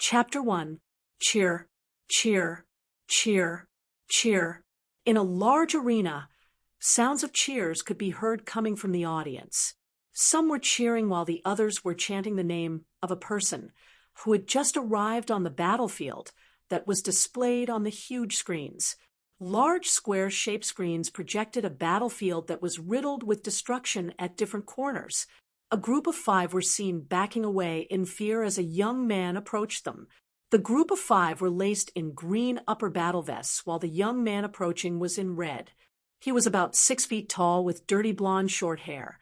Chapter 1. Cheer, cheer, cheer, cheer. In a large arena, sounds of cheers could be heard coming from the audience. Some were cheering while the others were chanting the name of a person who had just arrived on the battlefield that was displayed on the huge screens. Large square-shaped screens projected a battlefield that was riddled with destruction at different corners. A group of 5 were seen backing away in fear as a young man approached them. The group of 5 were laced in green upper battle vests, while the young man approaching was in red. He was about 6 feet tall with dirty blonde short hair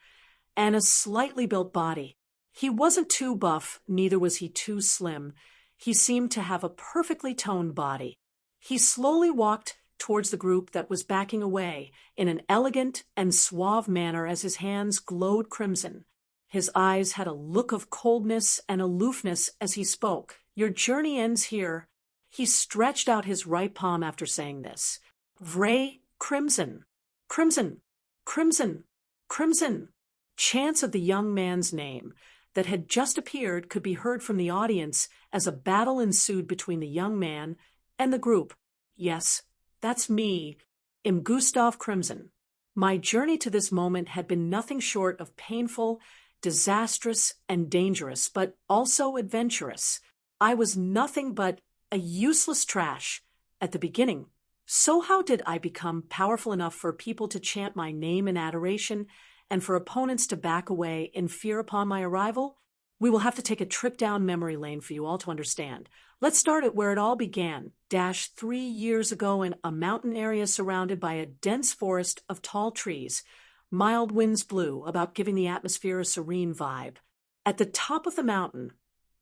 and a slightly built body. He wasn't too buff, neither was he too slim. He seemed to have a perfectly toned body. He slowly walked towards the group that was backing away in an elegant and suave manner as his hands glowed crimson. His eyes had a look of coldness and aloofness as he spoke. "Your journey ends here." He stretched out his right palm after saying this. "Vray, crimson, crimson, crimson, crimson." Chants of the young man's name that had just appeared could be heard from the audience as a battle ensued between the young man and the group. "Yes, that's me, im Gustav Crimson." My journey to this moment had been nothing short of painful, disastrous, and dangerous, but also adventurous. I was nothing but a useless trash at the beginning. So how did I become powerful enough for people to chant my name in adoration and for opponents to back away in fear upon my arrival? We will have to take a trip down memory lane for you all to understand. Let's start at where it all began. 3 years ago in a mountain area surrounded by a dense forest of tall trees. Mild winds blew, about giving the atmosphere a serene vibe. At the top of the mountain,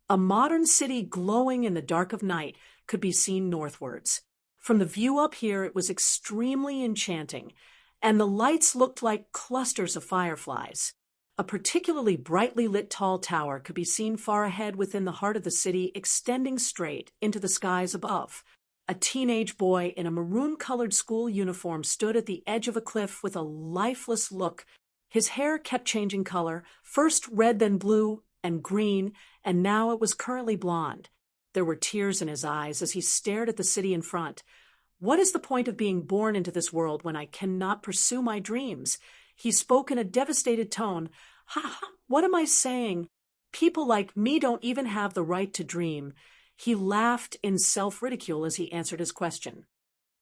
a modern city glowing in the dark of night could be seen northwards. From the view up here, it was extremely enchanting, and the lights looked like clusters of fireflies. A particularly brightly lit tall tower could be seen far ahead within the heart of the city, extending straight into the skies above. A teenage boy in a maroon-colored school uniform stood at the edge of a cliff with a lifeless look. His hair kept changing color, first red, then blue and green, and now it was currently blonde. There were tears in his eyes as he stared at the city in front. "What is the point of being born into this world when I cannot pursue my dreams?" He spoke in a devastated tone. "Ha, what am I saying? People like me don't even have the right to dream." He laughed in self-ridicule as he answered his question.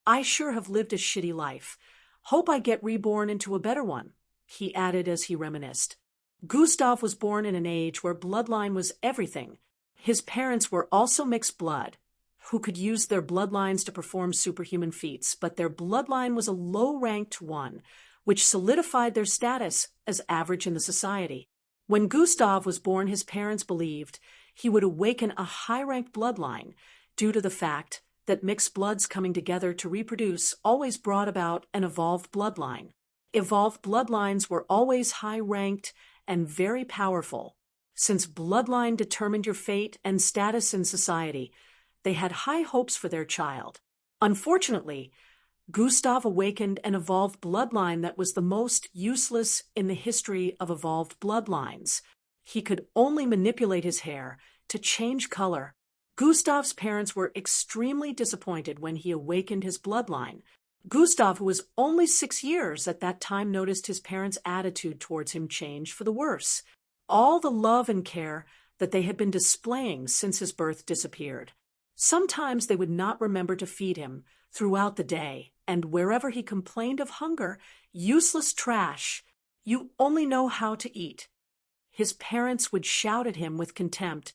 "I sure have lived a shitty life. Hope I get reborn into a better one," he added as he reminisced. Gustav was born in an age where bloodline was everything. His parents were also mixed blood, who could use their bloodlines to perform superhuman feats, but their bloodline was a low-ranked one, which solidified their status as average in the society. When Gustav was born, his parents believed he would awaken a high-ranked bloodline due to the fact that mixed bloods coming together to reproduce always brought about an evolved bloodline. Evolved bloodlines were always high-ranked and very powerful. Since bloodline determined your fate and status in society, they had high hopes for their child. Unfortunately, Gustav awakened an evolved bloodline that was the most useless in the history of evolved bloodlines. He could only manipulate his hair to change color. Gustav's parents were extremely disappointed when he awakened his bloodline. Gustav, who was only 6 years at that time, noticed his parents' attitude towards him change for the worse. All the love and care that they had been displaying since his birth disappeared. Sometimes they would not remember to feed him throughout the day, and wherever he complained of hunger, "Useless trash, you only know how to eat," his parents would shout at him with contempt.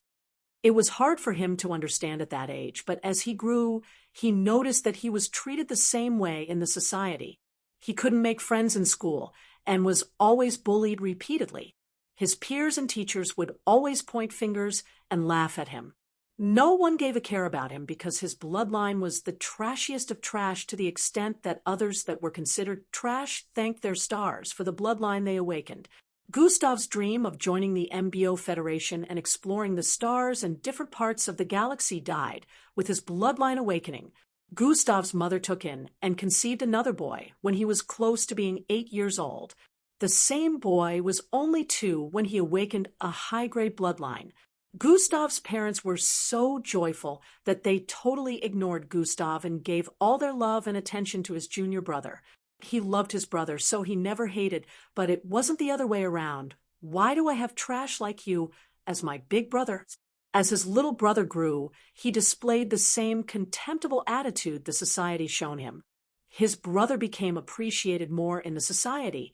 It was hard for him to understand at that age, but as he grew, he noticed that he was treated the same way in the society. He couldn't make friends in school and was always bullied repeatedly. His peers and teachers would always point fingers and laugh at him. No one gave a care about him because his bloodline was the trashiest of trash, to the extent that others that were considered trash thanked their stars for the bloodline they awakened. Gustav's dream of joining the MBO Federation and exploring the stars and different parts of the galaxy died with his bloodline awakening. Gustav's mother took in and conceived another boy when he was close to being 8 years old. The same boy was only 2 when he awakened a high-grade bloodline. Gustav's parents were so joyful that they totally ignored Gustav and gave all their love and attention to his junior brother. He loved his brother, so he never hated, but it wasn't the other way around. Why do I have trash like you as my big brother? As his little brother grew, he displayed the same contemptible attitude the society shown him. His brother became appreciated more in the society,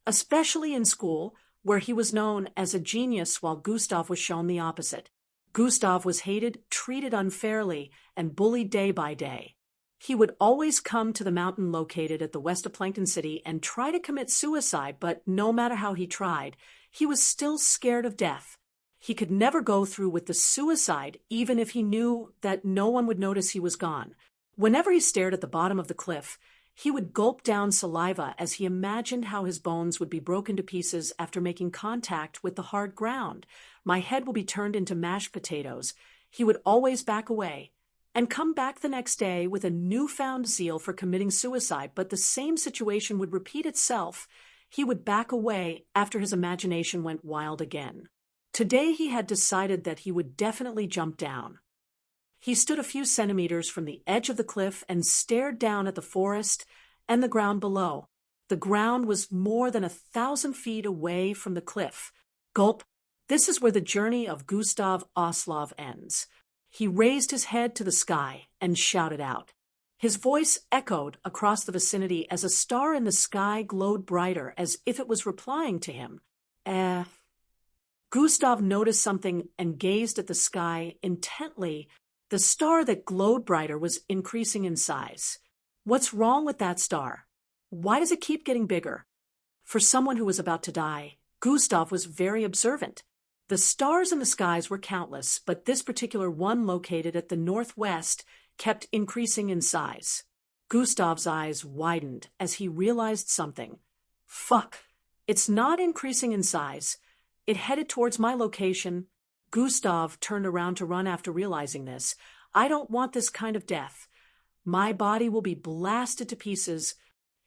especially in school, where he was known as a genius while Gustav was shown the opposite. Gustav was hated, treated unfairly, and bullied day by day. He would always come to the mountain located at the west of Plankton City and try to commit suicide, but no matter how he tried, he was still scared of death. He could never go through with the suicide, even if he knew that no one would notice he was gone. Whenever he stared at the bottom of the cliff, he would gulp down saliva as he imagined how his bones would be broken to pieces after making contact with the hard ground. My head will be turned into mashed potatoes. He would always back away and come back the next day with a newfound zeal for committing suicide, but the same situation would repeat itself. He would back away after his imagination went wild again. Today he had decided that he would definitely jump down. He stood a few centimeters from the edge of the cliff and stared down at the forest and the ground below. The ground was more than 1,000 feet away from the cliff. Gulp. This is where the journey of Gustav Oslov ends. He raised his head to the sky and shouted out. His voice echoed across the vicinity as a star in the sky glowed brighter, as if it was replying to him. Gustav noticed something and gazed at the sky intently. The star that glowed brighter was increasing in size. What's wrong with that star? Why does it keep getting bigger? For someone who was about to die, Gustav was very observant. The stars in the skies were countless, but this particular one located at the northwest kept increasing in size. Gustav's eyes widened as he realized something. Fuck! It's not increasing in size. It headed towards my location. Gustav turned around to run after realizing this. I don't want this kind of death. My body will be blasted to pieces.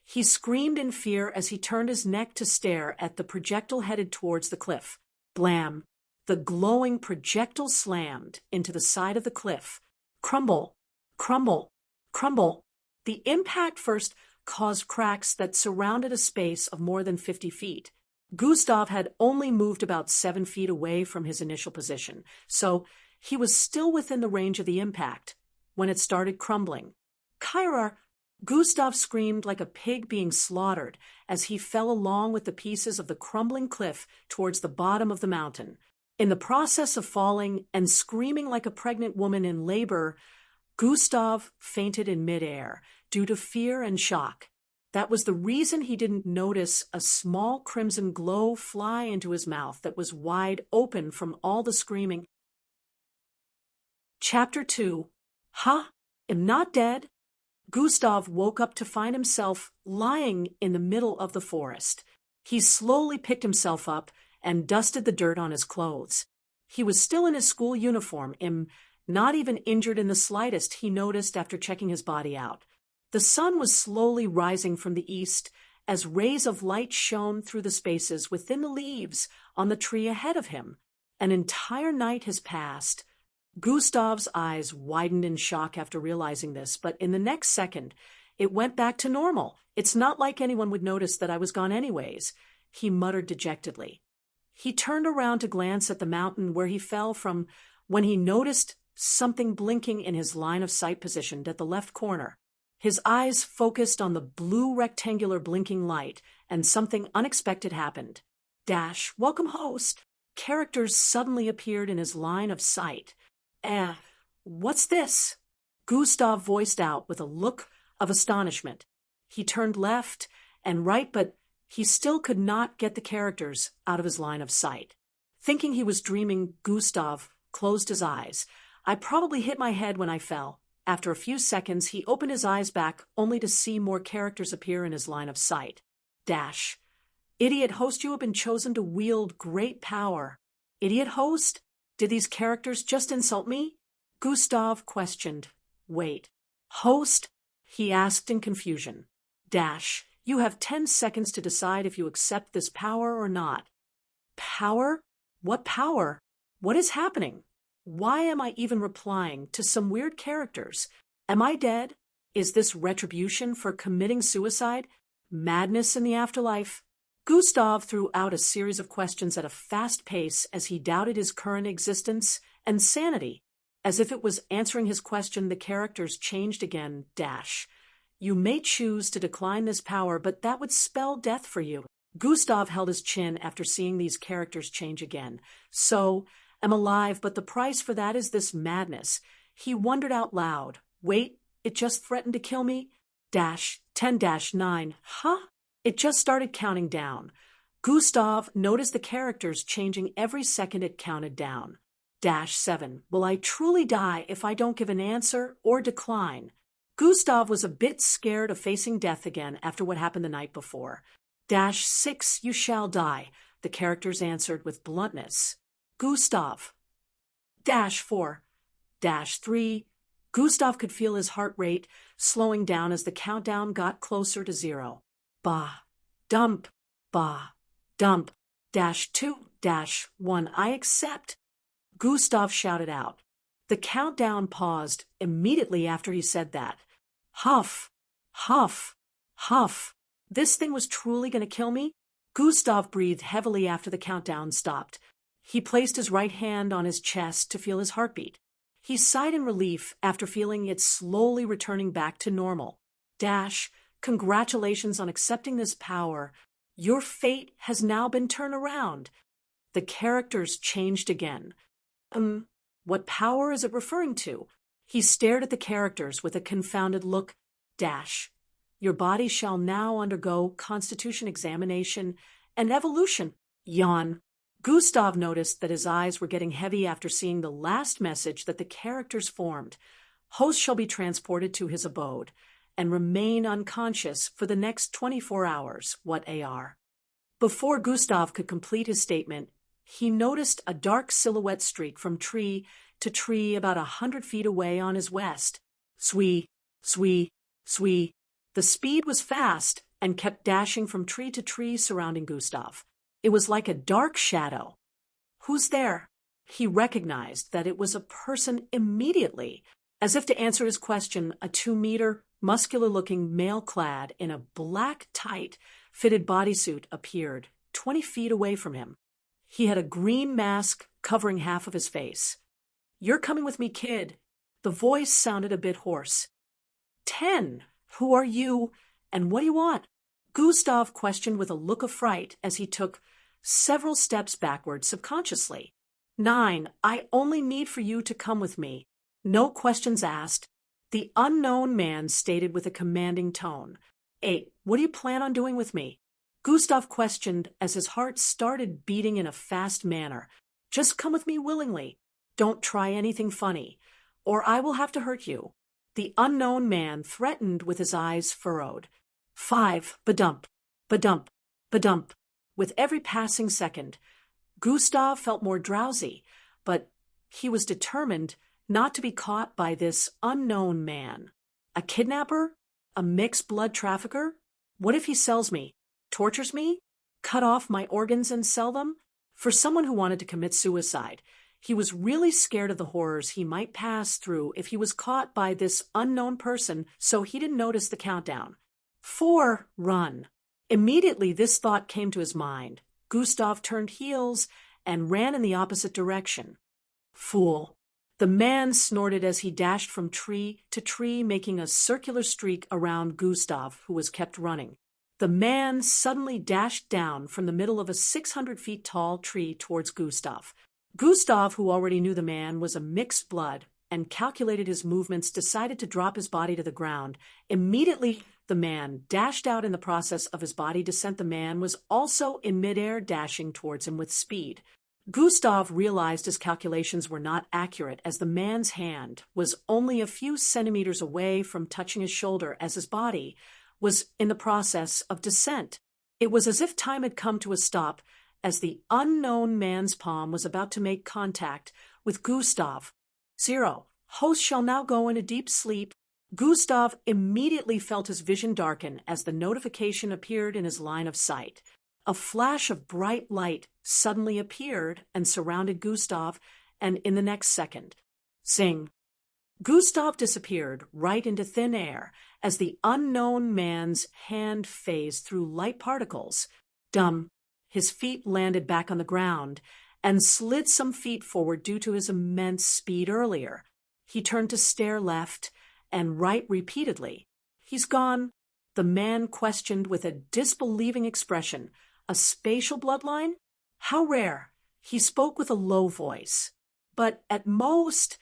He screamed in fear as he turned his neck to stare at the projectile headed towards the cliff. Blam! The glowing projectile slammed into the side of the cliff. Crumble! Crumble! Crumble! The impact first caused cracks that surrounded a space of more than 50 feet. Gustav had only moved about 7 feet away from his initial position, so he was still within the range of the impact when it started crumbling. Kyrar! Gustav screamed like a pig being slaughtered as he fell along with the pieces of the crumbling cliff towards the bottom of the mountain. In the process of falling and screaming like a pregnant woman in labor, Gustav fainted in midair due to fear and shock. That was the reason he didn't notice a small crimson glow fly into his mouth that was wide open from all the screaming. Chapter 2. Huh? Am not dead? Gustav woke up to find himself lying in the middle of the forest. He slowly picked himself up and dusted the dirt on his clothes. He was still in his school uniform, not even injured in the slightest, he noticed after checking his body out. The sun was slowly rising from the east as rays of light shone through the spaces within the leaves on the tree ahead of him. An entire night has passed. Gustav's eyes widened in shock after realizing this, but in the next second, it went back to normal. It's not like anyone would notice that I was gone anyways, he muttered dejectedly. He turned around to glance at the mountain where he fell from when he noticed something blinking in his line of sight positioned at the left corner. His eyes focused on the blue rectangular blinking light, and something unexpected happened. Welcome host. Characters suddenly appeared in his line of sight. What's this? Gustav voiced out with a look of astonishment. He turned left and right, but he still could not get the characters out of his line of sight. Thinking he was dreaming, Gustav closed his eyes. I probably hit my head when I fell. After a few seconds, he opened his eyes back, only to see more characters appear in his line of sight. Idiot host, you have been chosen to wield great power. Idiot host? Did these characters just insult me? Gustav questioned. Wait. Host? He asked in confusion. You have 10 seconds to decide if you accept this power or not. Power? What power? What is happening? Why am I even replying to some weird characters? Am I dead? Is this retribution for committing suicide? Madness in the afterlife? Gustav threw out a series of questions at a fast pace as he doubted his current existence and sanity. As if it was answering his question, the characters changed again. You may choose to decline this power, but that would spell death for you. Gustav held his chin after seeing these characters change again. So, am alive, but the price for that is this madness. He wondered out loud. Wait, it just threatened to kill me? 10-9. Huh? It just started counting down. Gustav noticed the characters changing every second it counted down. 7. Will I truly die if I don't give an answer or decline? Gustav was a bit scared of facing death again after what happened the night before. 6. You shall die, the characters answered with bluntness. Gustav. 4. 3. Gustav could feel his heart rate slowing down as the countdown got closer to 0. Bah. Dump. Bah. Dump. 2. 1. I accept. Gustav shouted out. The countdown paused immediately after he said that. Huff. Huff. Huff. This thing was truly going to kill me? Gustav breathed heavily after the countdown stopped. He placed his right hand on his chest to feel his heartbeat. He sighed in relief after feeling it slowly returning back to normal. Congratulations on accepting this power. Your fate has now been turned around. The characters changed again. What power is it referring to? He stared at the characters with a confounded look. Your body shall now undergo constitution examination and evolution. Yawn. Gustav noticed that his eyes were getting heavy after seeing the last message that the characters formed. Host shall be transported to his abode and remain unconscious for the next 24 hours. What AR? Before Gustav could complete his statement, he noticed a dark silhouette streak from tree to tree about 100 feet away on his west. Swee, swee, swee. The speed was fast and kept dashing from tree to tree surrounding Gustav. It was like a dark shadow. Who's there? He recognized that it was a person immediately. As if to answer his question, a 2-meter, muscular-looking male clad in a black, tight, fitted bodysuit appeared 20 feet away from him. He had a green mask covering half of his face. "You're coming with me, kid." The voice sounded a bit hoarse. 10. Who are you, and what do you want? Gustav questioned with a look of fright as he took several steps backward subconsciously. 9. I only need for you to come with me. No questions asked. The unknown man stated with a commanding tone. 8. What do you plan on doing with me? Gustav questioned as his heart started beating in a fast manner. Just come with me willingly. Don't try anything funny, or I will have to hurt you. The unknown man threatened with his eyes furrowed. 5. Badump, badump, badump. With every passing second, Gustav felt more drowsy, but he was determined not to be caught by this unknown man. A kidnapper? A mixed blood trafficker? What if he sells me, tortures me, cut off my organs and sell them? For someone who wanted to commit suicide, he was really scared of the horrors he might pass through if he was caught by this unknown person, so he didn't notice the countdown. 4. Run. Immediately this thought came to his mind. Gustav turned heels and ran in the opposite direction. Fool. The man snorted as he dashed from tree to tree, making a circular streak around Gustav, who was kept running. The man suddenly dashed down from the middle of a 600 feet tall tree towards Gustav. Gustav, who already knew the man was a mixed blood and calculated his movements, decided to drop his body to the ground. Immediately, the man dashed out. In the process of his body descent, the man was also in midair, dashing towards him with speed. Gustav realized his calculations were not accurate, as the man's hand was only a few centimeters away from touching his shoulder as his body was in the process of descent. It was as if time had come to a stop as the unknown man's palm was about to make contact with Gustav. 0. Host shall now go into deep sleep. Gustav immediately felt his vision darken as the notification appeared in his line of sight. A flash of bright light suddenly appeared and surrounded Gustav, and in the next second, zing! Gustav disappeared right into thin air as the unknown man's hand phased through light particles. Dum! His feet landed back on the ground and slid some feet forward due to his immense speed earlier. He turned to stare left and right repeatedly. He's gone, the man questioned with a disbelieving expression. A spatial bloodline? How rare. He spoke with a low voice. But at most,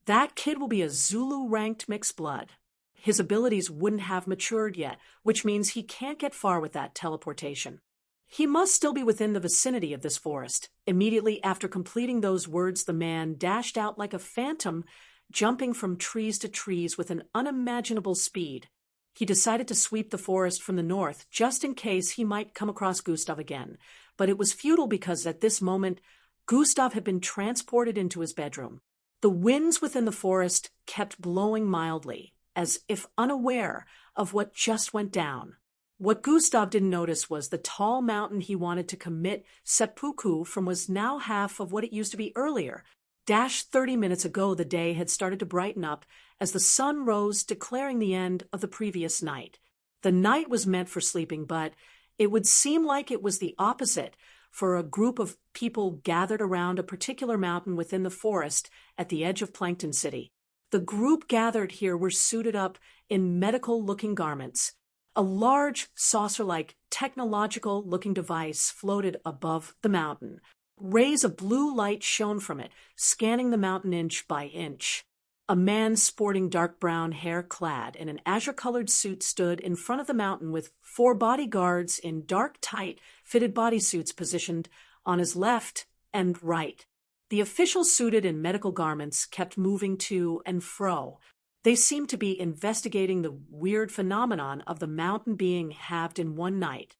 that kid will be a Zulu-ranked mixed blood. His abilities wouldn't have matured yet, which means he can't get far with that teleportation. He must still be within the vicinity of this forest. Immediately after completing those words, the man dashed out like a phantom, jumping from trees to trees with an unimaginable speed. He decided to sweep the forest from the north, just in case he might come across Gustav again. But it was futile because at this moment, Gustav had been transported into his bedroom. The winds within the forest kept blowing mildly, as if unaware of what just went down. What Gustav didn't notice was the tall mountain he wanted to commit seppuku from was now half of what it used to be earlier. 30 minutes ago, the day had started to brighten up as the sun rose, declaring the end of the previous night. The night was meant for sleeping, but it would seem like it was the opposite for a group of people gathered around a particular mountain within the forest at the edge of Plankton City. The group gathered here were suited up in medical-looking garments. A large, saucer-like, technological-looking device floated above the mountain. Rays of blue light shone from it, scanning the mountain inch by inch. A man sporting dark brown hair clad in an azure-colored suit stood in front of the mountain with 4 bodyguards in dark, tight, fitted bodysuits positioned on his left and right. The officials suited in medical garments kept moving to and fro. They seemed to be investigating the weird phenomenon of the mountain being halved in one night.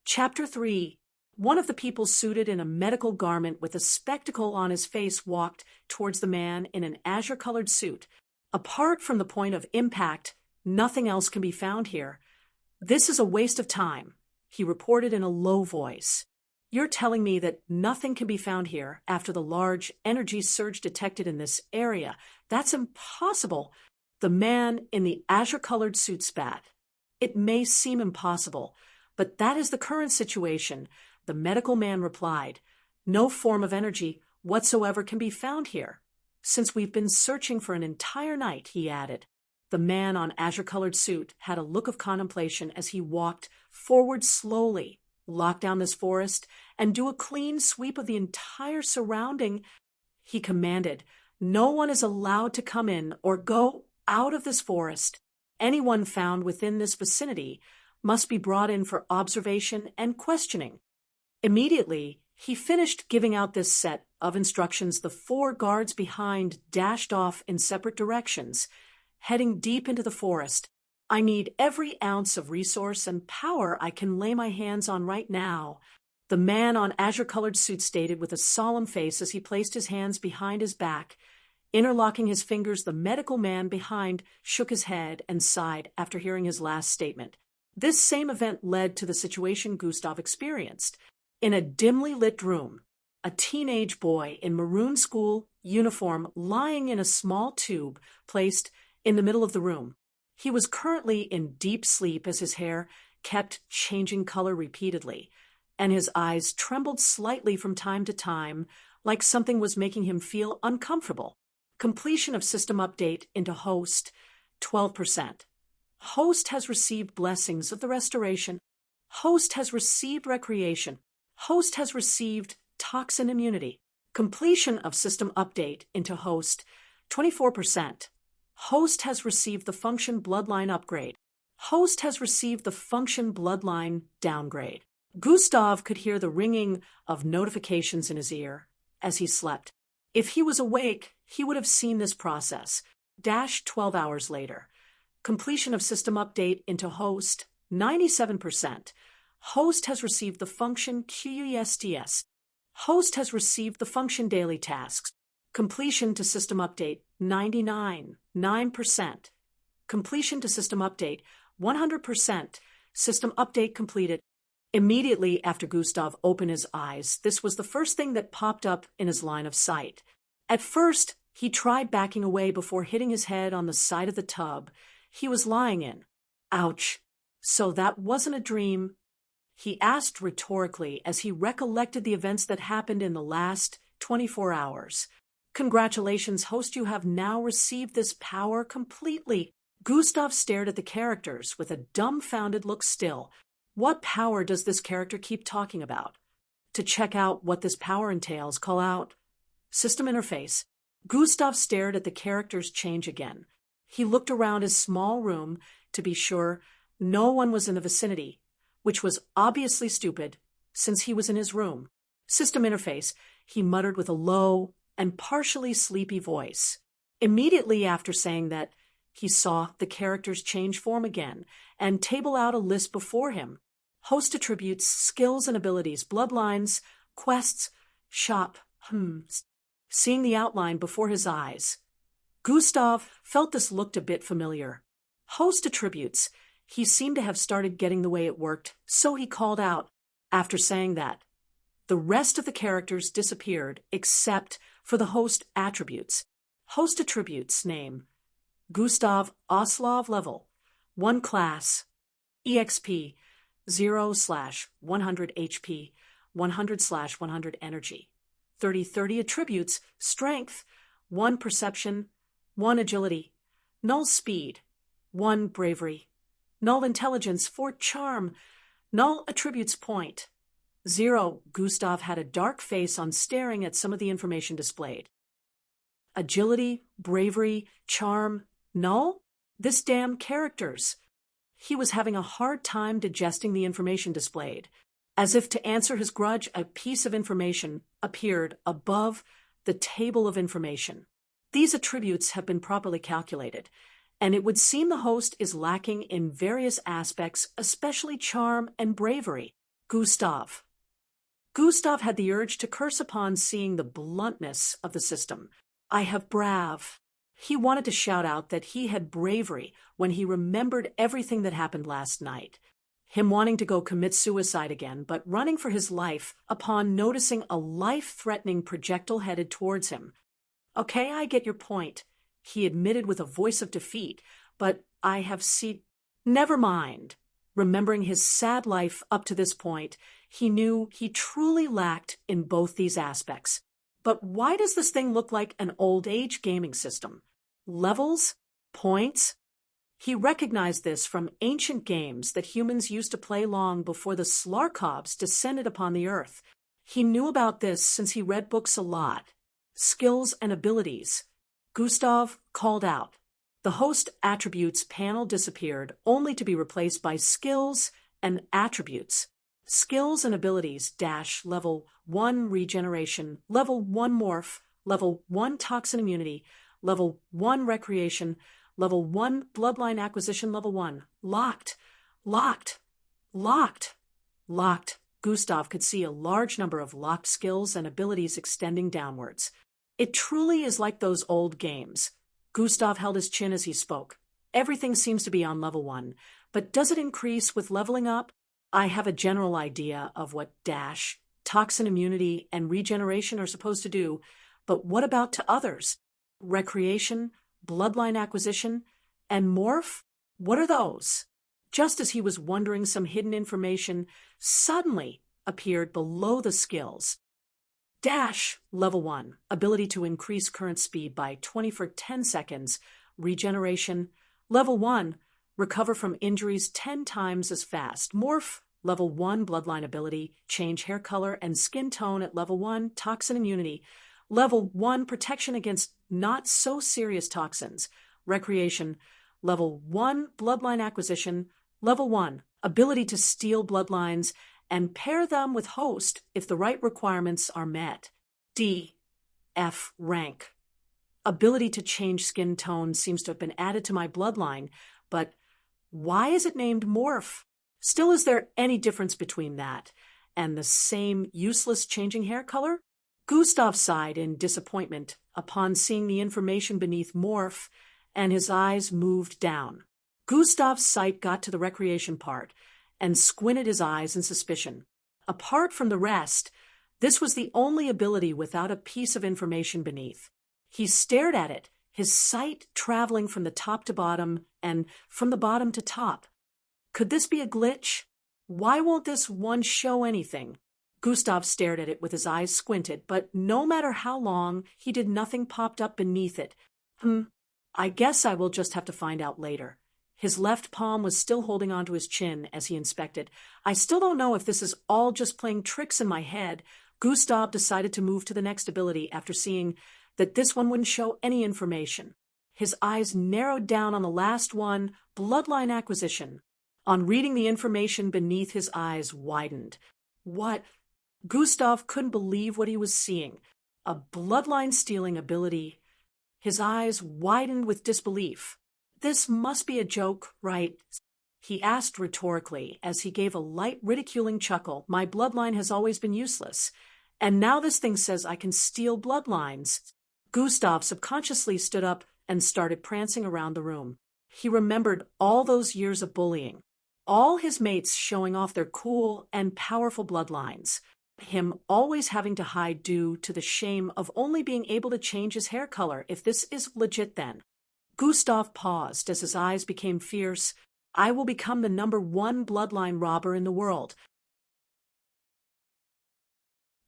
Chapter 3. One of the people suited in a medical garment with a spectacle on his face walked towards the man in an azure-colored suit. Apart from the point of impact, nothing else can be found here. This is a waste of time, he reported in a low voice. You're telling me that nothing can be found here after the large energy surge detected in this area? That's impossible. The man in the azure-colored suit spat. It may seem impossible, but that is the current situation. The medical man replied, no form of energy whatsoever can be found here. Since we've been searching for an entire night, he added. The man on azure-colored suit had a look of contemplation as he walked forward slowly, lock down this forest, and do a clean sweep of the entire surrounding. He commanded, no one is allowed to come in or go out of this forest. Anyone found within this vicinity must be brought in for observation and questioning. Immediately, he finished giving out this set of instructions. The 4 guards behind dashed off in separate directions, heading deep into the forest. I need every ounce of resource and power I can lay my hands on right now, the man on azure-colored suit stated with a solemn face as he placed his hands behind his back. Interlocking his fingers, the medical man behind shook his head and sighed after hearing his last statement. This same event led to the situation Gustav experienced. In a dimly lit room, a teenage boy in maroon school uniform lying in a small tube placed in the middle of the room. He was currently in deep sleep as his hair kept changing color repeatedly, and his eyes trembled slightly from time to time, like something was making him feel uncomfortable. Completion of system update into host, 12%. Host has received blessings of the restoration. Host has received recreation. Host has received toxin immunity. Completion of system update into host, 24%. Host has received the function bloodline upgrade. Host has received the function bloodline downgrade. Gustav could hear the ringing of notifications in his ear as he slept. If he was awake, he would have seen this process. 12 hours later. Completion of system update into host, 97%. Host has received the function QUSTS. Host has received the function daily tasks. Completion to system update, 99.9%. Completion to system update, 100%. System update completed. Immediately after Gustav opened his eyes, this was the first thing that popped up in his line of sight. At first, he tried backing away before hitting his head on the side of the tub he was lying in. Ouch! So that wasn't a dream? He asked rhetorically as he recollected the events that happened in the last 24 hours. Congratulations, host, you have now received this power completely. Gustav stared at the characters with a dumbfounded look still. What power does this character keep talking about? To check out what this power entails, call out System Interface. Gustav stared at the characters change again. He looked around his small room to be sure no one was in the vicinity, which was obviously stupid since he was in his room. System Interface, he muttered with a low and partially sleepy voice. Immediately after saying that, he saw the characters change form again and table out a list before him. Host attributes, skills and abilities, bloodlines, quests, shop, Seeing the outline before his eyes, Gustav felt this looked a bit familiar. Host attributes. He seemed to have started getting the way it worked, so he called out. After saying that, the rest of the characters disappeared except for the host attributes. Host attributes name: Gustav Oslov, level 1 class, EXP 0/100 HP, 100/100 energy. 30/30 attributes: strength 1 perception, 1 agility, null speed 1 bravery, null intelligence 4 charm, null attributes point 0. Gustav had a dark face on staring at some of the information displayed. Agility, bravery, charm, null? This damn characters. He was having a hard time digesting the information displayed. As if to answer his grudge, a piece of information appeared above the table of information. These attributes have been properly calculated, and it would seem the host is lacking in various aspects, especially charm and bravery. Gustav had the urge to curse upon seeing the bluntness of the system. I have brav. He wanted to shout out that he had bravery when he remembered everything that happened last night. Him wanting to go commit suicide again, but running for his life upon noticing a life-threatening projectile headed towards him. Okay, I get your point, he admitted with a voice of defeat, but I have seen... Never mind. Remembering his sad life up to this point, he knew he truly lacked in both these aspects. But why does this thing look like an old-age gaming system? Levels? Points? He recognized this from ancient games that humans used to play long before the Slarkovs descended upon the earth. He knew about this since he read books a lot. Skills and abilities. Gustav called out. The host attributes panel disappeared, only to be replaced by skills and attributes. Skills and abilities - level 1 regeneration, level 1 morph, level 1 toxin immunity, level 1 recreation, level 1 bloodline acquisition, level 1. Locked. Gustav could see a large number of locked skills and abilities extending downwards. It truly is like those old games. Gustav held his chin as he spoke. Everything seems to be on level 1, but does it increase with leveling up? I have a general idea of what toxin immunity and regeneration are supposed to do, but what about to others? Recreation, bloodline acquisition, and morph? What are those? Just as he was wondering, some hidden information suddenly appeared below the skills. Level 1, ability to increase current speed by 20 for 10 seconds, regeneration. Level 1, recover from injuries 10 times as fast. Morph, level 1 bloodline ability, change hair color and skin tone at level 1, toxin immunity. Level 1, protection against not so serious toxins. Recreation, level 1 bloodline acquisition. Level 1, ability to steal bloodlines and pair them with host if the right requirements are met. F rank. Ability to change skin tone seems to have been added to my bloodline, but why is it named morph? Still, is there any difference between that and the same useless changing hair color? Gustav sighed in disappointment upon seeing the information beneath morph, and his eyes moved down. Gustav's sight got to the recreation part, and squinted his eyes in suspicion. Apart from the rest, this was the only ability without a piece of information beneath. He stared at it, his sight traveling from the top to bottom and from the bottom to top. Could this be a glitch? Why won't this one show anything? Gustav stared at it with his eyes squinted, but no matter how long, he did nothing popped up beneath it. I guess I will just have to find out later. His left palm was still holding onto his chin as he inspected. I still don't know if this is all just playing tricks in my head. Gustav decided to move to the next ability after seeing that this one wouldn't show any information. His eyes narrowed down on the last one, bloodline acquisition. On reading the information beneath, his eyes widened. What? Gustav couldn't believe what he was seeing. A bloodline stealing ability. His eyes widened with disbelief. This must be a joke, right? He asked rhetorically as he gave a light ridiculing chuckle. My bloodline has always been useless. And now this thing says I can steal bloodlines. Gustav subconsciously stood up and started prancing around the room. He remembered all those years of bullying. All his mates showing off their cool and powerful bloodlines. Him always having to hide due to the shame of only being able to change his hair color. If this is legit then. Gustav paused as his eyes became fierce. I will become the #1 bloodline robber in the world.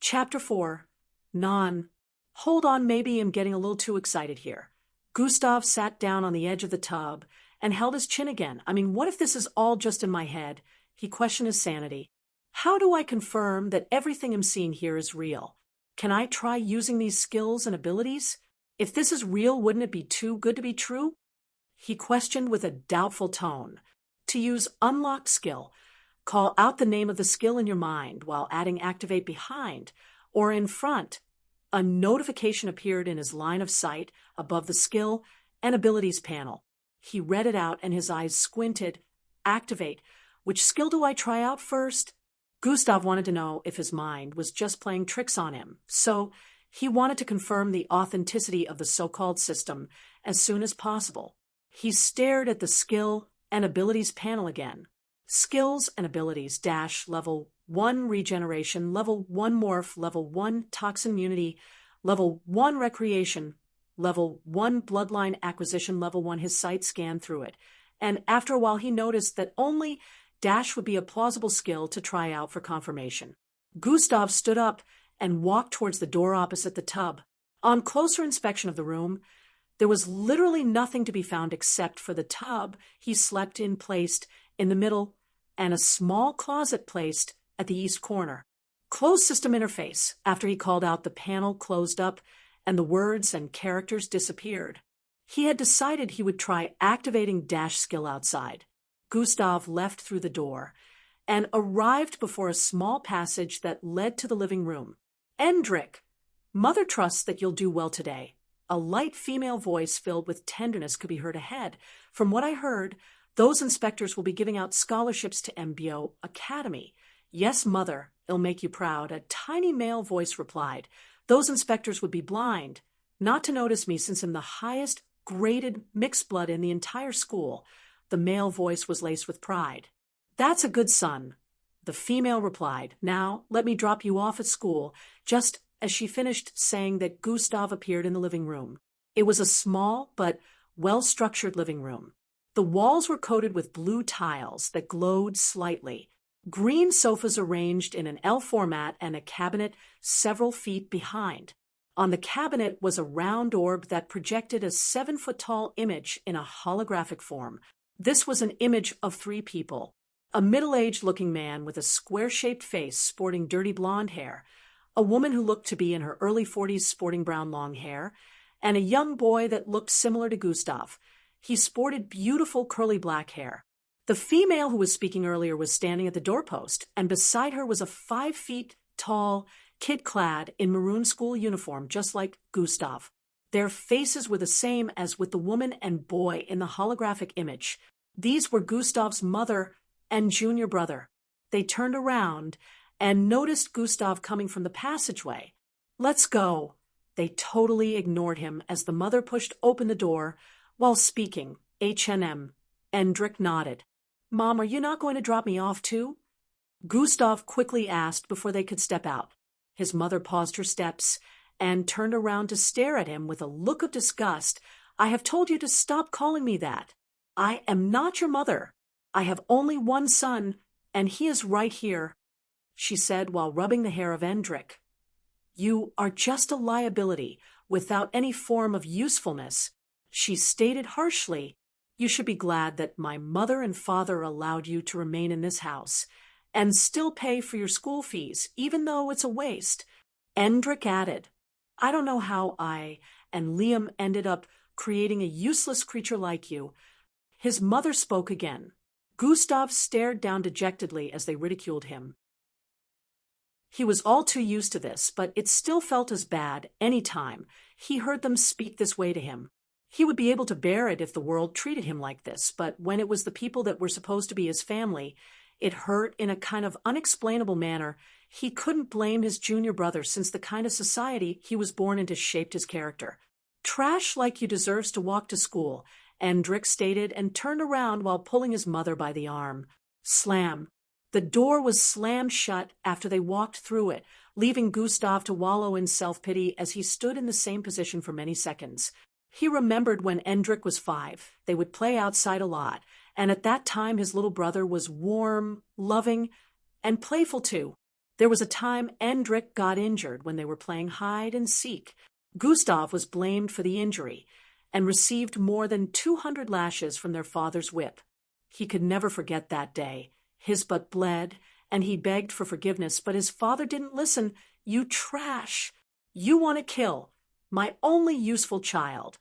Chapter 4. Non. Hold on, maybe I'm getting a little too excited here. Gustav sat down on the edge of the tub and held his chin again. What if this is all just in my head? He questioned his sanity. How do I confirm that everything I'm seeing here is real? Can I try using these skills and abilities? If this is real, wouldn't it be too good to be true? He questioned with a doubtful tone. To use unlock skill, call out the name of the skill in your mind while adding activate behind or in front. A notification appeared in his line of sight above the skill and abilities panel. He read it out and his eyes squinted. Activate. Which skill do I try out first? Gustav wanted to know if his mind was just playing tricks on him, so he wanted to confirm the authenticity of the so-called system as soon as possible. He stared at the skill and abilities panel again. Skills and abilities - level 1 regeneration, level 1 morph, level 1 toxin immunity, level 1 recreation, level 1 bloodline acquisition, level 1. His sight scanned through it, and after a while he noticed that only - would be a plausible skill to try out for confirmation. Gustav stood up and walked towards the door opposite the tub. On closer inspection of the room, there was literally nothing to be found except for the tub he slept in placed in the middle and a small closet placed at the east corner. Closed system interface. After he called out, the panel closed up and the words and characters disappeared. He had decided he would try activating - skill outside. Gustav left through the door and arrived before a small passage that led to the living room. Endrick, Mother trusts that you'll do well today. A light female voice filled with tenderness could be heard ahead. From what I heard, those inspectors will be giving out scholarships to MBO Academy. Yes, Mother, it'll make you proud, a tiny male voice replied. Those inspectors would be blind, not to notice me since I'm the highest graded mixed blood in the entire school. The male voice was laced with pride. That's a good son, the female replied. Now, let me drop you off at school. Just as she finished saying that, Gustav appeared in the living room. It was a small but well-structured living room. The walls were coated with blue tiles that glowed slightly. Green sofas arranged in an L format and a cabinet several feet behind. On the cabinet was a round orb that projected a 7-foot-tall image in a holographic form. This was an image of 3 people. A middle-aged-looking man with a square-shaped face sporting dirty blonde hair, a woman who looked to be in her early 40s sporting brown long hair, and a young boy that looked similar to Gustav. He sported beautiful curly black hair. The female who was speaking earlier was standing at the doorpost, and beside her was a 5-feet-tall kid clad in maroon school uniform, just like Gustav. Their faces were the same as with the woman and boy in the holographic image. These were Gustav's mother and junior brother. They turned around and noticed Gustav coming from the passageway. Let's go. They totally ignored him as the mother pushed open the door while speaking. H&M. Endrick nodded. Mom, are you not going to drop me off too? Gustav quickly asked before they could step out. His mother paused her steps and turned around to stare at him with a look of disgust. I have told you to stop calling me that. I am not your mother. I have only one son, and he is right here, she said while rubbing the hair of Endrik. You are just a liability, without any form of usefulness, she stated harshly. You should be glad that my mother and father allowed you to remain in this house, and still pay for your school fees, even though it's a waste. Endrik added, I don't know how I and Liam ended up creating a useless creature like you. His mother spoke again. Gustav stared down dejectedly as they ridiculed him. He was all too used to this, but it still felt as bad any time he heard them speak this way to him. He would be able to bear it if the world treated him like this, but when it was the people that were supposed to be his family, it hurt in a kind of unexplainable manner. He couldn't blame his junior brother since the kind of society he was born into shaped his character. Trash like you deserves to walk to school, Endrik stated and turned around while pulling his mother by the arm. Slam. The door was slammed shut after they walked through it, leaving Gustav to wallow in self-pity as he stood in the same position for many seconds. He remembered when Endrik was 5, they would play outside a lot, and at that time his little brother was warm, loving, and playful too. There was a time Endrik got injured when they were playing hide and seek. Gustav was blamed for the injury and received more than 200 lashes from their father's whip. He could never forget that day. His butt bled, and he begged for forgiveness, but his father didn't listen. You trash! You want to kill my only useful child.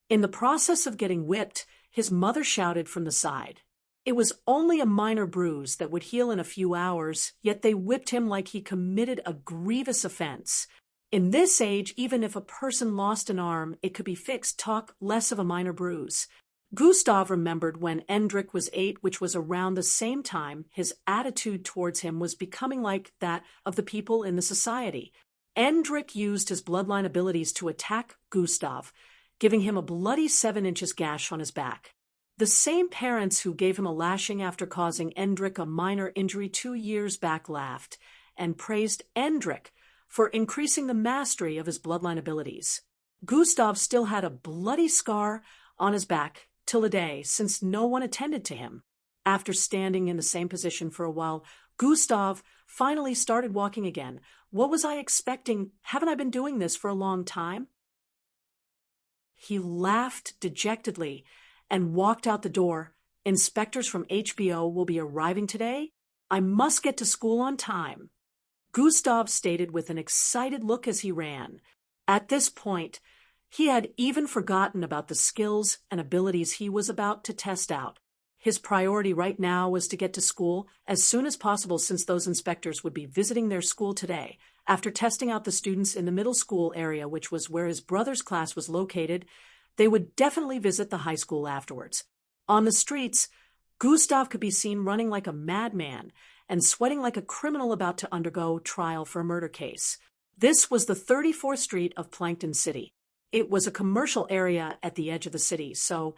In the process of getting whipped, his mother shouted from the side. It was only a minor bruise that would heal in a few hours, yet they whipped him like he committed a grievous offense. In this age, even if a person lost an arm, it could be fixed, talk less of a minor bruise. Gustav remembered when Endrik was 8, which was around the same time his attitude towards him was becoming like that of the people in the society. Endrik used his bloodline abilities to attack Gustav, giving him a bloody 7-inch gash on his back. The same parents who gave him a lashing after causing Endrik a minor injury 2 years back laughed and praised Endrik for increasing the mastery of his bloodline abilities. Gustav still had a bloody scar on his back till a day, since no one attended to him. After standing in the same position for a while, Gustav finally started walking again. What was I expecting? Haven't I been doing this for a long time? He laughed dejectedly and walked out the door. Inspectors from HBO will be arriving today. I must get to school on time, Gustav stated with an excited look as he ran. At this point, he had even forgotten about the skills and abilities he was about to test out. His priority right now was to get to school as soon as possible, since those inspectors would be visiting their school today. After testing out the students in the middle school area, which was where his brother's class was located, they would definitely visit the high school afterwards. On the streets, Gustav could be seen running like a madman and sweating like a criminal about to undergo trial for a murder case. This was the 34th Street of Plankton City. It was a commercial area at the edge of the city, so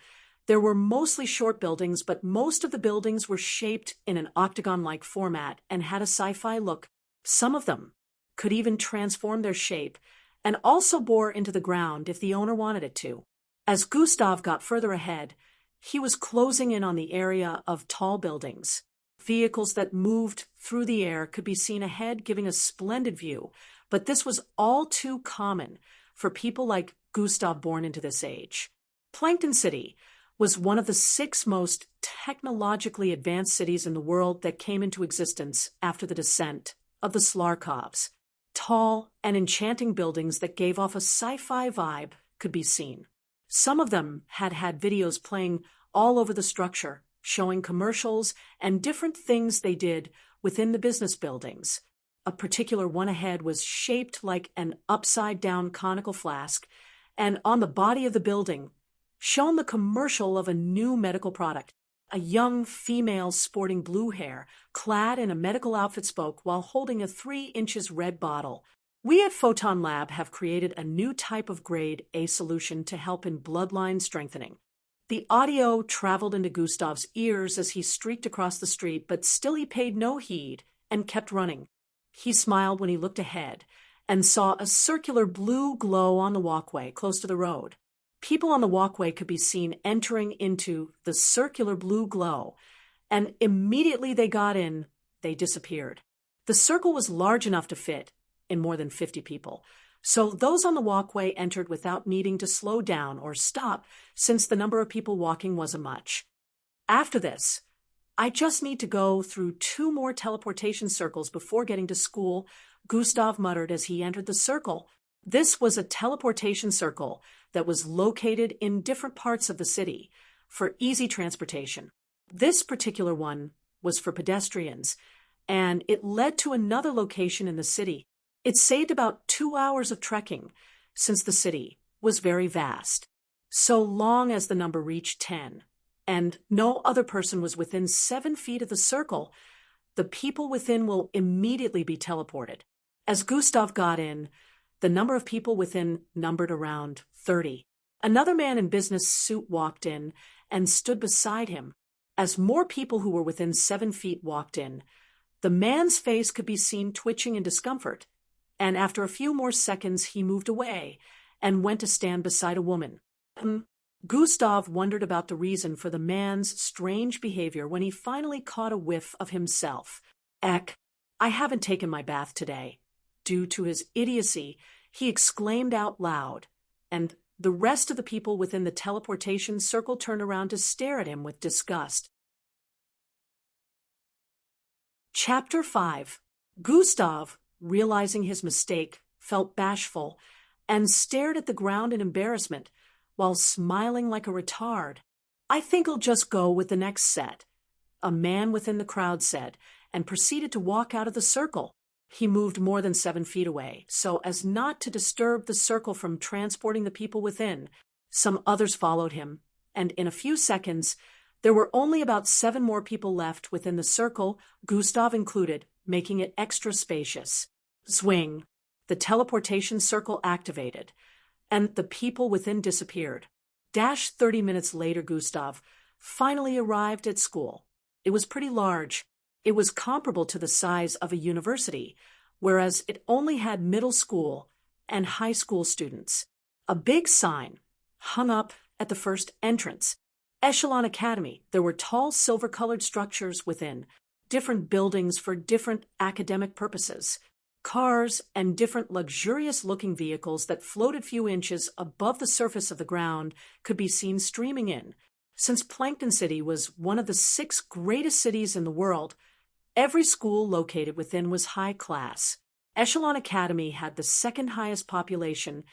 there were mostly short buildings, but most of the buildings were shaped in an octagon-like format and had a sci-fi look. Some of them could even transform their shape and also bore into the ground if the owner wanted it to. As Gustav got further ahead, he was closing in on the area of tall buildings. Vehicles that moved through the air could be seen ahead, giving a splendid view, but this was all too common for people like Gustav born into this age. Plankton City was one of the 6 most technologically advanced cities in the world that came into existence after the descent of the Slarkovs. Tall and enchanting buildings that gave off a sci-fi vibe could be seen. Some of them had videos playing all over the structure, showing commercials and different things they did within the business buildings. A particular one ahead was shaped like an upside-down conical flask, and on the body of the building shone the commercial of a new medical product. A young female sporting blue hair, clad in a medical outfit, spoke while holding a 3-inch red bottle. We at Photon Lab have created a new type of grade A solution to help in bloodline strengthening. The audio traveled into Gustav's ears as he streaked across the street, but still he paid no heed and kept running. He smiled when he looked ahead and saw a circular blue glow on the walkway close to the road. People on the walkway could be seen entering into the circular blue glow, and immediately they got in, they disappeared. The circle was large enough to fit in more than 50 people, so those on the walkway entered without needing to slow down or stop, since the number of people walking wasn't much. After this, I just need to go through 2 more teleportation circles before getting to school, Gustav muttered as he entered the circle. This was a teleportation circle that was located in different parts of the city for easy transportation. This particular one was for pedestrians, and it led to another location in the city. It saved about 2 hours of trekking, since the city was very vast. So long as the number reached 10, and no other person was within 7 feet of the circle, the people within will immediately be teleported. As Gustav got in, the number of people within numbered around 30. Another man in business suit walked in and stood beside him. As more people who were within 7 feet walked in, the man's face could be seen twitching in discomfort, and after a few more seconds he moved away and went to stand beside a woman. Gustav wondered about the reason for the man's strange behavior when he finally caught a whiff of himself. Eck, I haven't taken my bath today. Due to his idiocy, he exclaimed out loud, and the rest of the people within the teleportation circle turned around to stare at him with disgust. Chapter 5. Gustav, realizing his mistake, felt bashful and stared at the ground in embarrassment while smiling like a retard. I think I'll just go with the next set, a man within the crowd said, and proceeded to walk out of the circle. He moved more than 7 feet away, so as not to disturb the circle from transporting the people within. Some others followed him, and in a few seconds, there were only about 7 more people left within the circle, Gustav included, making it extra spacious. Zwing! The teleportation circle activated, and the people within disappeared. 30 minutes later, Gustav finally arrived at school. It was pretty large. It was comparable to the size of a university, whereas it only had middle school and high school students. A big sign hung up at the first entrance. Echelon Academy. There were tall silver-colored structures within, different buildings for different academic purposes, cars and different luxurious-looking vehicles that floated few inches above the surface of the ground could be seen streaming in. Since Plankton City was one of the 6 greatest cities in the world, every school located within was high class. Echelon Academy had the 2nd highest population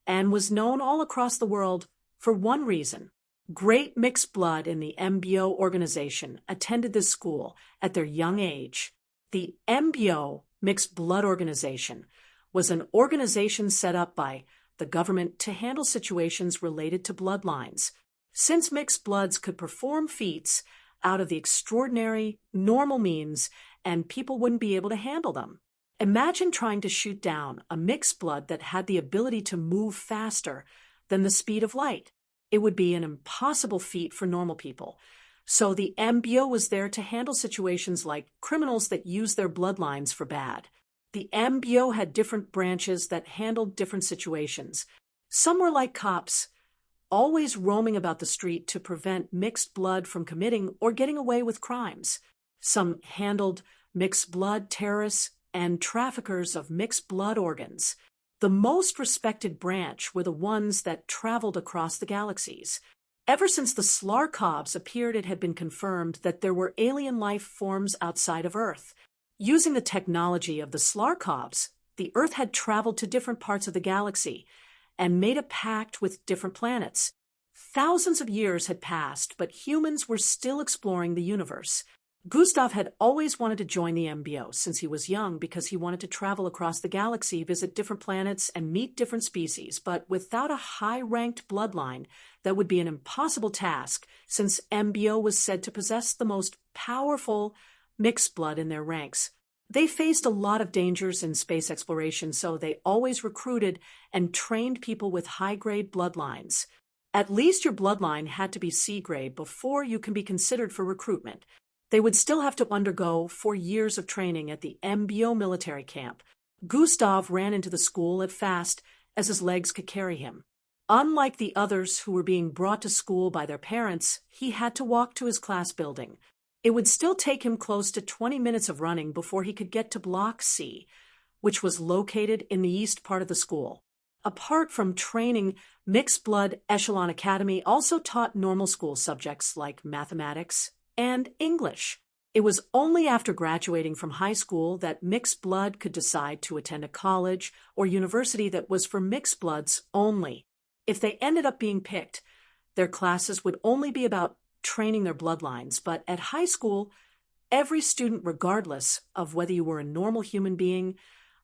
and was known all across the world for one reason. Great mixed blood in the MBO organization attended this school at their young age. The MBO Mixed Blood Organization was an organization set up by the government to handle situations related to bloodlines. Since mixed bloods could perform feats out of the extraordinary, normal means, and people wouldn't be able to handle them. Imagine trying to shoot down a mixed blood that had the ability to move faster than the speed of light. It would be an impossible feat for normal people. So the MBO was there to handle situations like criminals that use their bloodlines for bad. The MBO had different branches that handled different situations. Some were like cops, always roaming about the street to prevent mixed blood from committing or getting away with crimes. Some handled mixed blood terrorists and traffickers of mixed blood organs. The most respected branch were the ones that traveled across the galaxies. Ever since the Slarkovs appeared, it had been confirmed that there were alien life forms outside of Earth. Using the technology of the Slarkovs, the Earth had traveled to different parts of the galaxy and made a pact with different planets. Thousands of years had passed, but humans were still exploring the universe. Gustav had always wanted to join the MBO since he was young because he wanted to travel across the galaxy, visit different planets, and meet different species, but without a high-ranked bloodline, that would be an impossible task since MBO was said to possess the most powerful mixed blood in their ranks. They faced a lot of dangers in space exploration, so they always recruited and trained people with high-grade bloodlines. At least your bloodline had to be C grade before you can be considered for recruitment. They would still have to undergo 4 years of training at the MBO military camp. Gustav ran into the school as fast as his legs could carry him. Unlike the others who were being brought to school by their parents, he had to walk to his class building. It would still take him close to 20 minutes of running before he could get to Block C, which was located in the east part of the school. Apart from training, Mixed Blood Echelon Academy also taught normal school subjects like mathematics and English. It was only after graduating from high school that Mixed Blood could decide to attend a college or university that was for Mixed Bloods only. If they ended up being picked, their classes would only be about training their bloodlines, but at high school, every student, regardless of whether you were a normal human being,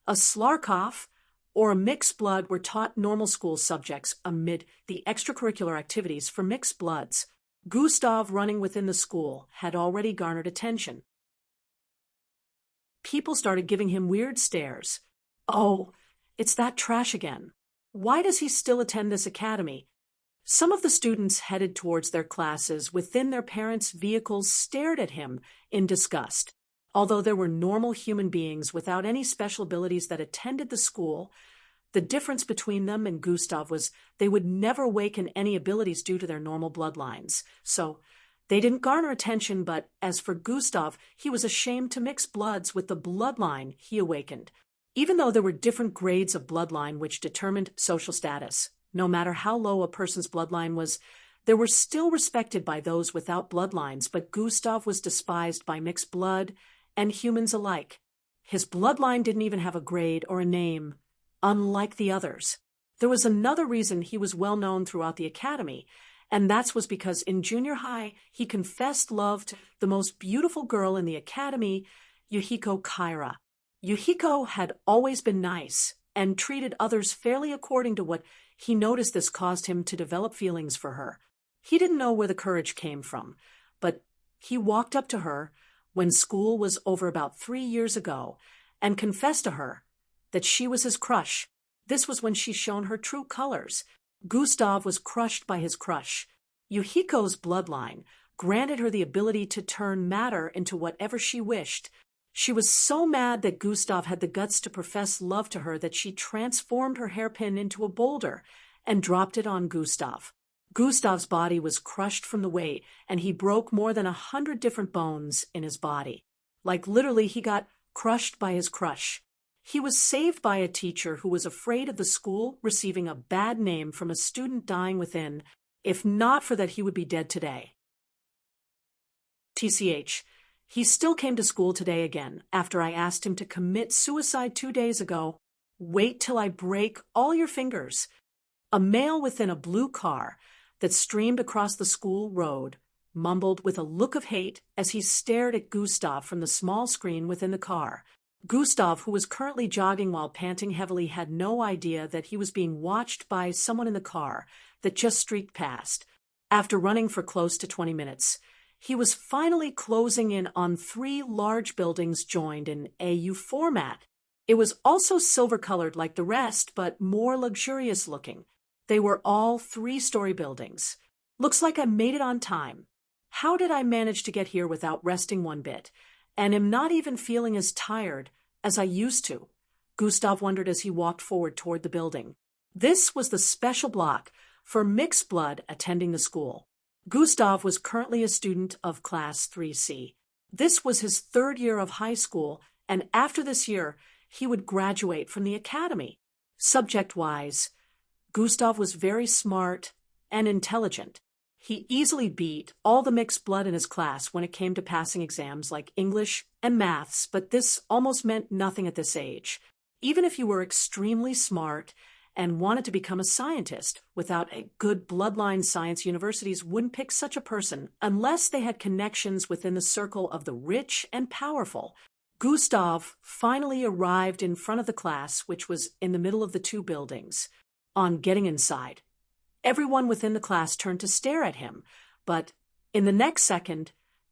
a Slarkov, or a Mixed Blood, were taught normal school subjects amid the extracurricular activities for Mixed Bloods. Gustav running within the school had already garnered attention. People started giving him weird stares. Oh, it's that trash again. Why does he still attend this academy? Some of the students headed towards their classes within their parents' vehicles stared at him in disgust. Although there were normal human beings without any special abilities that attended the school, the difference between them and Gustav was they would never awaken any abilities due to their normal bloodlines. So they didn't garner attention, but as for Gustav, he was ashamed to mix bloods with the bloodline he awakened. Even though there were different grades of bloodline which determined social status, no matter how low a person's bloodline was, they were still respected by those without bloodlines, but Gustav was despised by mixed blood and humans alike. His bloodline didn't even have a grade or a name, unlike the others. There was another reason he was well known throughout the academy, and that was because in junior high he confessed love to the most beautiful girl in the academy, Yuhiko Kaira. Yuhiko had always been nice and treated others fairly according to what he noticed. This caused him to develop feelings for her. He didn't know where the courage came from, but he walked up to her when school was over about 3 years ago and confessed to her that she was his crush. This was when she shone her true colors. Gustav was crushed by his crush. Yuhiko's bloodline granted her the ability to turn matter into whatever she wished. She was so mad that Gustav had the guts to profess love to her that she transformed her hairpin into a boulder and dropped it on Gustav. Gustav's body was crushed from the weight, and he broke more than 100 different bones in his body. Like literally, he got crushed by his crush. He was saved by a teacher who was afraid of the school receiving a bad name from a student dying within. If not for that, he would be dead today. TCH. He still came to school today again, after I asked him to commit suicide 2 days ago. Wait till I break all your fingers. A male within a blue car that streamed across the school road mumbled with a look of hate as he stared at Gustav from the small screen within the car. Gustav, who was currently jogging while panting heavily, had no idea that he was being watched by someone in the car that just streaked past. After running for close to 20 minutes, he was finally closing in on 3 large buildings joined in AU format. It was also silver-colored like the rest, but more luxurious looking. They were all 3-story buildings. Looks like I made it on time. How did I manage to get here without resting one bit, and am not even feeling as tired as I used to? Gustav wondered as he walked forward toward the building. This was the special block for mixed blood attending the school. Gustav was currently a student of Class 3C. This was his 3rd year of high school, and after this year, he would graduate from the academy. Subject-wise, Gustav was very smart and intelligent. He easily beat all the mixed blood in his class when it came to passing exams like English and maths, but this almost meant nothing at this age. Even if you were extremely smart and wanted to become a scientist, without a good bloodline, science universities wouldn't pick such a person unless they had connections within the circle of the rich and powerful. Gustav finally arrived in front of the class, which was in the middle of the 2 buildings. On getting inside, everyone within the class turned to stare at him, but in the next second,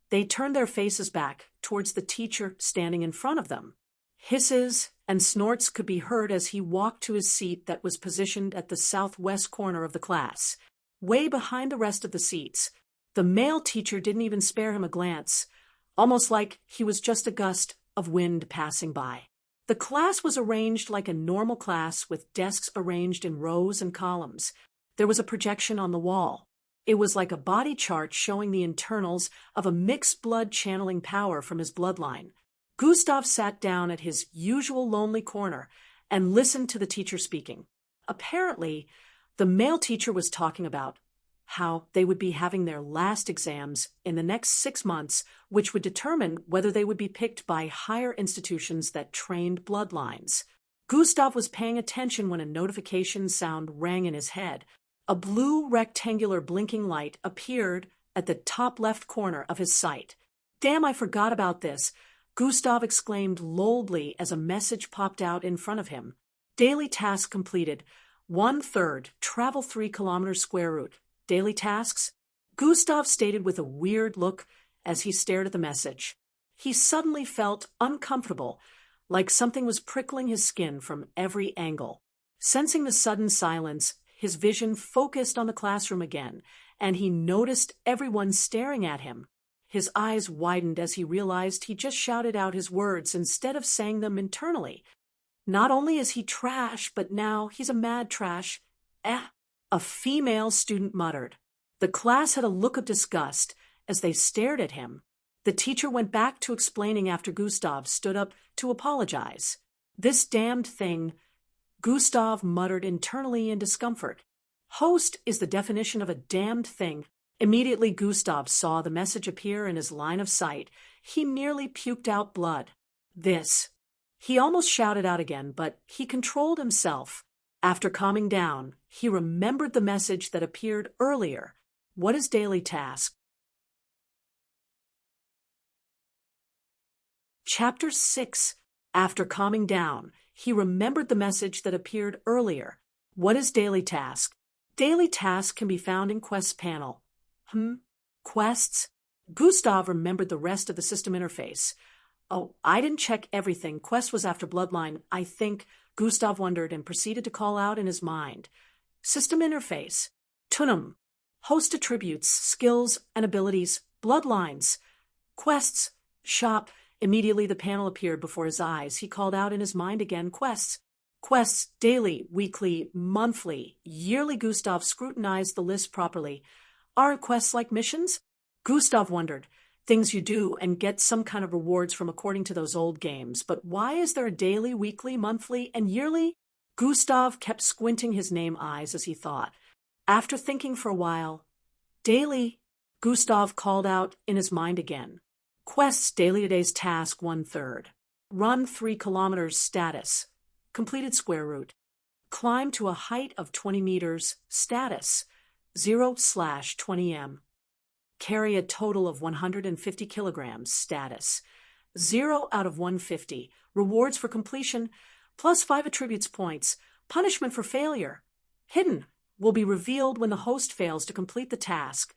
they turned their faces back towards the teacher standing in front of them. Hisses and snorts could be heard as he walked to his seat that was positioned at the southwest corner of the class. way behind the rest of the seats. The male teacher didn't even spare him a glance, almost like he was just a gust of wind passing by. The class was arranged like a normal class with desks arranged in rows and columns. There was a projection on the wall. It was like a body chart showing the internals of a mixed blood channeling power from his bloodline. Gustav sat down at his usual lonely corner and listened to the teacher speaking. Apparently, the male teacher was talking about how they would be having their last exams in the next 6 months, which would determine whether they would be picked by higher institutions that trained bloodlines. Gustav was paying attention when a notification sound rang in his head. A blue rectangular blinking light appeared at the top left corner of his sight. "Damn, I forgot about this," Gustav exclaimed loudly as a message popped out in front of him. "Daily task completed. 1/3, travel 3 kilometers square root. Daily tasks?" Gustav stated with a weird look as he stared at the message. He suddenly felt uncomfortable, like something was prickling his skin from every angle. Sensing the sudden silence, his vision focused on the classroom again, and he noticed everyone staring at him. His eyes widened as he realized he just shouted out his words instead of saying them internally. Not only is he trash, but now he's a mad trash. A female student muttered. The class had a look of disgust as they stared at him. The teacher went back to explaining after Gustav stood up to apologize. "This damned thing," Gustav muttered internally in discomfort. "Host is the definition of a damned thing." Immediately Gustav saw the message appear in his line of sight. He nearly puked out blood. "This." He almost shouted out again, but he controlled himself. After calming down, he remembered the message that appeared earlier. "What is daily task?" Chapter 6. After calming down, he remembered the message that appeared earlier. What is daily task? Daily task can be found in Quests panel. Quests? Gustav remembered the rest of the system interface. "Oh, I didn't check everything. Quest was after Bloodline, I think," Gustav wondered and proceeded to call out in his mind. System interface. Tunum. Host attributes, skills, and abilities. Bloodlines. Quests. Shop. Immediately the panel appeared before his eyes. He called out in his mind again. Quests. Quests. Daily, weekly, monthly, yearly. Gustav scrutinized the list properly. Are quests like missions? Gustav wondered. Things you do and get some kind of rewards from according to those old games. But why is there a daily, weekly, monthly, and yearly? Gustav kept squinting his name eyes as he thought. After thinking for a while, daily, Gustav called out in his mind again. Quests, daily today's task 1/3. Run 3 kilometers status. Completed square root. Climb to a height of 20 meters status. 0/20 m. Carry a total of 150 kilograms status. 0 out of 150. Rewards for completion, plus 5 attributes points. Punishment for failure. Hidden. Will be revealed when the host fails to complete the task.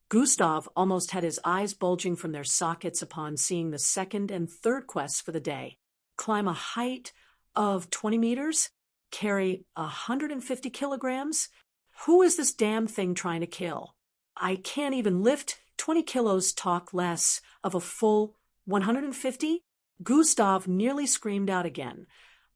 Gustav almost had his eyes bulging from their sockets upon seeing the second and third quests for the day. Climb a height of 20 meters. Carry 150 kilograms. Who is this damn thing trying to kill? I can't even lift 20 kilos, talk less of a full 150? Gustav nearly screamed out again,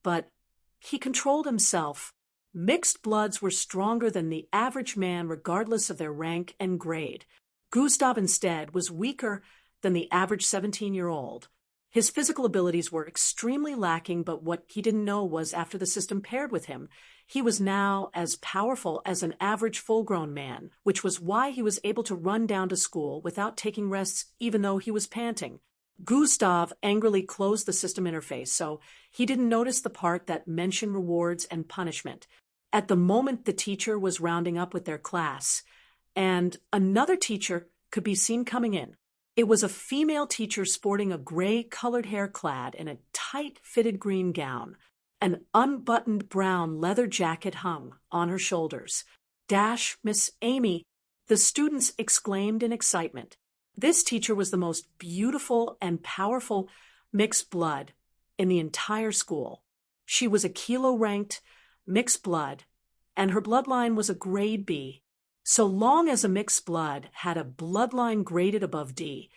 but he controlled himself. Mixed bloods were stronger than the average man regardless of their rank and grade. Gustav instead was weaker than the average 17-year-old. His physical abilities were extremely lacking, but what he didn't know was after the system paired with him, he was now as powerful as an average full-grown man, which was why he was able to run down to school without taking rests even though he was panting. Gustav angrily closed the system interface, so he didn't notice the part that mentioned rewards and punishment. At the moment, the teacher was rounding up with their class, and another teacher could be seen coming in. It was a female teacher sporting a gray-colored hair clad in a tight-fitted green gown. An unbuttoned brown leather jacket hung on her shoulders. "Dash, Miss Amy!" the students exclaimed in excitement. This teacher was the most beautiful and powerful mixed blood in the entire school. She was a kilo-ranked mixed blood, and her bloodline was a grade B. So long as a mixed blood had a bloodline graded above D,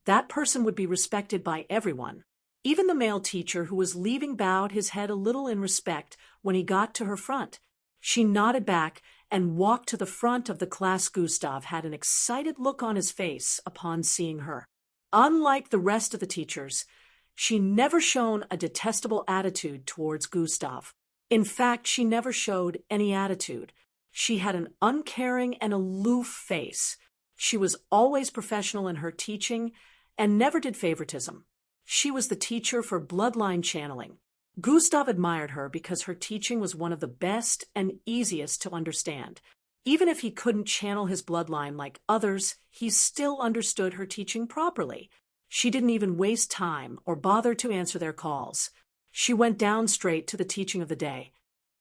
that person would be respected by everyone. Even the male teacher who was leaving bowed his head a little in respect when he got to her front. She nodded back and walked to the front of the class. Gustav had an excited look on his face upon seeing her. Unlike the rest of the teachers, she never shown a detestable attitude towards Gustav. In fact, she never showed any attitude. She had an uncaring and aloof face. She was always professional in her teaching and never did favoritism. She was the teacher for bloodline channeling. Gustav admired her because her teaching was one of the best and easiest to understand. Even if he couldn't channel his bloodline like others, he still understood her teaching properly. She didn't even waste time or bother to answer their calls. She went down straight to the teaching of the day.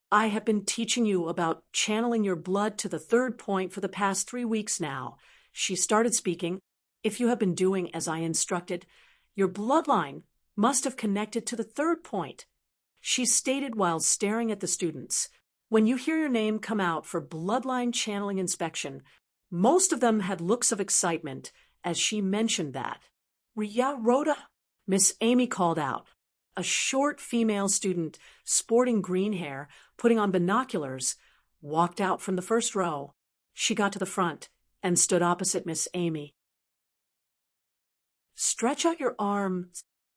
I have been teaching you about channeling your blood to the third point for the past 3 weeks now. She started speaking. If you have been doing as I instructed, your bloodline must have connected to the third point. She stated while staring at the students. When you hear your name come out for bloodline channeling inspection, most of them had looks of excitement as she mentioned that. Ria Rhoda, Miss Amy called out. A short female student, sporting green hair, putting on binoculars, walked out from the first row. She got to the front and stood opposite Miss Amy. Stretch out your arm,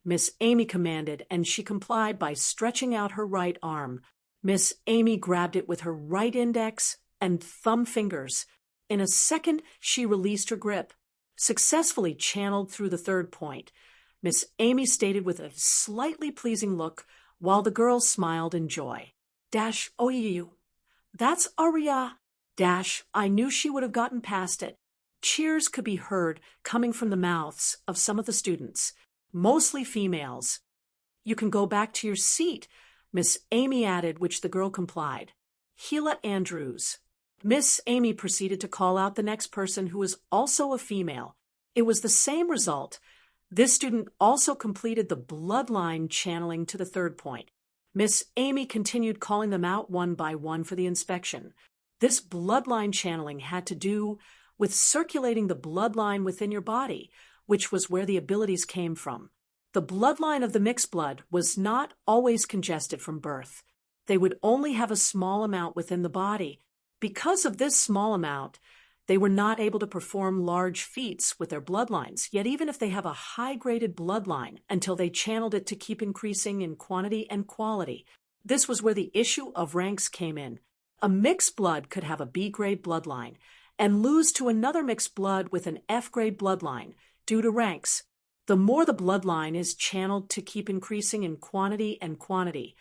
Miss Amy commanded, and she complied by stretching out her right arm. Miss Amy grabbed it with her right index and thumb fingers. In a second, she released her grip, successfully channeled through the third point. Miss Amy stated with a slightly pleasing look, while the girls smiled in joy. Oh, you. That's Aria. I knew she would have gotten past it. Cheers could be heard coming from the mouths of some of the students, mostly females. You can go back to your seat, Miss Amy added, which the girl complied. Gila Andrews. Miss Amy proceeded to call out the next person, who was also a female. It was the same result. This student also completed the bloodline channeling to the third point. Miss Amy continued calling them out one by one for the inspection. This bloodline channeling had to do with circulating the bloodline within your body, which was where the abilities came from. The bloodline of the mixed blood was not always congested from birth. They would only have a small amount within the body. Because of this small amount, they were not able to perform large feats with their bloodlines, yet even if they have a high-graded bloodline until they channeled it to keep increasing in quantity and quality. This was where the issue of ranks came in. A mixed blood could have a B-grade bloodline and lose to another mixed blood with an F-grade bloodline due to ranks. The more the bloodline is channeled to keep increasing in quantity and quantity,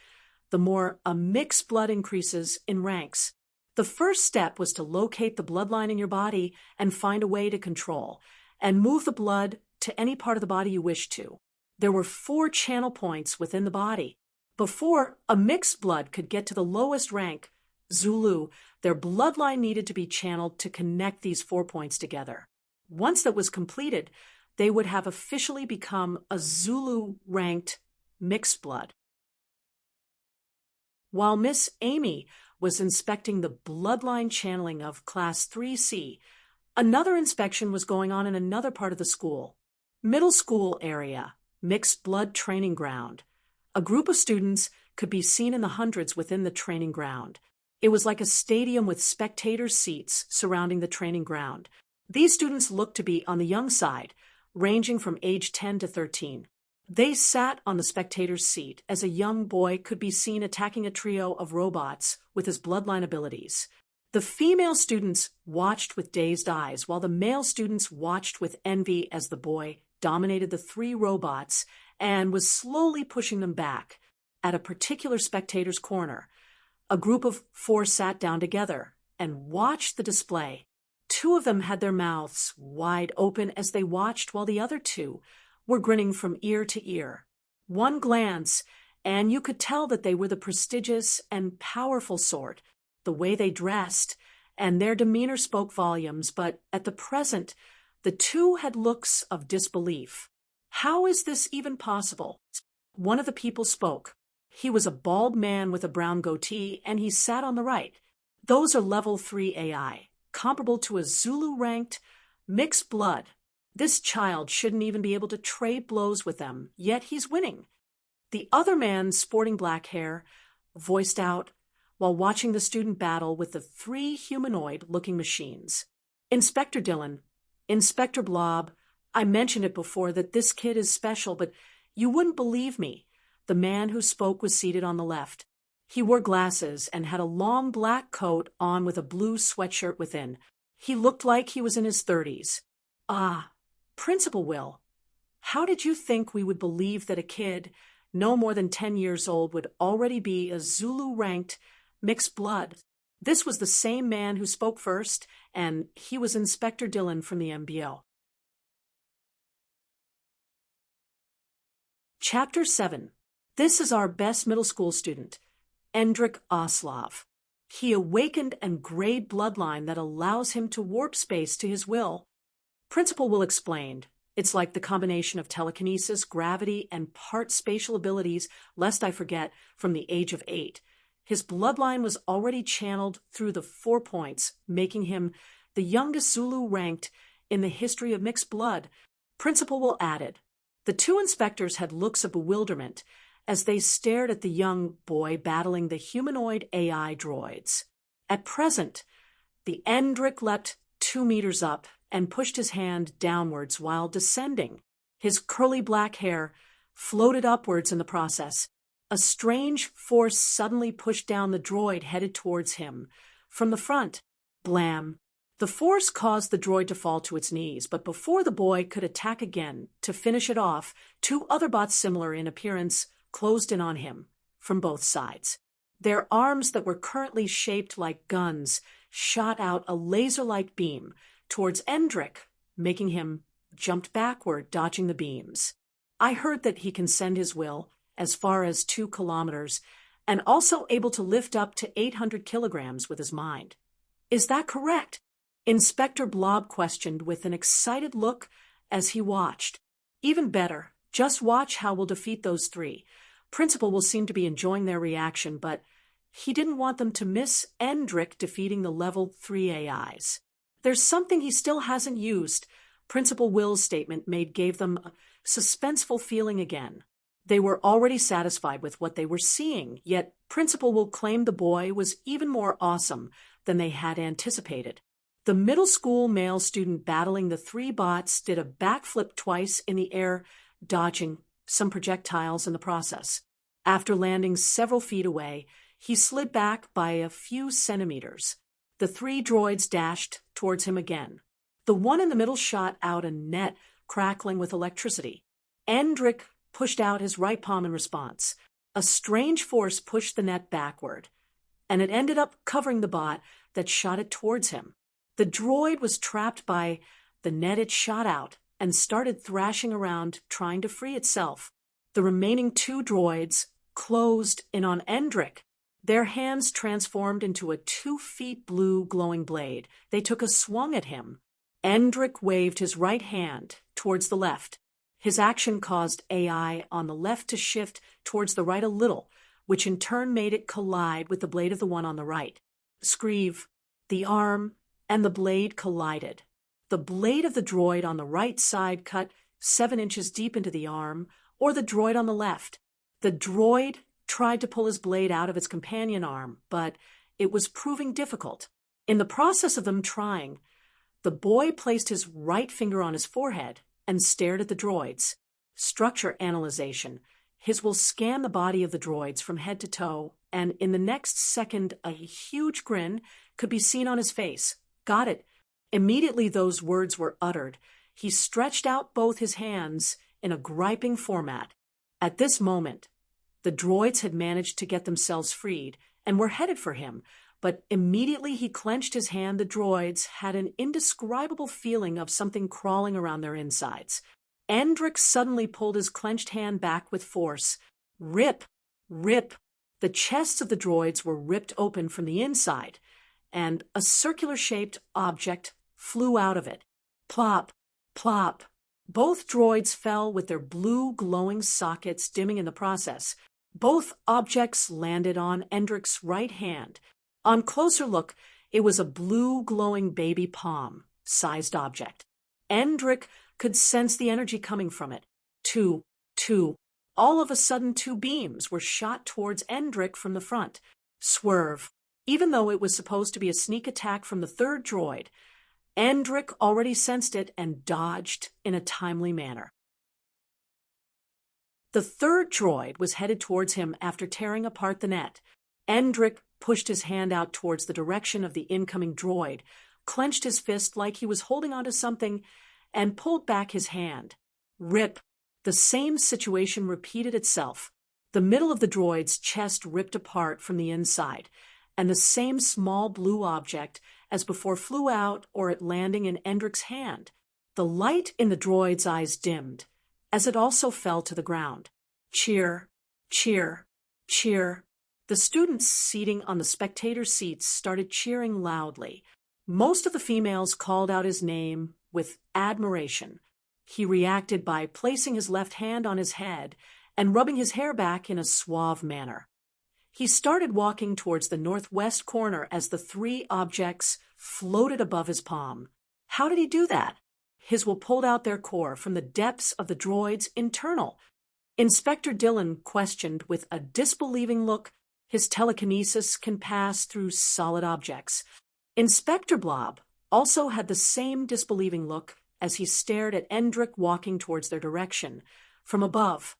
the more a mixed blood increases in ranks. The first step was to locate the bloodline in your body and find a way to control and move the blood to any part of the body you wish to. There were 4 channel points within the body. Before a mixed blood could get to the lowest rank, Zulu, their bloodline needed to be channeled to connect these 4 points together. Once that was completed, they would have officially become a Zulu-ranked mixed blood. While Miss Amy was inspecting the bloodline channeling of Class 3C, another inspection was going on in another part of the school. Middle school area, mixed blood training ground. A group of students could be seen in the hundreds within the training ground. It was like a stadium with spectator seats surrounding the training ground. These students looked to be on the young side, ranging from age 10 to 13. They sat on the spectator's seat as a young boy could be seen attacking a trio of robots with his bloodline abilities. The female students watched with dazed eyes, while the male students watched with envy as the boy dominated the 3 robots and was slowly pushing them back. At a particular spectator's corner, a group of 4 sat down together and watched the display. 2 of them had their mouths wide open as they watched, while the other 2 were grinning from ear to ear. One glance, and you could tell that they were the prestigious and powerful sort. The way they dressed and their demeanor spoke volumes, but at the present, the 2 had looks of disbelief. How is this even possible? One of the people spoke. He was a bald man with a brown goatee, and he sat on the right. Those are level 3 AI. comparable to a Zulu-ranked mixed blood. This child shouldn't even be able to trade blows with them, yet he's winning. The other man, sporting black hair, voiced out while watching the student battle with the three humanoid-looking machines. Inspector Dillon, Inspector Blob, I mentioned it before that this kid is special, but you wouldn't believe me. The man who spoke was seated on the left. He wore glasses and had a long black coat on with a blue sweatshirt within. He looked like he was in his 30s. Ah, Principal Will, how did you think we would believe that a kid no more than 10 years old would already be a Zulu-ranked mixed blood? This was the same man who spoke first, and he was Inspector Dillon from the MBO. Chapter 7. This is our best middle school student, Endrick Oslov. He awakened and grayed bloodline that allows him to warp space to his will. Principal Will explained, it's like the combination of telekinesis, gravity, and part spatial abilities, lest I forget, from the age of 8. His bloodline was already channeled through the 4 points, making him the youngest Zulu ranked in the history of mixed blood. Principal Will added. The two inspectors had looks of bewilderment as they stared at the young boy battling the humanoid AI droids. At present, the Endrick leapt 2 meters up and pushed his hand downwards while descending. His curly black hair floated upwards in the process. A strange force suddenly pushed down the droid headed towards him. From the front, blam! The force caused the droid to fall to its knees, but before the boy could attack again to finish it off, 2 other bots similar in appearance closed in on him from both sides. Their arms that were currently shaped like guns shot out a laser-like beam towards Endrick, making him jump backward, dodging the beams. I heard that he can send his will as far as 2 kilometers and also able to lift up to 800 kilograms with his mind. Is that correct? Inspector Blob questioned with an excited look as he watched. Even better, just watch how we'll defeat those 3. Principal will seem to be enjoying their reaction, but he didn't want them to miss Endrick defeating the level 3 AIs. There's something he still hasn't used. Principal Will's statement gave them a suspenseful feeling again. They were already satisfied with what they were seeing, yet Principal Will claimed the boy was even more awesome than they had anticipated. The middle school male student battling the 3 bots did a backflip twice in the air, dodging some projectiles in the process. After landing several feet away, he slid back by a few centimeters. The 3 droids dashed towards him again. The one in the middle shot out a net crackling with electricity. Endrick pushed out his right palm in response. A strange force pushed the net backward, and it ended up covering the bot that shot it towards him. The droid was trapped by the net it shot out and started thrashing around, trying to free itself. The remaining 2 droids closed in on Endrick. Their hands transformed into a 2 feet blue glowing blade. They took a swung at him. Endrick waved his right hand towards the left. His action caused AI on the left to shift towards the right a little, which in turn made it collide with the blade of the one on the right. Screeve, the arm, and the blade collided. The blade of the droid on the right side cut 7 inches deep into the arm, or the droid on the left. The droid tried to pull his blade out of its companion arm, but it was proving difficult. In the process of them trying, the boy placed his right finger on his forehead and stared at the droids. Structure analyzation. His will scan the body of the droids from head to toe, and in the next second, a huge grin could be seen on his face. Got it. Immediately those words were uttered. He stretched out both his hands in a griping format. At this moment, the droids had managed to get themselves freed and were headed for him, but immediately he clenched his hand, the droids had an indescribable feeling of something crawling around their insides. Endrick suddenly pulled his clenched hand back with force. Rip! Rip! The chests of the droids were ripped open from the inside, and a circular-shaped object flew out of it. Plop! Plop! Both droids fell with their blue glowing sockets dimming in the process. Both objects landed on Endrick's right hand. On closer look, It was a blue glowing baby palm-sized object. Endrick could sense the energy coming from it. All of a sudden, two beams were shot towards Endrick from the front. Swerve. Even though it was supposed to be a sneak attack from the third droid, Endrick already sensed it and dodged in a timely manner. The third droid was headed towards him after tearing apart the net. Endrick pushed his hand out towards the direction of the incoming droid, clenched his fist like he was holding onto something, and pulled back his hand. Rip. The same situation repeated itself. The middle of the droid's chest ripped apart from the inside, and the same small blue object as before flew out or at landing in Endrick's hand. The light in the droid's eyes dimmed, as it also fell to the ground. Cheer, cheer, cheer. The students seating on the spectator seats started cheering loudly. Most of the females called out his name with admiration. He reacted by placing his left hand on his head and rubbing his hair back in a suave manner. He started walking towards the northwest corner as the three objects floated above his palm. How did he do that? His will pulled out their core from the depths of the droid's internal. Inspector Dillon questioned with a disbelieving look. His telekinesis can pass through solid objects. Inspector Blob also had the same disbelieving look as he stared at Endrick walking towards their direction. From above.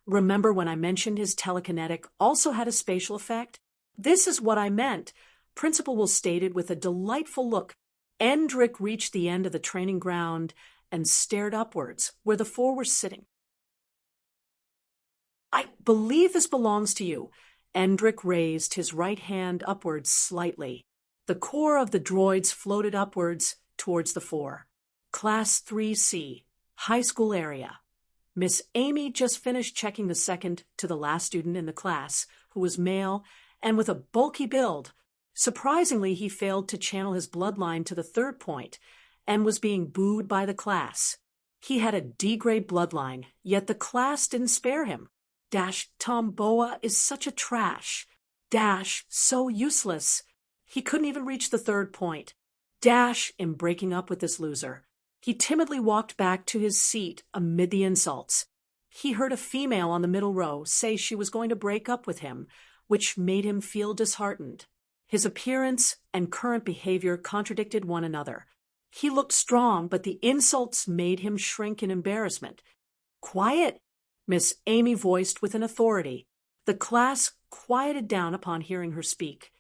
Remember when I mentioned his telekinetic also had a spatial effect? This is what I meant, Principal Will stated with a delightful look. Endrick reached the end of the training ground and stared upwards, where the four were sitting. I believe this belongs to you. Endrick raised his right hand upwards slightly. The core of the droids floated upwards towards the four. Class 3C, high school area. Miss Amy just finished checking the second to the last student in the class, who was male and with a bulky build. Surprisingly, he failed to channel his bloodline to the third point and was being booed by the class. He had a D-grade bloodline, yet the class didn't spare him. Tom Boa is such a trash. So useless. He couldn't even reach the third point. In breaking up with this loser. He timidly walked back to his seat amid the insults. He heard a female on the middle row say she was going to break up with him, which made him feel disheartened. His appearance and current behavior contradicted one another. He looked strong, but the insults made him shrink in embarrassment. Quiet, Miss Amy voiced with an authority. The class quieted down upon hearing her speak.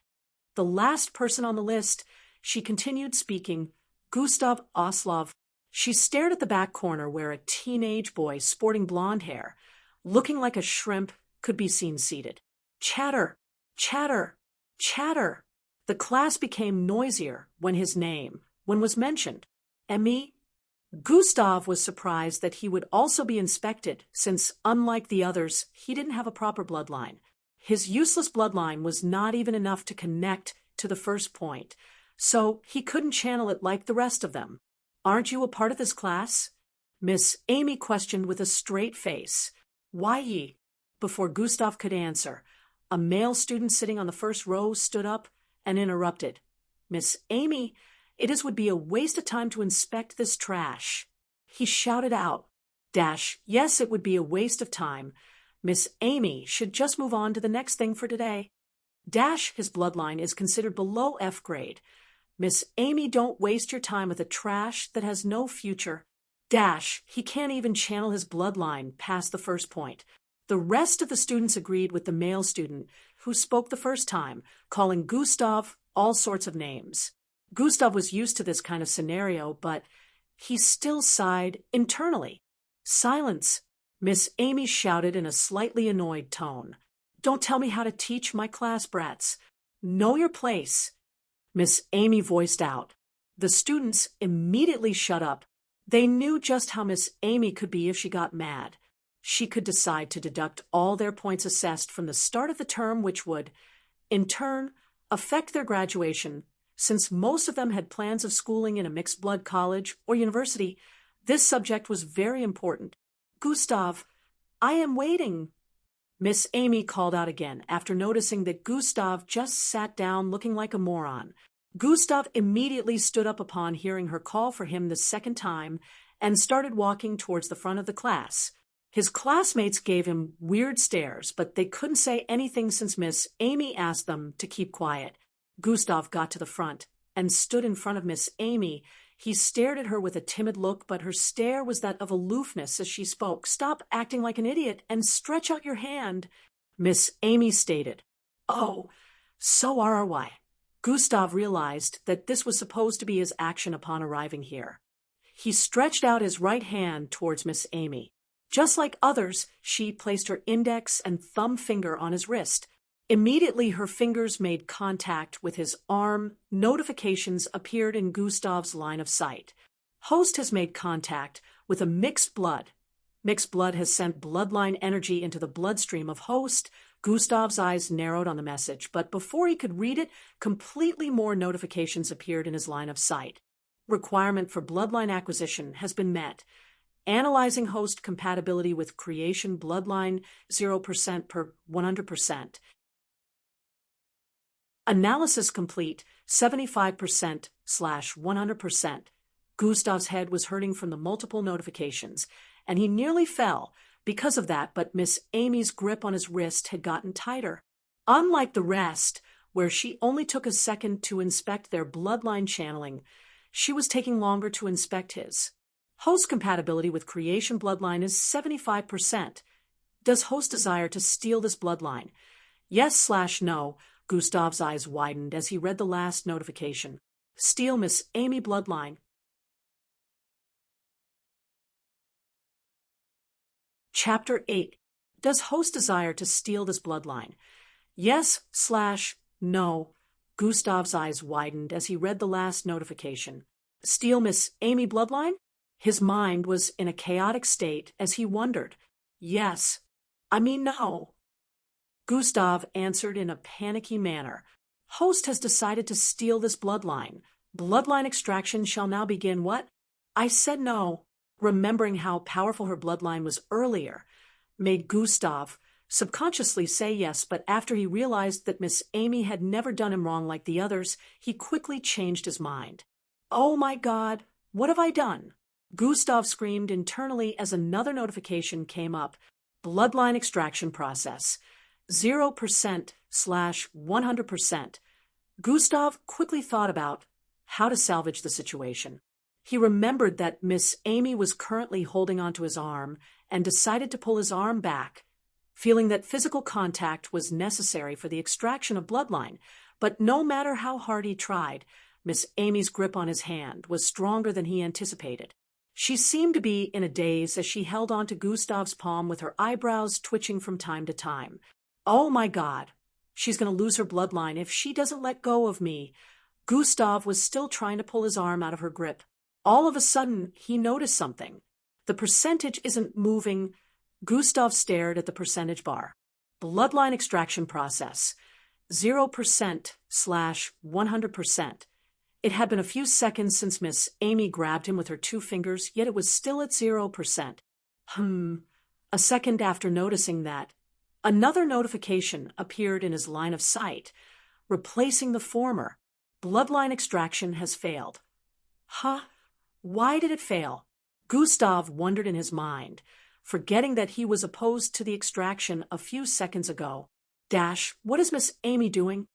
The last person on the list, she continued speaking, Gustav Oslov. She stared at the back corner where a teenage boy sporting blonde hair, looking like a shrimp, could be seen seated. Chatter, chatter, chatter. The class became noisier when his name was mentioned. Emmy? Gustav was surprised that he would also be inspected, since, unlike the others, he didn't have a proper bloodline. His useless bloodline was not even enough to connect to the first point, so he couldn't channel it like the rest of them. Aren't you a part of this class? Miss Amy questioned with a straight face. Why ye? Before Gustav could answer, a male student sitting on the first row stood up and interrupted. Miss Amy, it would be a waste of time to inspect this trash. He shouted out. Yes, it would be a waste of time. Miss Amy should just move on to the next thing for today. His bloodline is considered below F grade. Miss Amy, don't waste your time with a trash that has no future. He can't even channel his bloodline past the first point. The rest of the students agreed with the male student who spoke the first time, calling Gustav all sorts of names. Gustav was used to this kind of scenario, but he still sighed internally. Silence, Miss Amy shouted in a slightly annoyed tone. Don't tell me how to teach my class brats. Know your place. Miss Amy voiced out. The students immediately shut up. They knew just how Miss Amy could be if she got mad. She could decide to deduct all their points assessed from the start of the term, which would, in turn, affect their graduation. Since most of them had plans of schooling in a mixed-blood college or university, this subject was very important. Gustav, I am waiting. Miss Amy called out again after noticing that Gustav just sat down looking like a moron. Gustav immediately stood up upon hearing her call for him the second time and started walking towards the front of the class. His classmates gave him weird stares, but they couldn't say anything since Miss Amy asked them to keep quiet. Gustav got to the front and stood in front of Miss Amy. He stared at her with a timid look, but her stare was that of aloofness as she spoke. "Stop acting like an idiot and stretch out your hand," Miss Amy stated. "Oh, so RRY." Gustav realized that this was supposed to be his action upon arriving here. He stretched out his right hand towards Miss Amy. Just like others, she placed her index and thumb finger on his wrist. Immediately, her fingers made contact with his arm. Notifications appeared in Gustav's line of sight. Host has made contact with a mixed blood. Mixed blood has sent bloodline energy into the bloodstream of host. Gustav's eyes narrowed on the message, but before he could read it, completely more notifications appeared in his line of sight. Requirement for bloodline acquisition has been met. Analyzing host compatibility with creation bloodline 0% per 100%. Analysis complete 75%/100%. Gustav's head was hurting from the multiple notifications, and he nearly fell because of that, but Miss Amy's grip on his wrist had gotten tighter. Unlike the rest, where she only took a second to inspect their bloodline channeling, she was taking longer to inspect his. Host compatibility with creation bloodline is 75%. Does host desire to steal this bloodline? Yes/no. Gustav's eyes widened as he read the last notification. Steal Miss Amy bloodline. Chapter 8. Does host desire to steal this bloodline? Yes/no. Gustav's eyes widened as he read the last notification. Steal Miss Amy bloodline? His mind was in a chaotic state as he wondered. Yes. I mean no. Gustav answered in a panicky manner. Host has decided to steal this bloodline. Bloodline extraction shall now begin. What? I said no. Remembering how powerful her bloodline was earlier, made Gustav subconsciously say yes, but after he realized that Miss Amy had never done him wrong like the others, he quickly changed his mind. Oh my God, what have I done? Gustav screamed internally as another notification came up. Bloodline extraction process. 0%/100%. Gustav quickly thought about how to salvage the situation. He remembered that Miss Amy was currently holding onto his arm and decided to pull his arm back, feeling that physical contact was necessary for the extraction of bloodline. But no matter how hard he tried, Miss Amy's grip on his hand was stronger than he anticipated. She seemed to be in a daze as she held onto Gustav's palm with her eyebrows twitching from time to time. Oh my God, she's going to lose her bloodline if she doesn't let go of me. Gustav was still trying to pull his arm out of her grip. All of a sudden, he noticed something. The percentage isn't moving. Gustav stared at the percentage bar. Bloodline extraction process. 0%/100%. It had been a few seconds since Miss Amy grabbed him with her two fingers, yet it was still at 0%. A second after noticing that, another notification appeared in his line of sight, replacing the former. Bloodline extraction has failed. Huh? Why did it fail? Gustav wondered in his mind, forgetting that he was opposed to the extraction a few seconds ago. What is Miss Amy doing?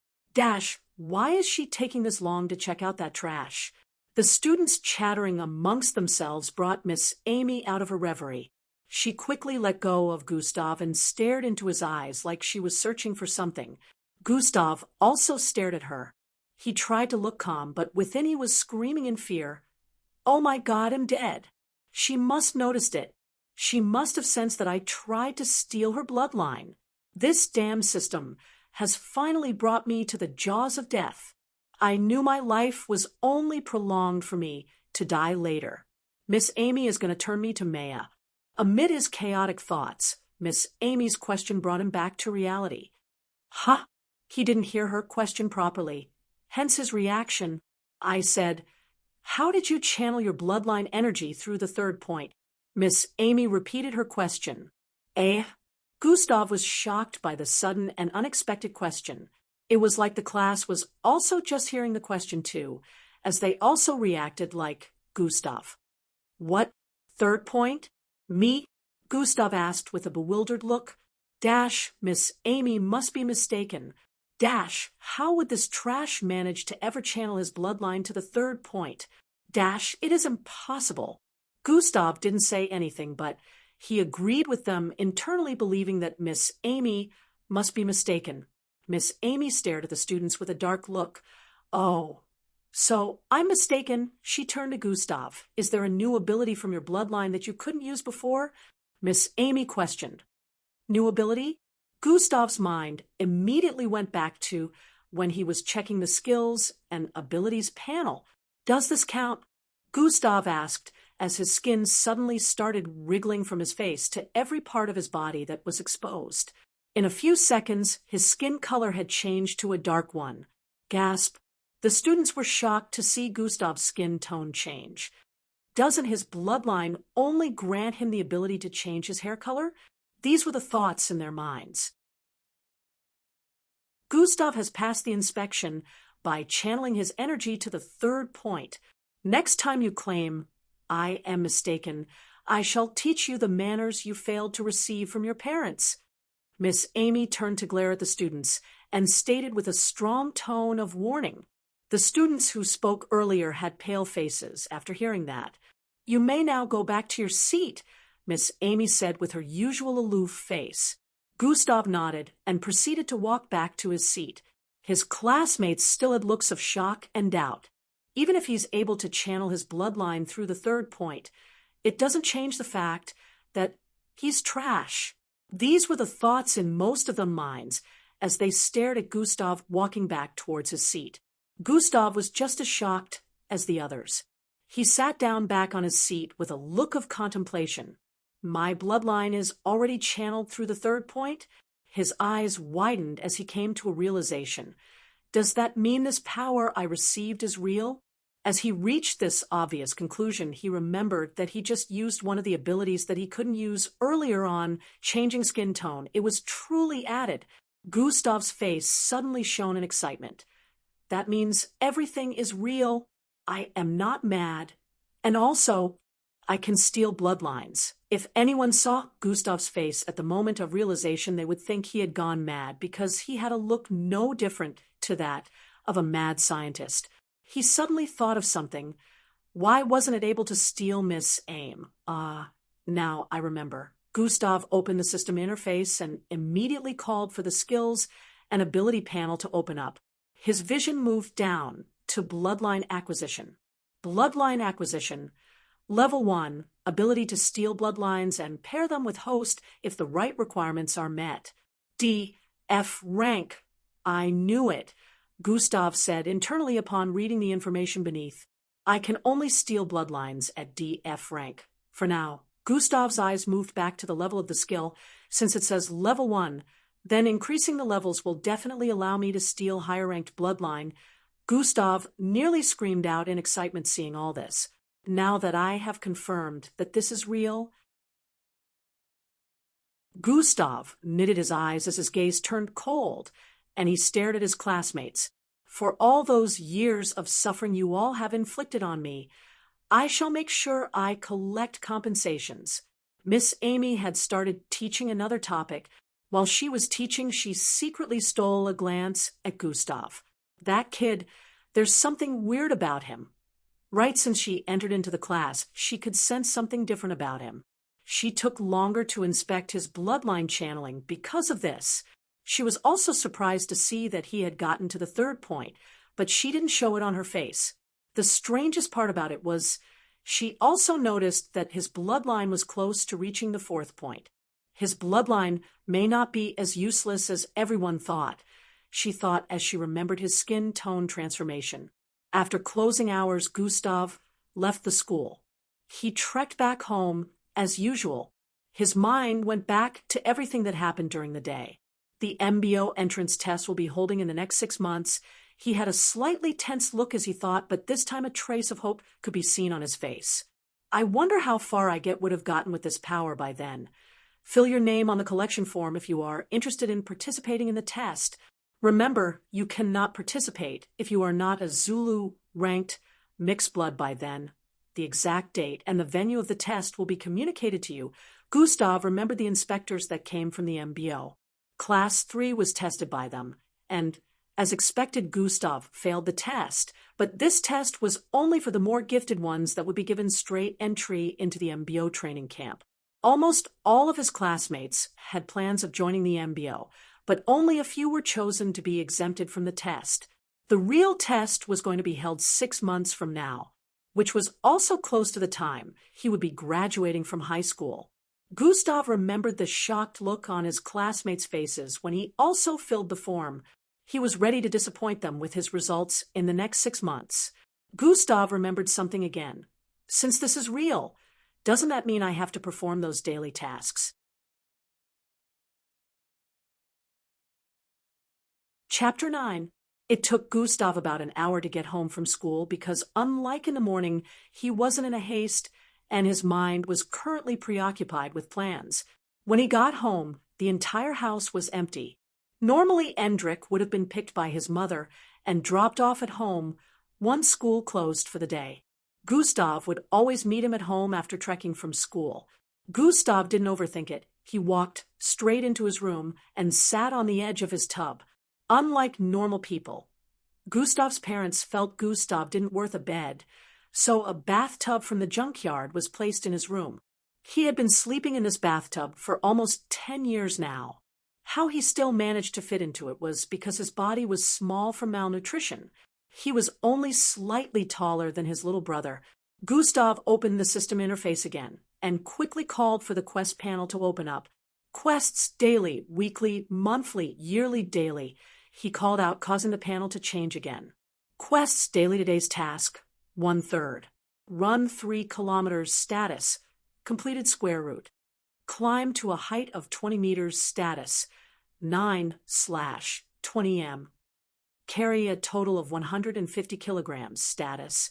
Why is she taking this long to check out that trash? The students chattering amongst themselves brought Miss Amy out of her reverie. She quickly let go of Gustav and stared into his eyes like she was searching for something. Gustav also stared at her. He tried to look calm, but within he was screaming in fear. Oh my God, I'm dead. She must noticed it. She must have sensed that I tried to steal her bloodline. This damn system has finally brought me to the jaws of death. I knew my life was only prolonged for me to die later. Miss Amy is going to turn me to Maya. Amid his chaotic thoughts, Miss Amy's question brought him back to reality. Huh? He didn't hear her question properly. Hence his reaction. I said, how did you channel your bloodline energy through the third point? Miss Amy repeated her question. Gustav was shocked by the sudden and unexpected question. It was like the class was also just hearing the question too, as they also reacted like Gustav. What? Third point? Me? Gustav asked with a bewildered look. Miss Amy must be mistaken. How would this trash manage to ever channel his bloodline to the third point? It is impossible. Gustav didn't say anything, but he agreed with them, internally believing that Miss Amy must be mistaken. Miss Amy stared at the students with a dark look. Oh, so I'm mistaken. She turned to Gustav. Is there a new ability from your bloodline that you couldn't use before? Miss Amy questioned. New ability? Gustav's mind immediately went back to when he was checking the skills and abilities panel. Does this count? Gustav asked, as his skin suddenly started wriggling from his face to every part of his body that was exposed. In a few seconds, his skin color had changed to a dark one. Gasp. The students were shocked to see Gustav's skin tone change. Doesn't his bloodline only grant him the ability to change his hair color? These were the thoughts in their minds. Gustav has passed the inspection by channeling his energy to the third point. Next time you claim, I am mistaken, I shall teach you the manners you failed to receive from your parents. Miss Amy turned to glare at the students and stated with a strong tone of warning. The students who spoke earlier had pale faces after hearing that. You may now go back to your seat, Miss Amy said with her usual aloof face. Gustav nodded and proceeded to walk back to his seat. His classmates still had looks of shock and doubt. Even if he's able to channel his bloodline through the third point, it doesn't change the fact that he's trash. These were the thoughts in most of their minds as they stared at Gustav walking back towards his seat. Gustav was just as shocked as the others. He sat down back on his seat with a look of contemplation. My bloodline is already channeled through the third point? His eyes widened as he came to a realization. Does that mean this power I received is real? As he reached this obvious conclusion, he remembered that he just used one of the abilities that he couldn't use earlier on, changing skin tone. It was truly added. Gustav's face suddenly shone in excitement. That means everything is real. I am not mad. And also, I can steal bloodlines. If anyone saw Gustav's face at the moment of realization, they would think he had gone mad because he had a look no different to that of a mad scientist. He suddenly thought of something. Why wasn't it able to steal Miss Aim? Now I remember. Gustav opened the system interface and immediately called for the skills and ability panel to open up. His vision moved down to bloodline acquisition. Bloodline acquisition. Level 1, ability to steal bloodlines and pair them with host if the right requirements are met. F rank. I knew it, Gustav said internally upon reading the information beneath. I can only steal bloodlines at DF rank. For now, Gustav's eyes moved back to the level of the skill, since it says level 1, then increasing the levels will definitely allow me to steal higher-ranked bloodline. Gustav nearly screamed out in excitement seeing all this. Now that I have confirmed that this is real. Gustav knitted his eyes as his gaze turned cold, and he stared at his classmates. For all those years of suffering you all have inflicted on me, I shall make sure I collect compensations. Miss Amy had started teaching another topic. While she was teaching, she secretly stole a glance at Gustav. That kid, there's something weird about him. Right since she entered into the class, she could sense something different about him. She took longer to inspect his bloodline channeling because of this. She was also surprised to see that he had gotten to the third point, but she didn't show it on her face. The strangest part about it was she also noticed that his bloodline was close to reaching the fourth point. His bloodline may not be as useless as everyone thought, she thought as she remembered his skin tone transformation. After closing hours, Gustav left the school. He trekked back home as usual. His mind went back to everything that happened during the day. The MBO entrance test will be holding in the next 6 months. He had a slightly tense look as he thought, but this time a trace of hope could be seen on his face. I wonder how far I would have gotten with this power by then. Fill your name on the collection form if you are interested in participating in the test. Remember, you cannot participate if you are not a Zulu-ranked mixed blood by then. The exact date and the venue of the test will be communicated to you. Gustav remembered the inspectors that came from the MBO. Class 3 was tested by them, and as expected, Gustav failed the test, but this test was only for the more gifted ones that would be given straight entry into the MBO training camp. Almost all of his classmates had plans of joining the MBO, but only a few were chosen to be exempted from the test. The real test was going to be held 6 months from now, which was also close to the time he would be graduating from high school. Gustav remembered the shocked look on his classmates' faces when he also filled the form. He was ready to disappoint them with his results in the next 6 months. Gustav remembered something again. Since this is real, doesn't that mean I have to perform those daily tasks? Chapter 9. It took Gustav about an hour to get home from school because, unlike in the morning, he wasn't in a haste and his mind was currently preoccupied with plans. When he got home, the entire house was empty. Normally, Endrik would have been picked by his mother and dropped off at home once school closed for the day. Gustav would always meet him at home after trekking from school. Gustav didn't overthink it. He walked straight into his room and sat on the edge of his tub. Unlike normal people, Gustav's parents felt Gustav didn't worth a bed, so a bathtub from the junkyard was placed in his room. He had been sleeping in this bathtub for almost 10 years now. How he still managed to fit into it was because his body was small from malnutrition. He was only slightly taller than his little brother. Gustav opened the system interface again and quickly called for the quest panel to open up. Quests daily, weekly, monthly, yearly, daily. He called out, causing the panel to change again. Quests daily today's task, 1/3. Run 3 kilometers status, completed square root. Climb to a height of 20 meters status, 9/20 m. Carry a total of 150 kilograms status,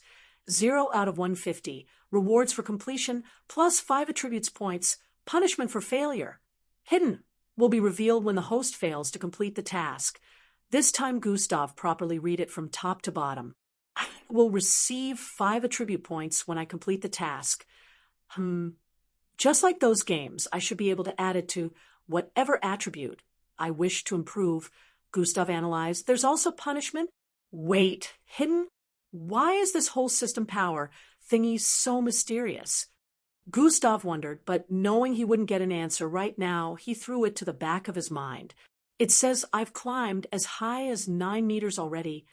0 out of 150. Rewards for completion, plus 5 attributes points. Punishment for failure. Hidden will be revealed when the host fails to complete the task. This time Gustav properly read it from top to bottom. I will receive 5 attribute points when I complete the task. Just like those games, I should be able to add it to whatever attribute I wish to improve. Gustav analyzed. There's also punishment. Wait, hidden? Why is this whole system power thingy so mysterious? Gustav wondered, but knowing he wouldn't get an answer right now, he threw it to the back of his mind. It says I've climbed as high as 9 meters already.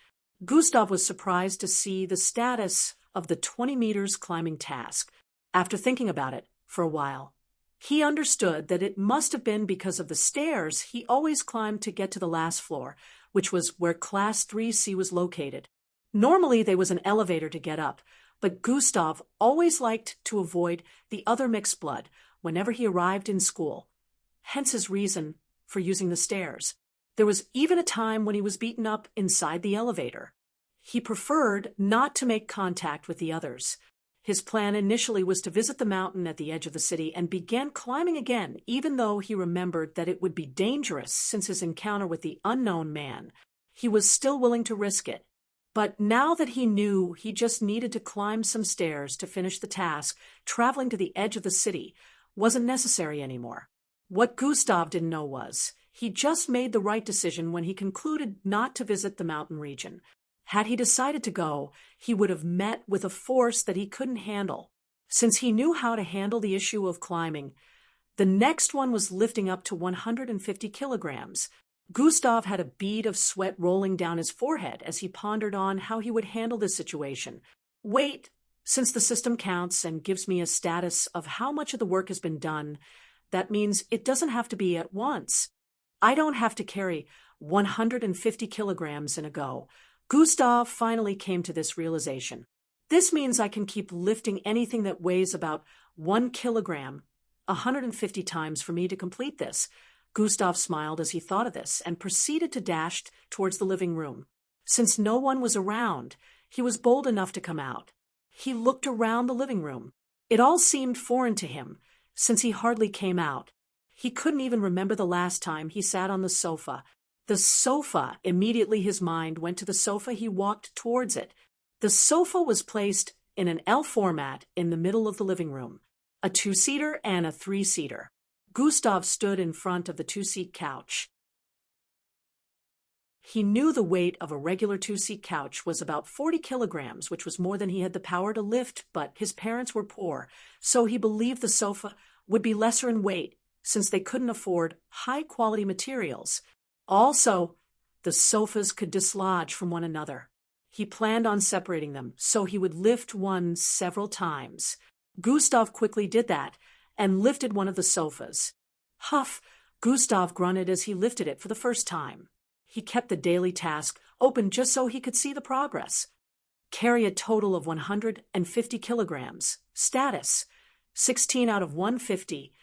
Gustav was surprised to see the status of the 20 meters climbing task. After thinking about it for a while, he understood that it must have been because of the stairs he always climbed to get to the last floor, which was where Class 3C was located. Normally there was an elevator to get up, but Gustav always liked to avoid the other mixed blood whenever he arrived in school, hence his reason for using the stairs. There was even a time when he was beaten up inside the elevator. He preferred not to make contact with the others. His plan initially was to visit the mountain at the edge of the city and began climbing again, even though he remembered that it would be dangerous since his encounter with the unknown man. He was still willing to risk it. But now that he knew he just needed to climb some stairs to finish the task, traveling to the edge of the city wasn't necessary anymore. What Gustav didn't know was, he just made the right decision when he concluded not to visit the mountain region. Had he decided to go, he would have met with a force that he couldn't handle. Since he knew how to handle the issue of climbing, the next one was lifting up to 150 kilograms. Gustav had a bead of sweat rolling down his forehead as he pondered on how he would handle this situation. Wait, since the system counts and gives me a status of how much of the work has been done, that means it doesn't have to be at once. I don't have to carry 150 kilograms in a go. Gustav finally came to this realization. This means I can keep lifting anything that weighs about 1 kilogram 150 times for me to complete this. Gustav smiled as he thought of this and proceeded to dash towards the living room. Since no one was around, he was bold enough to come out. He looked around the living room. It all seemed foreign to him, since he hardly came out. He couldn't even remember the last time he sat on the sofa. The sofa! Immediately his mind went to the sofa. He walked towards it. The sofa was placed in an L format in the middle of the living room, a two-seater and a three-seater. Gustav stood in front of the two-seat couch. He knew the weight of a regular two-seat couch was about 40 kilograms, which was more than he had the power to lift, but his parents were poor, so he believed the sofa would be lesser in weight since they couldn't afford high-quality materials. Also, the sofas could dislodge from one another. He planned on separating them, so he would lift one several times. Gustav quickly did that and lifted one of the sofas. Huff! Gustav grunted as he lifted it for the first time. He kept the daily task open just so he could see the progress. Carry a total of 150 kilograms. Status: 16 out of 150.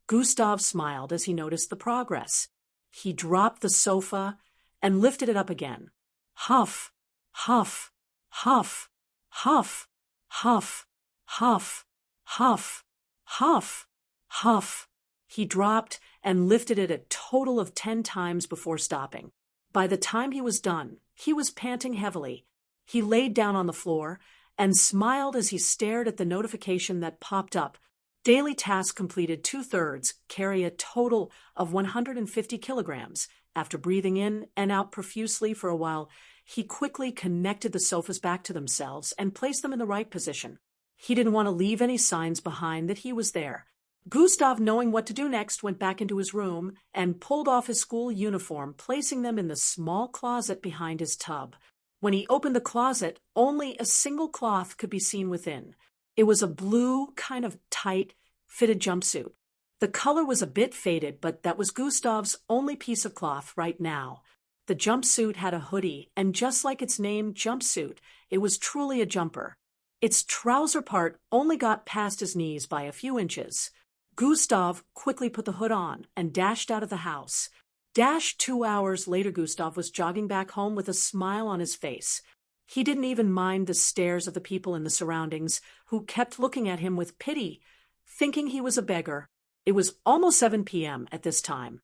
Gustav smiled as he noticed the progress. He dropped the sofa and lifted it up again. Huff, huff, huff, huff, huff, huff, huff, huff, huff. He dropped and lifted it a total of 10 times before stopping. By the time he was done, he was panting heavily. He laid down on the floor and smiled as he stared at the notification that popped up. Daily task completed 2/3, carry a total of 150 kilograms. After breathing in and out profusely for a while, he quickly connected the sofas back to themselves and placed them in the right position. He didn't want to leave any signs behind that he was there. Gustav, knowing what to do next, went back into his room and pulled off his school uniform, placing them in the small closet behind his tub. When he opened the closet, only a single cloth could be seen within. It was a blue, kind of tight, fitted jumpsuit. The color was a bit faded, but that was Gustav's only piece of cloth right now. The jumpsuit had a hoodie, and just like its name, jumpsuit, it was truly a jumper. Its trouser part only got past his knees by a few inches. Gustav quickly put the hood on and dashed out of the house. 2 hours later, Gustav was jogging back home with a smile on his face. He didn't even mind the stares of the people in the surroundings, who kept looking at him with pity, thinking he was a beggar. It was almost 7 p.m. at this time.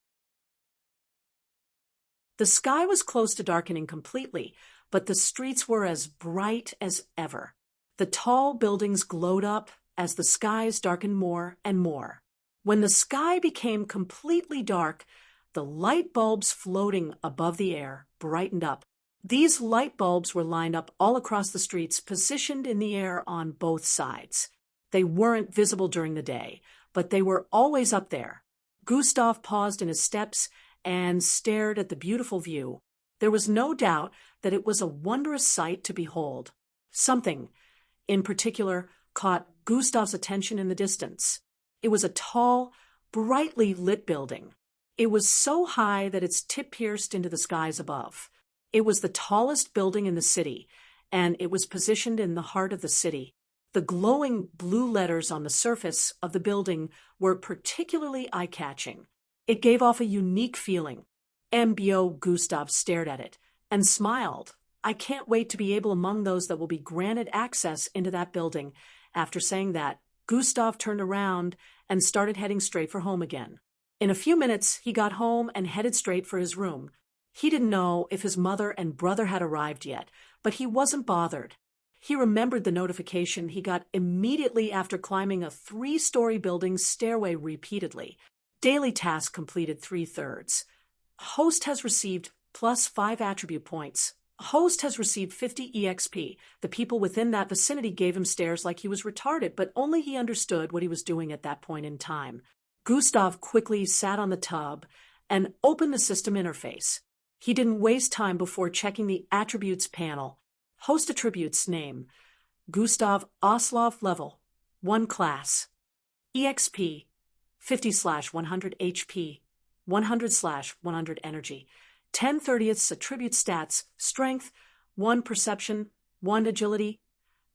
The sky was close to darkening completely, but the streets were as bright as ever. The tall buildings glowed up as the skies darkened more and more. When the sky became completely dark, the light bulbs floating above the air brightened up. These light bulbs were lined up all across the streets, positioned in the air on both sides. They weren't visible during the day, but they were always up there. Gustav paused in his steps and stared at the beautiful view. There was no doubt that it was a wondrous sight to behold. Something, in particular, caught Gustav's attention in the distance. It was a tall, brightly lit building. It was so high that its tip pierced into the skies above. It was the tallest building in the city, and it was positioned in the heart of the city. The glowing blue letters on the surface of the building were particularly eye-catching. It gave off a unique feeling. MBO Gustav stared at it and smiled. I can't wait to be able among those that will be granted access into that building. After saying that, Gustav turned around and started heading straight for home again. In a few minutes, he got home and headed straight for his room. He didn't know if his mother and brother had arrived yet, but he wasn't bothered. He remembered the notification he got immediately after climbing a 3-story building's stairway repeatedly. Daily task completed 3/3. Host has received +5 attribute points. Host has received 50 EXP. The people within that vicinity gave him stares like he was retarded, but only he understood what he was doing at that point in time. Gustav quickly sat on the tub and opened the system interface. He didn't waste time before checking the attributes panel. Host attributes name: Gustav Oslov, level 1 class. EXP 50/100 HP, 100/100 energy. 10/30 attribute stats: strength 1, perception 1, agility,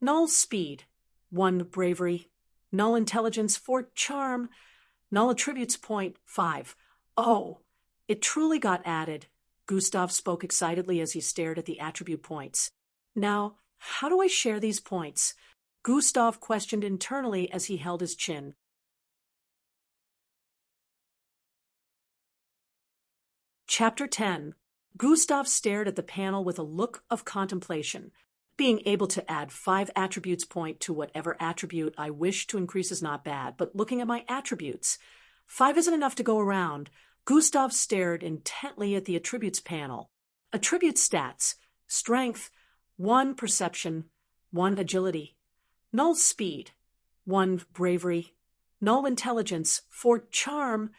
null speed 1, bravery, null intelligence 4, charm, null attributes point 5. Oh, it truly got added. Gustav spoke excitedly as he stared at the attribute points. Now, how do I share these points? Gustav questioned internally as he held his chin. Chapter 10. Gustav stared at the panel with a look of contemplation. Being able to add 5 attributes point to whatever attribute I wish to increase is not bad, but looking at my attributes, 5 isn't enough to go around. Gustav stared intently at the attributes panel. Attribute stats: strength, 1 perception, 1 agility, 0 speed, 1 bravery, 0 intelligence, 4 charm,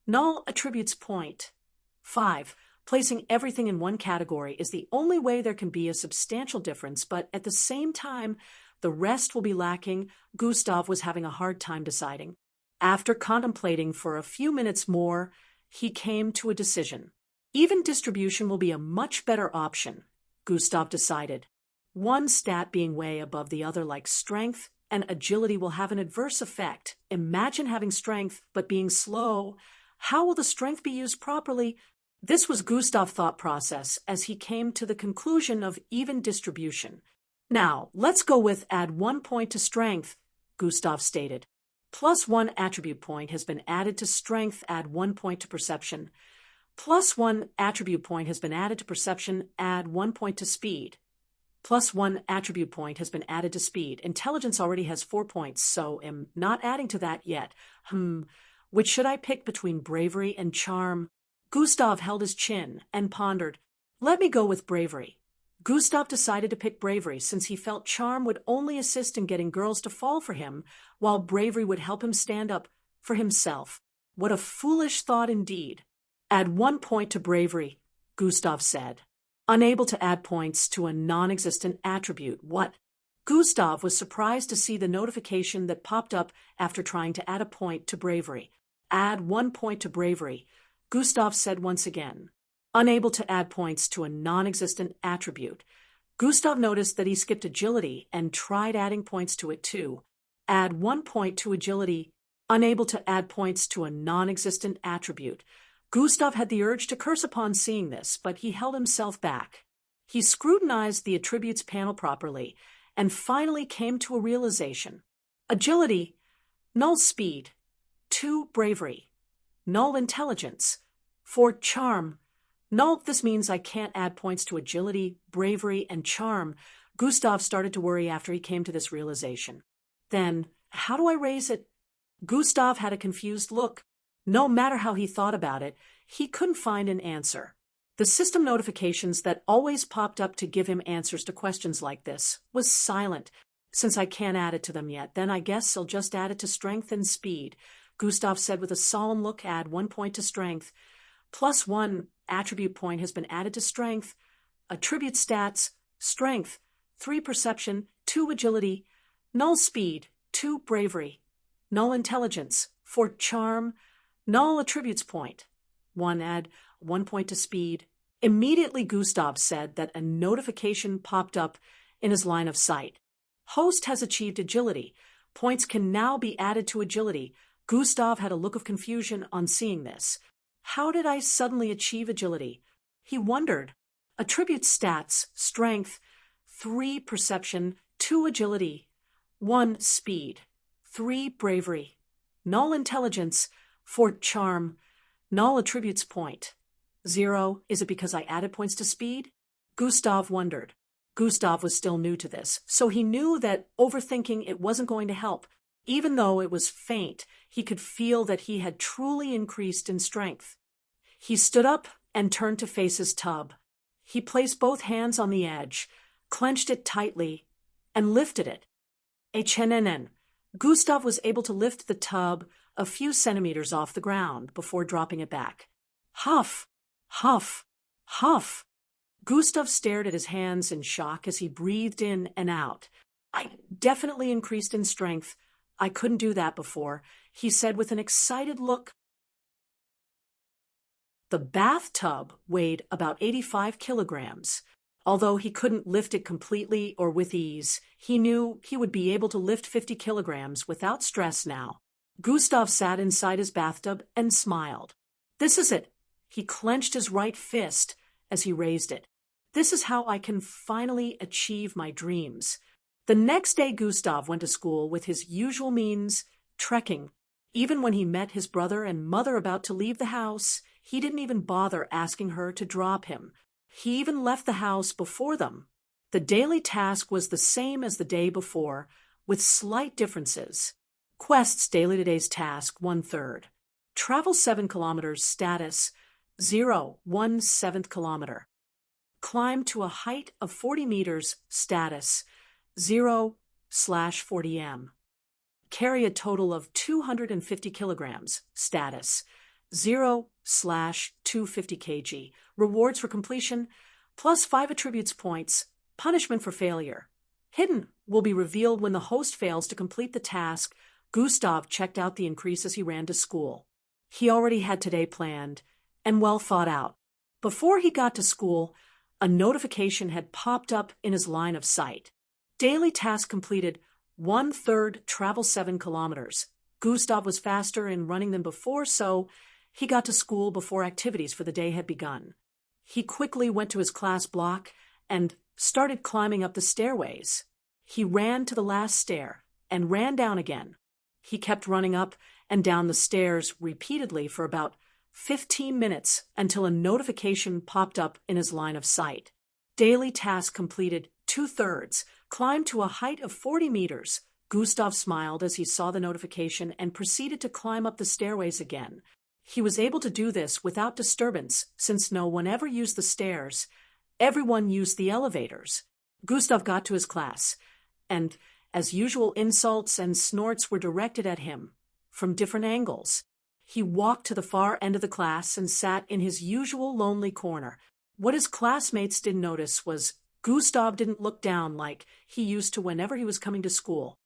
0 attributes point. 5. Placing everything in one category is the only way there can be a substantial difference, but at the same time, the rest will be lacking. Gustav was having a hard time deciding. After contemplating for a few minutes more, he came to a decision. Even distribution will be a much better option, Gustav decided. One stat being way above the other, like strength and agility, will have an adverse effect. Imagine having strength but being slow. How will the strength be used properly? This was Gustav's thought process as he came to the conclusion of even distribution. Now, let's go with add 1 point to strength, Gustav stated. Plus 1 attribute point has been added to strength, add 1 point to perception. Plus 1 attribute point has been added to perception, add 1 point to speed. Plus 1 attribute point has been added to speed. Intelligence already has 4 points, so am not adding to that yet. Which should I pick between bravery and charm? Gustav held his chin and pondered. Let me go with bravery. Gustav decided to pick bravery since he felt charm would only assist in getting girls to fall for him, while bravery would help him stand up for himself. What a foolish thought indeed. Add 1 point to bravery, Gustav said. Unable to add points to a non-existent attribute. What? Gustav was surprised to see the notification that popped up after trying to add a point to bravery. Add 1 point to bravery, Gustav said once again. Unable to add points to a non-existent attribute. Gustav noticed that he skipped agility and tried adding points to it too. Add 1 point to agility. Unable to add points to a non-existent attribute. Gustav had the urge to curse upon seeing this, but he held himself back. He scrutinized the attributes panel properly and finally came to a realization. Agility, 0 speed, 2 bravery, 0 intelligence, 4 charm. No, this means I can't add points to agility, bravery, and charm. Gustav started to worry after he came to this realization. Then, how do I raise it? Gustav had a confused look. No matter how he thought about it, he couldn't find an answer. The system notifications that always popped up to give him answers to questions like this was silent. Since I can't add it to them yet, then I guess I'll just add it to strength and speed, Gustav said with a solemn look. Add 1 point to strength. Plus 1 attribute point has been added to strength. Attribute stats: strength, 3 perception, 2 agility, 0 speed, 2 bravery, 0 intelligence, 4 charm, 0 attributes point. 1 add 1 point to speed. Immediately Gustav said that a notification popped up in his line of sight. Host has achieved agility. Points can now be added to agility. Gustav had a look of confusion on seeing this. How did I suddenly achieve agility? He wondered. Attribute stats: strength, 3 perception, 2 agility, 1 speed, 3 bravery, 0 intelligence, 4 charm, 0 attributes point. 0. Is it because I added points to speed? Gustav wondered. Gustav was still new to this, so he knew that overthinking it wasn't going to help. Even though it was faint, he could feel that he had truly increased in strength. He stood up and turned to face his tub. He placed both hands on the edge, clenched it tightly, and lifted it. HNNN. Gustav was able to lift the tub a few centimeters off the ground before dropping it back. Huff, huff, huff. Gustav stared at his hands in shock as he breathed in and out. I definitely increased in strength. I couldn't do that before, he said with an excited look. The bathtub weighed about 85 kilograms. Although he couldn't lift it completely or with ease, he knew he would be able to lift 50 kilograms without stress now. Gustav sat inside his bathtub and smiled. This is it. He clenched his right fist as he raised it. This is how I can finally achieve my dreams. The next day Gustav went to school with his usual means, trekking. Even when he met his brother and mother about to leave the house, He didn't even bother asking her to drop him. He even left the house before them. The daily task was the same as the day before, with slight differences. Quest's daily today's task, 1/3. Travel 7 kilometers, status 0.17 kilometer. Climb to a height of 40 meters, status 0/40 m. Carry a total of 250 kilograms, status 0/250 kg. Rewards for completion, plus 5 attributes points. Punishment for failure. Hidden will be revealed when the host fails to complete the task. Gustav checked out the increase as he ran to school. He already had today planned and well thought out. Before he got to school, a notification had popped up in his line of sight. Daily task completed, 1/3 travel 7 kilometers. Gustav was faster in running than before, so he got to school before activities for the day had begun. He quickly went to his class block and started climbing up the stairways. He ran to the last stair and ran down again. He kept running up and down the stairs repeatedly for about 15 minutes until a notification popped up in his line of sight. Daily task completed, 2/3, climb to a height of 40 meters. Gustav smiled as he saw the notification and proceeded to climb up the stairways again. He was able to do this without disturbance, since no one ever used the stairs. Everyone used the elevators. Gustav got to his class, and, as usual, insults and snorts were directed at him from different angles. He walked to the far end of the class and sat in his usual lonely corner. What his classmates didn't notice was Gustav didn't look down like he used to whenever he was coming to school.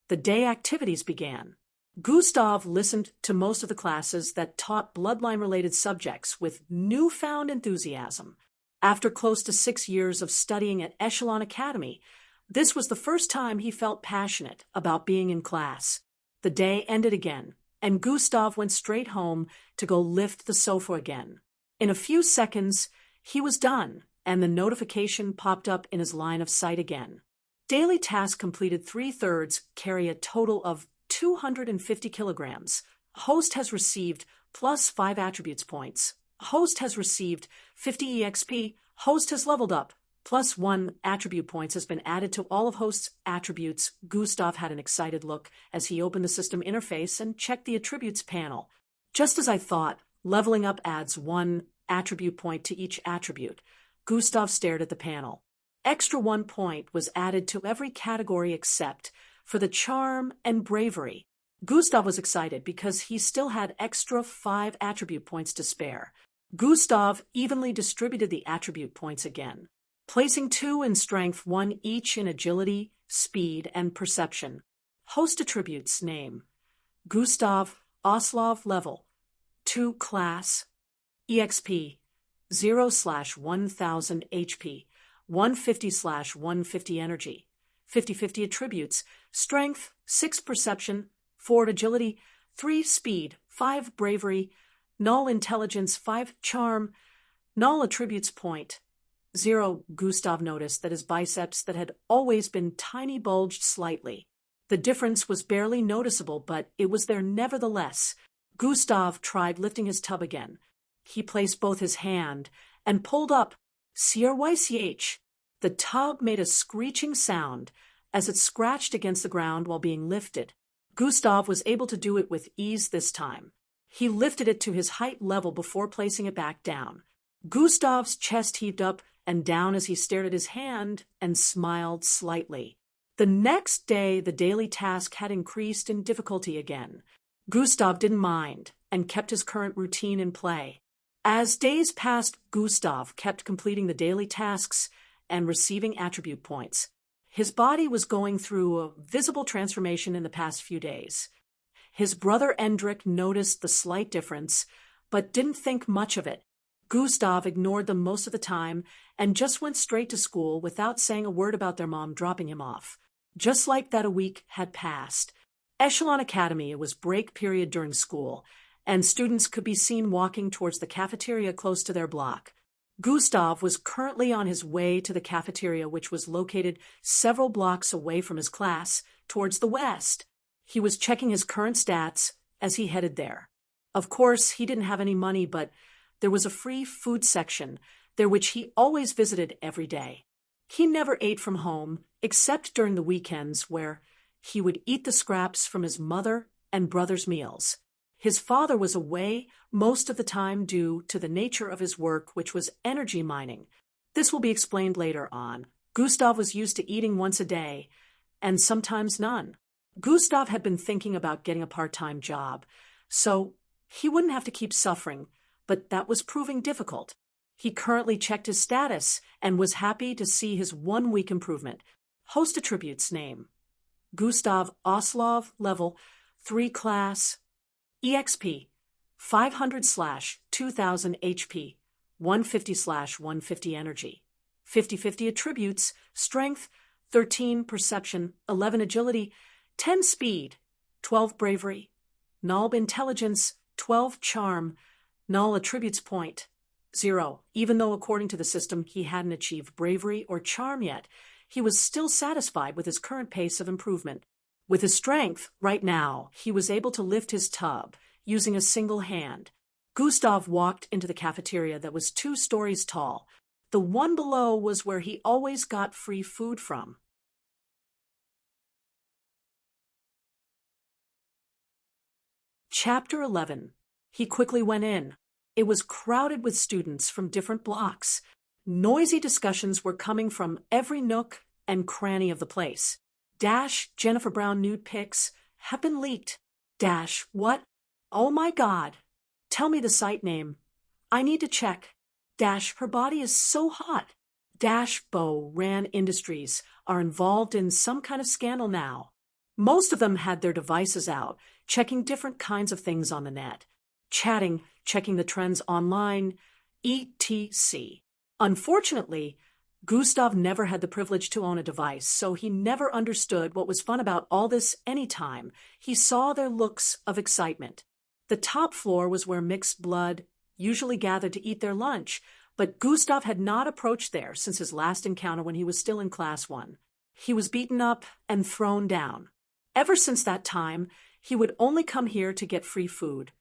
The day activities began. Gustav listened to most of the classes that taught bloodline-related subjects with newfound enthusiasm. After close to 6 years of studying at Echelon Academy, this was the first time he felt passionate about being in class. The day ended again, and Gustav went straight home to go lift the sofa again. In a few seconds, he was done, and the notification popped up in his line of sight again. Daily task completed, 3/3, carry a total of 250 kilograms. Host has received plus 5 attributes points. Host has received 50 EXP. Host has leveled up. Plus 1 attribute points has been added to all of Host's attributes. Gustav had an excited look as he opened the system interface and checked the attributes panel. Just as I thought, leveling up adds 1 attribute point to each attribute. Gustav stared at the panel. Extra 1 point was added to every category except for the charm and bravery. Gustav was excited because he still had extra 5 attribute points to spare. Gustav evenly distributed the attribute points again, placing 2 in strength, 1 each in agility, speed, and perception. Host attributes: name, Gustav Oslov, level 2, class, EXP 0/1000 HP, 150/150 energy, 50/50 attributes: strength 6, perception 4, agility 3, speed 5, bravery, null intelligence 5, charm, null attributes point 0. Gustav noticed that his biceps that had always been tiny bulged slightly. The difference was barely noticeable, but it was there nevertheless. Gustav tried lifting his tub again. He placed both his hand and pulled up. CRYCH. The tub made a screeching sound as it scratched against the ground while being lifted. Gustav was able to do it with ease this time. He lifted it to his height level before placing it back down. Gustav's chest heaved up and down as he stared at his hand and smiled slightly. The next day, the daily task had increased in difficulty again. Gustav didn't mind and kept his current routine in play. As days passed, Gustav kept completing the daily tasks and receiving attribute points. His body was going through a visible transformation in the past few days. His brother Endrik noticed the slight difference, but didn't think much of it. Gustav ignored them most of the time and just went straight to school without saying a word about their mom dropping him off. Just like that, a week had passed. Echelon Academy, it was break period during school, and students could be seen walking towards the cafeteria close to their block. Gustav was currently on his way to the cafeteria, which was located several blocks away from his class, towards the west. He was checking his current stats as he headed there. Of course, he didn't have any money, but there was a free food section there which he always visited every day. He never ate from home, except during the weekends where he would eat the scraps from his mother and brother's meals. His father was away most of the time due to the nature of his work, which was energy mining. This will be explained later on. Gustav was used to eating once a day, and sometimes none. Gustav had been thinking about getting a part-time job, so he wouldn't have to keep suffering, but that was proving difficult. He currently checked his status and was happy to see his 1-week improvement. Host attributes name: Gustav Oslov, level 3 class, EXP 500/2000 HP, 150/150 energy. 50/50 attributes: strength 13, perception 11, agility 10, speed 12, bravery, null intelligence 12, charm, null attributes point 0. Even though according to the system he hadn't achieved bravery or charm yet, he was still satisfied with his current pace of improvement. With his strength, right now, he was able to lift his tub using a single hand. Gustav walked into the cafeteria that was 2 stories tall. The one below was where he always got free food from. Chapter 11. He quickly went in. It was crowded with students from different blocks. Noisy discussions were coming from every nook and cranny of the place. Dash, Jennifer Brown nude pics have been leaked. Dash, what? Oh my God. Tell me the site name. I need to check. Dash, her body is so hot. Dash, Bo Ran Industries are involved in some kind of scandal now. Most of them had their devices out, checking different kinds of things on the net. Chatting, checking the trends online, etc. Unfortunately, Gustav never had the privilege to own a device, so he never understood what was fun about all this anytime he saw their looks of excitement. The top floor was where mixed blood usually gathered to eat their lunch, but Gustav had not approached there since his last encounter when he was still in Class 1. He was beaten up and thrown down. Ever since that time, he would only come here to get free food,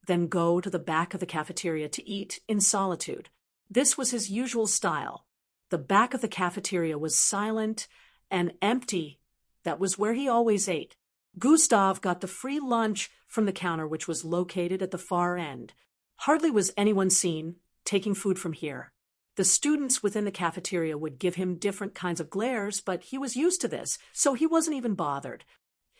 then go to the back of the cafeteria to eat in solitude. This was his usual style. The back of the cafeteria was silent and empty. That was where he always ate. Gustav got the free lunch from the counter, which was located at the far end. Hardly was anyone seen taking food from here. The students within the cafeteria would give him different kinds of glares, but he was used to this, so he wasn't even bothered.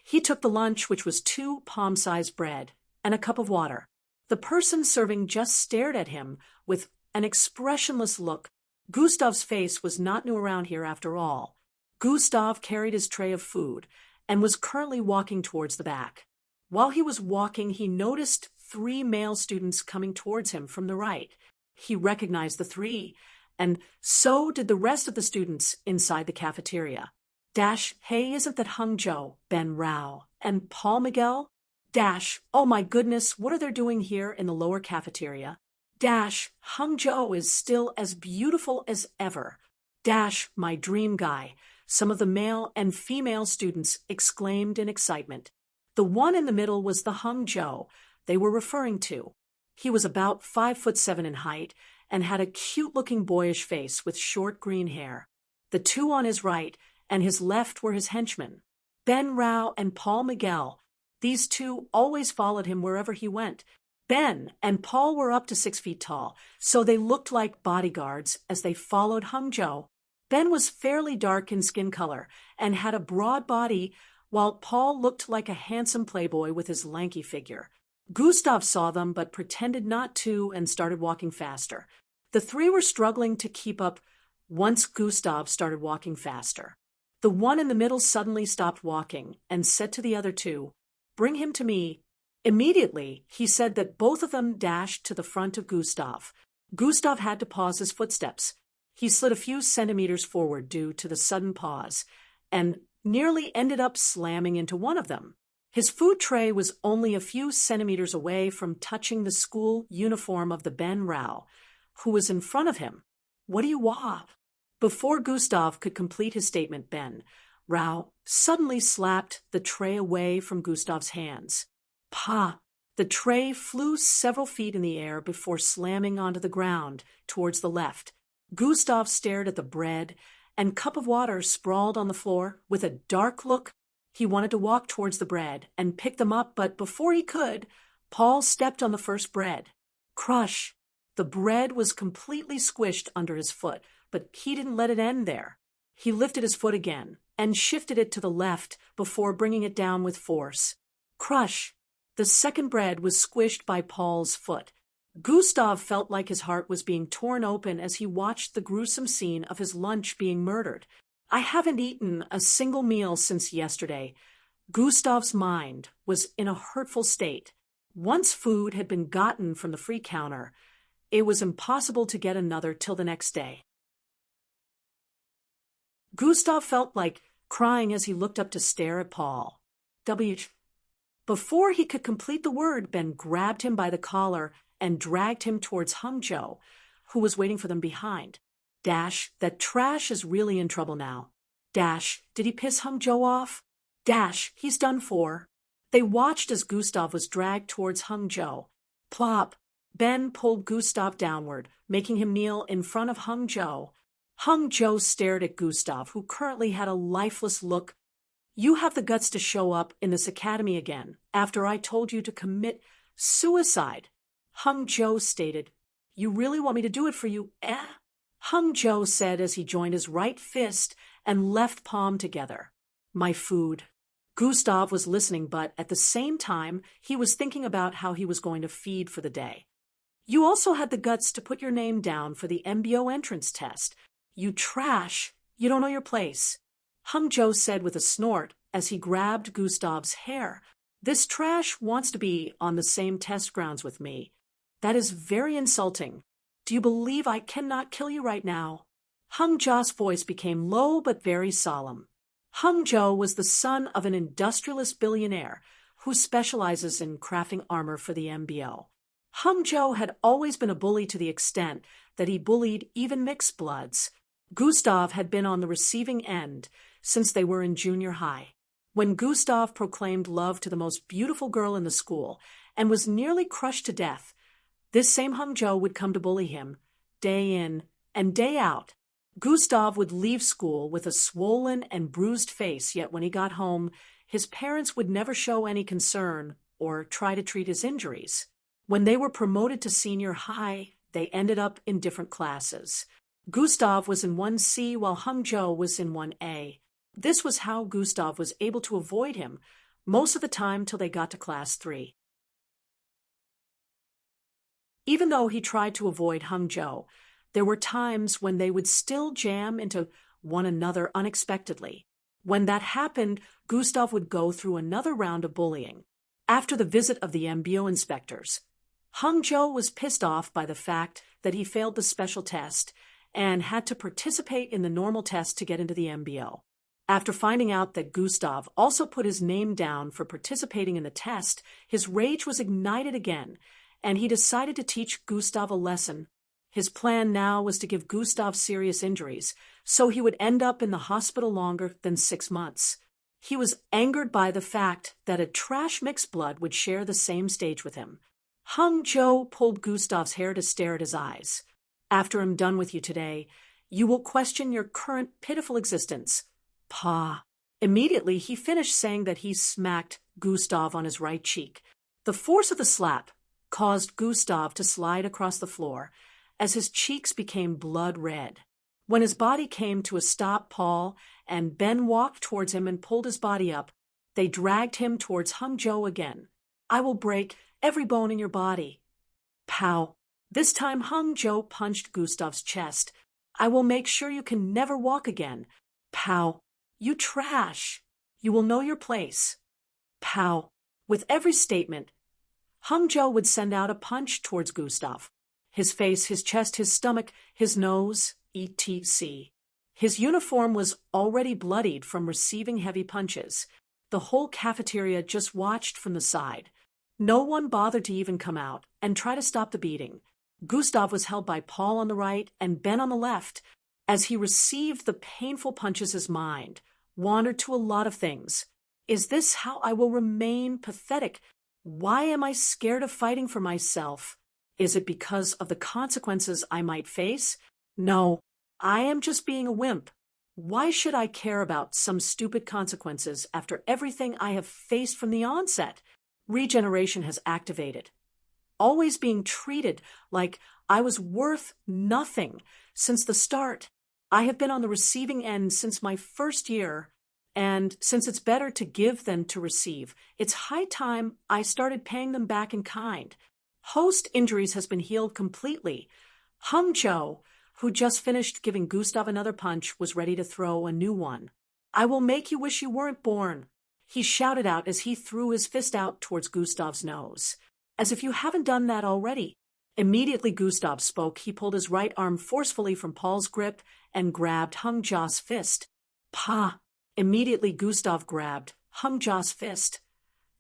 He took the lunch, which was 2 palm-sized bread and a cup of water. The person serving just stared at him with an expressionless look. Gustav's face was not new around here after all. Gustav carried his tray of food and was currently walking towards the back. While he was walking, he noticed 3 male students coming towards him from the right. He recognized the 3, and so did the rest of the students inside the cafeteria. Dash, hey, isn't that Hung Jo, Ben Rao, and Paul Miguel? Dash, oh my goodness, what are they doing here in the lower cafeteria? Dash, Hung Jo is still as beautiful as ever. Dash, my dream guy, some of the male and female students exclaimed in excitement. The one in the middle was the Hung Jo they were referring to. He was about 5'7" in height and had a cute-looking boyish face with short green hair. The 2 on his right and his left were his henchmen, Ben Rao and Paul Miguel. These 2 always followed him wherever he went. Ben and Paul were up to 6 feet tall, so they looked like bodyguards as they followed Hung Jo. Ben was fairly dark in skin color and had a broad body, while Paul looked like a handsome playboy with his lanky figure. Gustav saw them but pretended not to and started walking faster. The 3 were struggling to keep up once Gustav started walking faster. The one in the middle suddenly stopped walking and said to the other 2, "Bring him to me." Immediately, he said that both of them dashed to the front of Gustav. Gustav had to pause his footsteps. He slid a few centimeters forward due to the sudden pause, and nearly ended up slamming into one of them. His food tray was only a few centimeters away from touching the school uniform of the Ben Rao, who was in front of him. "What do you want?" Before Gustav could complete his statement, Ben Rao suddenly slapped the tray away from Gustav's hands. "Pa, The tray flew several feet in the air before slamming onto the ground towards the left. Gustav stared at the bread and cup of water sprawled on the floor with a dark look. He wanted to walk towards the bread and pick them up, but before he could, Paul stepped on the first bread. Crush! The bread was completely squished under his foot, but he didn't let it end there. He lifted his foot again and shifted it to the left before bringing it down with force. Crush! The second bread was squished by Paul's foot. Gustav felt like his heart was being torn open as he watched the gruesome scene of his lunch being murdered. I haven't eaten a single meal since yesterday. Gustav's mind was in a hurtful state. Once food had been gotten from the free counter, it was impossible to get another till the next day. Gustav felt like crying as he looked up to stare at Paul. Before he could complete the word, Ben grabbed him by the collar and dragged him towards Hangzhou, who was waiting for them behind. Dash, that trash is really in trouble now. Dash, did he piss Hangzhou off? Dash, he's done for. They watched as Gustav was dragged towards Hangzhou. Plop! Ben pulled Gustav downward, making him kneel in front of Hangzhou. Hangzhou stared at Gustav, who currently had a lifeless look. You have the guts to show up in this academy again after I told you to commit suicide. Hangzhou stated, You really want me to do it for you, eh? Hangzhou said as he joined his right fist and left palm together. My food. Gustav was listening, but at the same time, he was thinking about how he was going to feed for the day. You also had the guts to put your name down for the MBO entrance test. You trash. You don't know your place. Hangzhou said with a snort as he grabbed Gustav's hair. This trash wants to be on the same test grounds with me. That is very insulting. Do you believe I cannot kill you right now? Hangzhou's voice became low but very solemn. Hangzhou was the son of an industrialist billionaire who specializes in crafting armor for the MBO. Hangzhou had always been a bully to the extent that he bullied even mixed bloods. Gustav had been on the receiving end since they were in junior high. When Gustav proclaimed love to the most beautiful girl in the school and was nearly crushed to death, this same Hangzhou would come to bully him, day in and day out. Gustav would leave school with a swollen and bruised face, yet when he got home, his parents would never show any concern or try to treat his injuries. When they were promoted to senior high, they ended up in different classes. Gustav was in 1C while Hangzhou was in 1A. This was how Gustav was able to avoid him most of the time till they got to class 3. Even though he tried to avoid Hangzhou, there were times when they would still jam into one another unexpectedly. When that happened, Gustav would go through another round of bullying. After the visit of the MBO inspectors, Hangzhou was pissed off by the fact that he failed the special test and had to participate in the normal test to get into the MBO. After finding out that Gustav also put his name down for participating in the test, his rage was ignited again, and he decided to teach Gustav a lesson. His plan now was to give Gustav serious injuries, so he would end up in the hospital longer than 6 months. He was angered by the fact that a trash mixed blood would share the same stage with him. Hangzhou pulled Gustav's hair to stare at his eyes. After I'm done with you today, you will question your current pitiful existence. Pa. Immediately, he finished saying that he smacked Gustav on his right cheek. The force of the slap caused Gustav to slide across the floor as his cheeks became blood red. When his body came to a stop, Paul and Ben walked towards him and pulled his body up. They dragged him towards Hangzhou again. I will break every bone in your body. Pow. This time Hangzhou punched Gustav's chest. I will make sure you can never walk again. Pow. You trash. You will know your place. Pow. With every statement, Hangzhou would send out a punch towards Gustav. His face, his chest, his stomach, his nose, etc. His uniform was already bloodied from receiving heavy punches. The whole cafeteria just watched from the side. No one bothered to even come out and try to stop the beating. Gustav was held by Paul on the right and Ben on the left. As he received the painful punches, his mind wandered to a lot of things. Is this how I will remain pathetic? Why am I scared of fighting for myself? Is it because of the consequences I might face? No, I am just being a wimp. Why should I care about some stupid consequences after everything I have faced from the onset? Regeneration has activated. Always being treated like I was worth nothing since the start. I have been on the receiving end since my first year, and since it's better to give than to receive, it's high time I started paying them back in kind. Host injuries has been healed completely. Hangzhou, who just finished giving Gustav another punch, was ready to throw a new one. I will make you wish you weren't born, he shouted out as he threw his fist out towards Gustav's nose. As if you haven't done that already. Immediately Gustav spoke. He pulled his right arm forcefully from Paul's grip and grabbed Hangzhou's fist. Pa! Immediately Gustav grabbed Hangzhou's fist.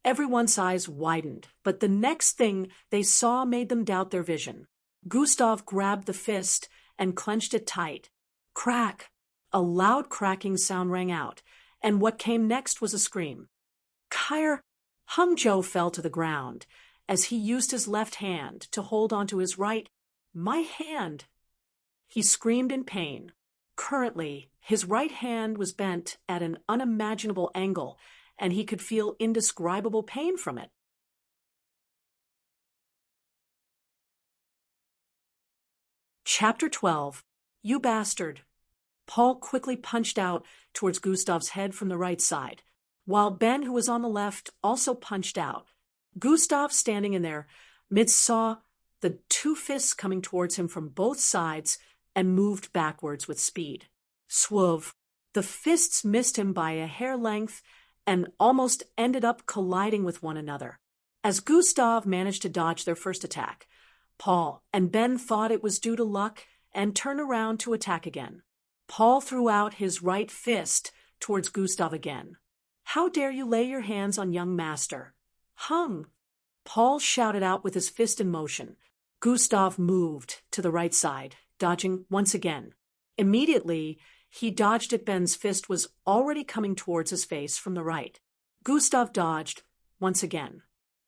Everyone's eyes widened, but the next thing they saw made them doubt their vision. Gustav grabbed the fist and clenched it tight. Crack! A loud cracking sound rang out, and what came next was a scream. Kyre! Hangzhou fell to the ground as he used his left hand to hold onto his right. My hand! He screamed in pain. Currently, his right hand was bent at an unimaginable angle, and he could feel indescribable pain from it. Chapter 12. You bastard! Paul quickly punched out towards Gustav's head from the right side, while Ben, who was on the left, also punched out. Gustav, standing in their midst, saw the two fists coming towards him from both sides and moved backwards with speed. Swoof! The fists missed him by a hair length and almost ended up colliding with one another. As Gustav managed to dodge their first attack, Paul and Ben thought it was due to luck and turned around to attack again. Paul threw out his right fist towards Gustav again. How dare you lay your hands on young master? Hung! Paul shouted out with his fist in motion. Gustav moved to the right side, dodging once again. Immediately, he dodged it. Ben's fist was already coming towards his face from the right. Gustav dodged once again.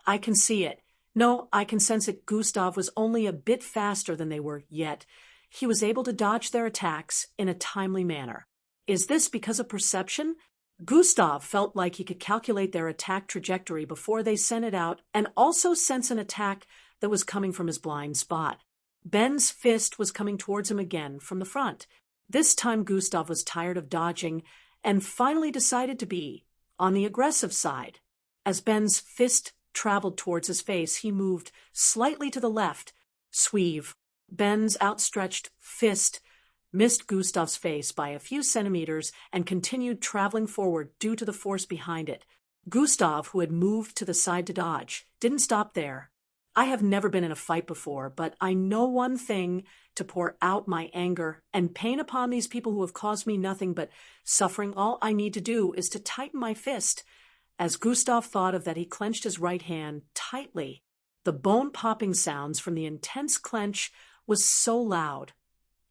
I can see it. No, I can sense it. Gustav was only a bit faster than they were, yet he was able to dodge their attacks in a timely manner. Is this because of perception? Gustav felt like he could calculate their attack trajectory before they sent it out and also sense an attack that was coming from his blind spot. Ben's fist was coming towards him again from the front. This time Gustav was tired of dodging and finally decided to be on the aggressive side. As Ben's fist traveled towards his face, he moved slightly to the left. Sweeve! Ben's outstretched fist missed Gustav's face by a few centimeters and continued traveling forward due to the force behind it. Gustav, who had moved to the side to dodge, didn't stop there. I have never been in a fight before, but I know one thing: to pour out my anger and pain upon these people who have caused me nothing but suffering. All I need to do is to tighten my fist. As Gustav thought of that, he clenched his right hand tightly. The bone-popping sounds from the intense clench was so loud.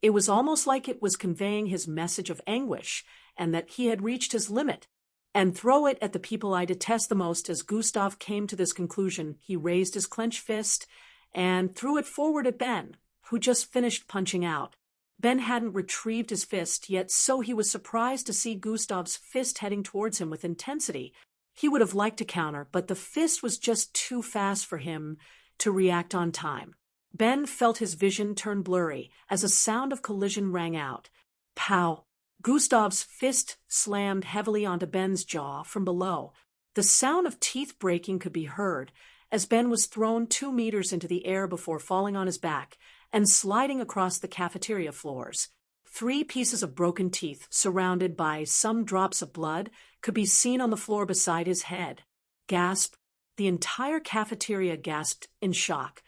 It was almost like it was conveying his message of anguish and that he had reached his limit. And throw it at the people I detest the most. As Gustav came to this conclusion, he raised his clenched fist and threw it forward at Ben, who just finished punching out. Ben hadn't retrieved his fist yet, so he was surprised to see Gustav's fist heading towards him with intensity. He would have liked to counter, but the fist was just too fast for him to react on time. Ben felt his vision turn blurry as a sound of collision rang out. Pow! Gustav's fist slammed heavily onto Ben's jaw from below. The sound of teeth breaking could be heard as Ben was thrown 2 meters into the air before falling on his back and sliding across the cafeteria floors. 3 pieces of broken teeth, surrounded by some drops of blood, could be seen on the floor beside his head. Gasp! The entire cafeteria gasped in shock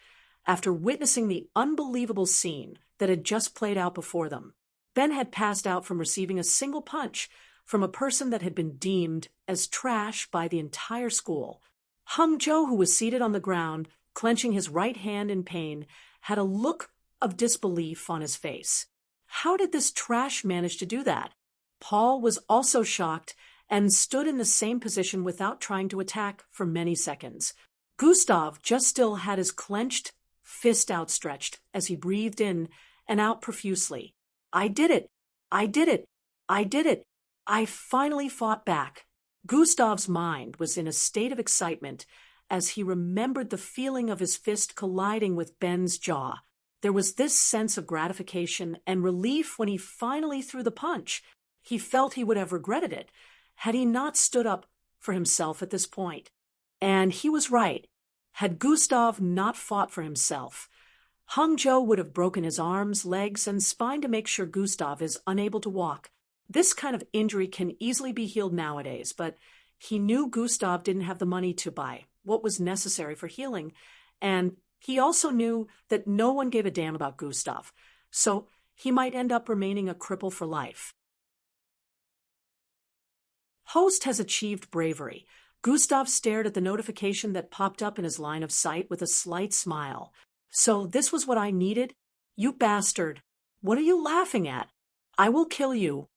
after witnessing the unbelievable scene that had just played out before them. Ben had passed out from receiving a single punch from a person that had been deemed as trash by the entire school. Hangzhou, who was seated on the ground, clenching his right hand in pain, had a look of disbelief on his face. How did this trash manage to do that? Paul was also shocked and stood in the same position without trying to attack for many seconds. Gustav just still had his clenched fist outstretched as he breathed in and out profusely. I did it! I did it! I did it! I finally fought back. Gustav's mind was in a state of excitement as he remembered the feeling of his fist colliding with Ben's jaw. There was this sense of gratification and relief when he finally threw the punch. He felt he would have regretted it had he not stood up for himself at this point. And he was right. Had Gustav not fought for himself, Hangzhou would have broken his arms, legs, and spine to make sure Gustav is unable to walk. This kind of injury can easily be healed nowadays, but he knew Gustav didn't have the money to buy what was necessary for healing, and he also knew that no one gave a damn about Gustav, so he might end up remaining a cripple for life. Host has achieved bravery. Gustav stared at the notification that popped up in his line of sight with a slight smile. So this was what I needed? You bastard! What are you laughing at? I will kill you!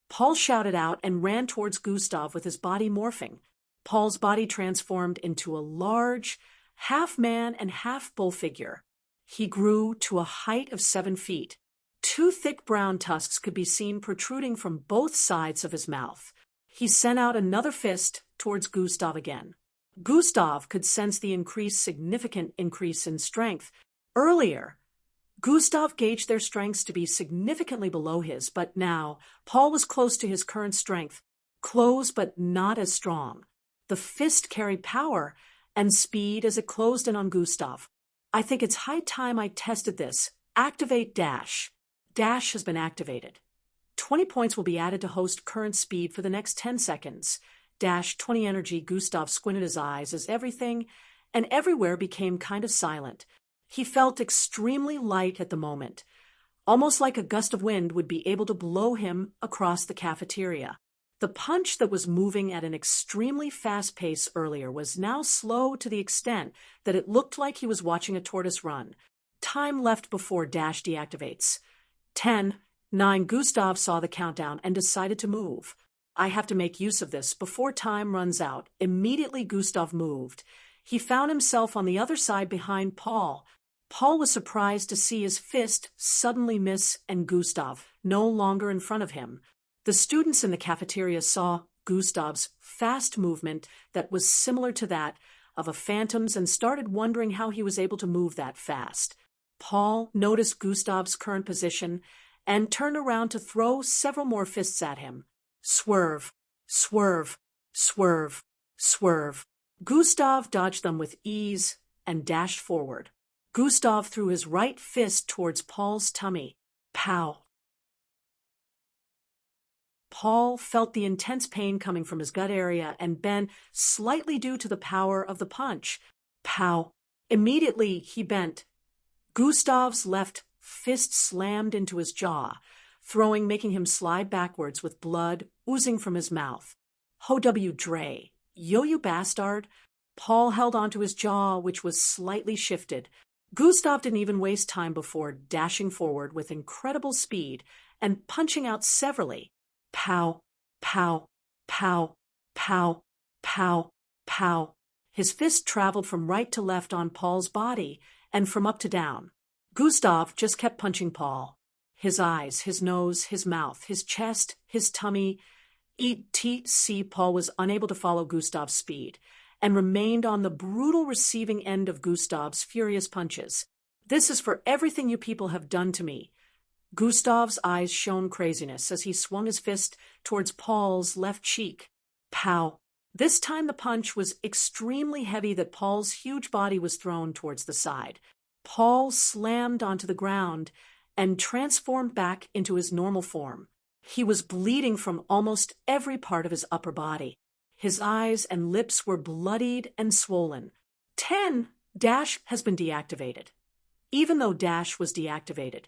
Paul shouted out and ran towards Gustav with his body morphing. Paul's body transformed into a large, half-man and half-bull figure. He grew to a height of 7 feet. 2 thick brown tusks could be seen protruding from both sides of his mouth. He sent out another fist towards Gustav again. Gustav could sense the significant increase in strength. Earlier, Gustav gauged their strengths to be significantly below his, but now Paul was close to his current strength, close but not as strong. The fist carried power and speed as it closed in on Gustav. I think it's high time I tested this. Activate dash. Dash has been activated. 20 points will be added to host current speed for the next 10 seconds. Dash 20 energy. Gustav squinted his eyes as everything and everywhere became kind of silent. He felt extremely light at the moment, almost like a gust of wind would be able to blow him across the cafeteria. The punch that was moving at an extremely fast pace earlier was now slow to the extent that it looked like he was watching a tortoise run. Time left before dash deactivates. 10, 9. Gustav saw the countdown and decided to move. I have to make use of this before time runs out. Immediately Gustav moved. He found himself on the other side behind Paul. Paul was surprised to see his fist suddenly miss and Gustav no longer in front of him. The students in the cafeteria saw Gustav's fast movement that was similar to that of a phantom's and started wondering how he was able to move that fast. Paul noticed Gustav's current position and turned around to throw several more fists at him. Swerve, swerve, swerve, swerve. Gustav dodged them with ease and dashed forward. Gustav threw his right fist towards Paul's tummy. Pow! Paul felt the intense pain coming from his gut area and bent slightly due to the power of the punch. Pow! Immediately he bent. Gustav's left fist slammed into his jaw, making him slide backwards with blood oozing from his mouth. Ho W Dre! Yo you bastard! Paul held onto his jaw, which was slightly shifted. Gustav didn't even waste time before dashing forward with incredible speed and punching out severally. Pow, pow, pow, pow, pow, pow. His fist traveled from right to left on Paul's body and from up to down. Gustav just kept punching Paul. His eyes, his nose, his mouth, his chest, his tummy. etc. Paul was unable to follow Gustav's speed and remained on the brutal receiving end of Gustav's furious punches. This is for everything you people have done to me. Gustav's eyes shone craziness as he swung his fist towards Paul's left cheek. Pow! This time the punch was extremely heavy that Paul's huge body was thrown towards the side. Paul slammed onto the ground and transformed back into his normal form. He was bleeding from almost every part of his upper body. His eyes and lips were bloodied and swollen. 10. Dash has been deactivated. Even though Dash was deactivated,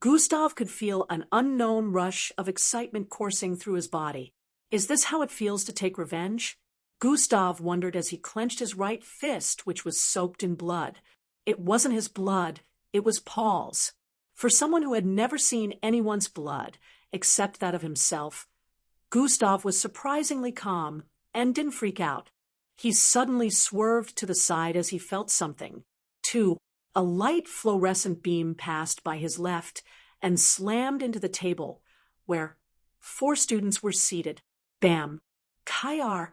Gustav could feel an unknown rush of excitement coursing through his body. Is this how it feels to take revenge? Gustav wondered as he clenched his right fist, which was soaked in blood. It wasn't his blood, it was Paul's. For someone who had never seen anyone's blood, except that of himself, Gustav was surprisingly calm and didn't freak out. He suddenly swerved to the side as he felt something. 2. A light fluorescent beam passed by his left and slammed into the table, where 4 students were seated. Bam! Kayar!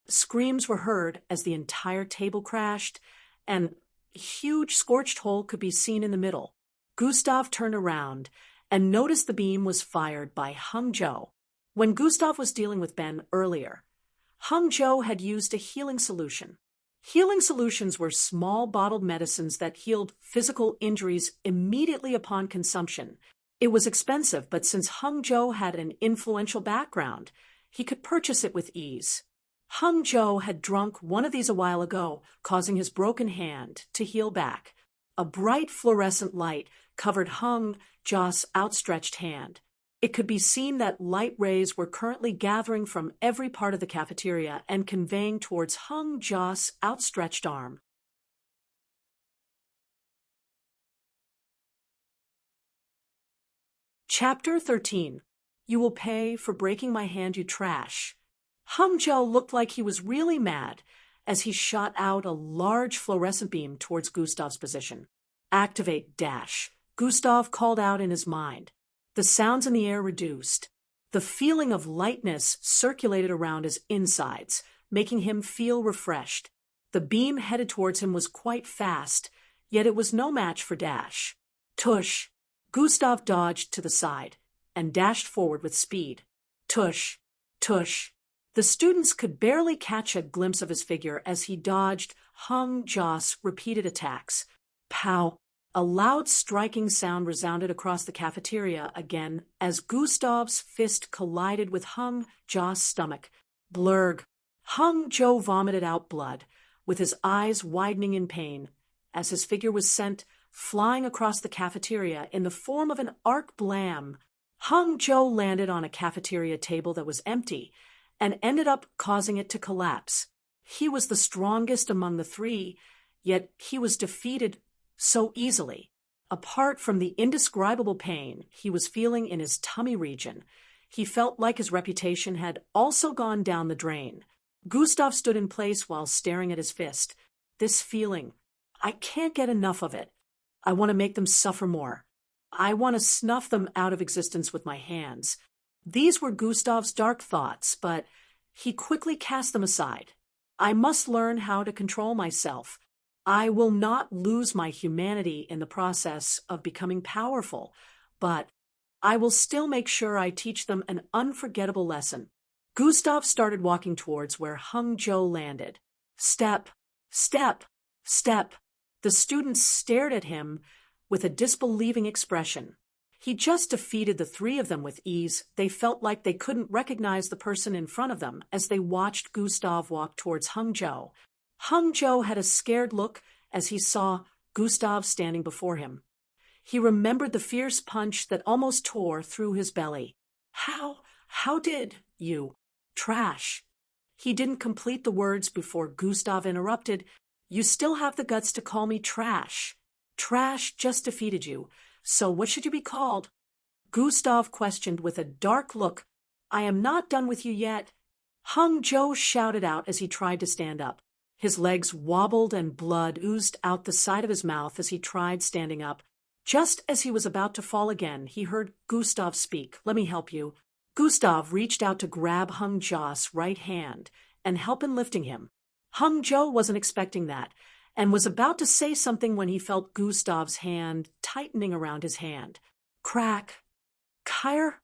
Screams were heard as the entire table crashed, and a huge scorched hole could be seen in the middle. Gustav turned around and noticed the beam was fired by Hung Jo. When Gustav was dealing with Ben earlier, Hung Jo had used a healing solution. Healing solutions were small bottled medicines that healed physical injuries immediately upon consumption. It was expensive, but since Hung Jo had an influential background, he could purchase it with ease. Hung Jo had drunk one of these a while ago, causing his broken hand to heal back. A bright fluorescent light covered Hung Jo's outstretched hand. It could be seen that light rays were currently gathering from every part of the cafeteria and conveying towards Hung Jo's outstretched arm. Chapter 13. You will pay for breaking my hand, you trash. Hung Jo looked like he was really mad as he shot out a large fluorescent beam towards Gustav's position. Activate dash, Gustav called out in his mind. The sounds in the air reduced. The feeling of lightness circulated around his insides, making him feel refreshed. The beam headed towards him was quite fast, yet it was no match for dash. Tush! Gustav dodged to the side and dashed forward with speed. Tush! Tush! The students could barely catch a glimpse of his figure as he dodged Hung Jo's repeated attacks. Pow! A loud striking sound resounded across the cafeteria again as Gustav's fist collided with Hung Jo's stomach. Blurg! Hung Jo vomited out blood, with his eyes widening in pain, as his figure was sent flying across the cafeteria in the form of an arc blam. Hung Jo landed on a cafeteria table that was empty, and ended up causing it to collapse. He was the strongest among the 3, yet he was defeated so easily. Apart from the indescribable pain he was feeling in his tummy region, he felt like his reputation had also gone down the drain. Gustav stood in place while staring at his fist. This feeling, I can't get enough of it. I want to make them suffer more. I want to snuff them out of existence with my hands. These were Gustav's dark thoughts, but he quickly cast them aside. I must learn how to control myself. I will not lose my humanity in the process of becoming powerful, but I will still make sure I teach them an unforgettable lesson. Gustav started walking towards where Hung Jo landed. Step, step, step. The students stared at him with a disbelieving expression. He just defeated the 3 of them with ease. They felt like they couldn't recognize the person in front of them as they watched Gustav walk towards Hung Jo. Hung Jo had a scared look as he saw Gustav standing before him. He remembered the fierce punch that almost tore through his belly. How did you? Trash. He didn't complete the words before Gustav interrupted. You still have the guts to call me trash. Trash just defeated you. So what should you be called? Gustav questioned with a dark look. I am not done with you yet. Hung Jo shouted out as he tried to stand up. His legs wobbled and blood oozed out the side of his mouth as he tried standing up. Just as he was about to fall again, he heard Gustav speak. Let me help you. Gustav reached out to grab Hung Jo's right hand and help in lifting him. Hung Jo wasn't expecting that, and was about to say something when he felt Gustav's hand tightening around his hand. Crack! Kyr!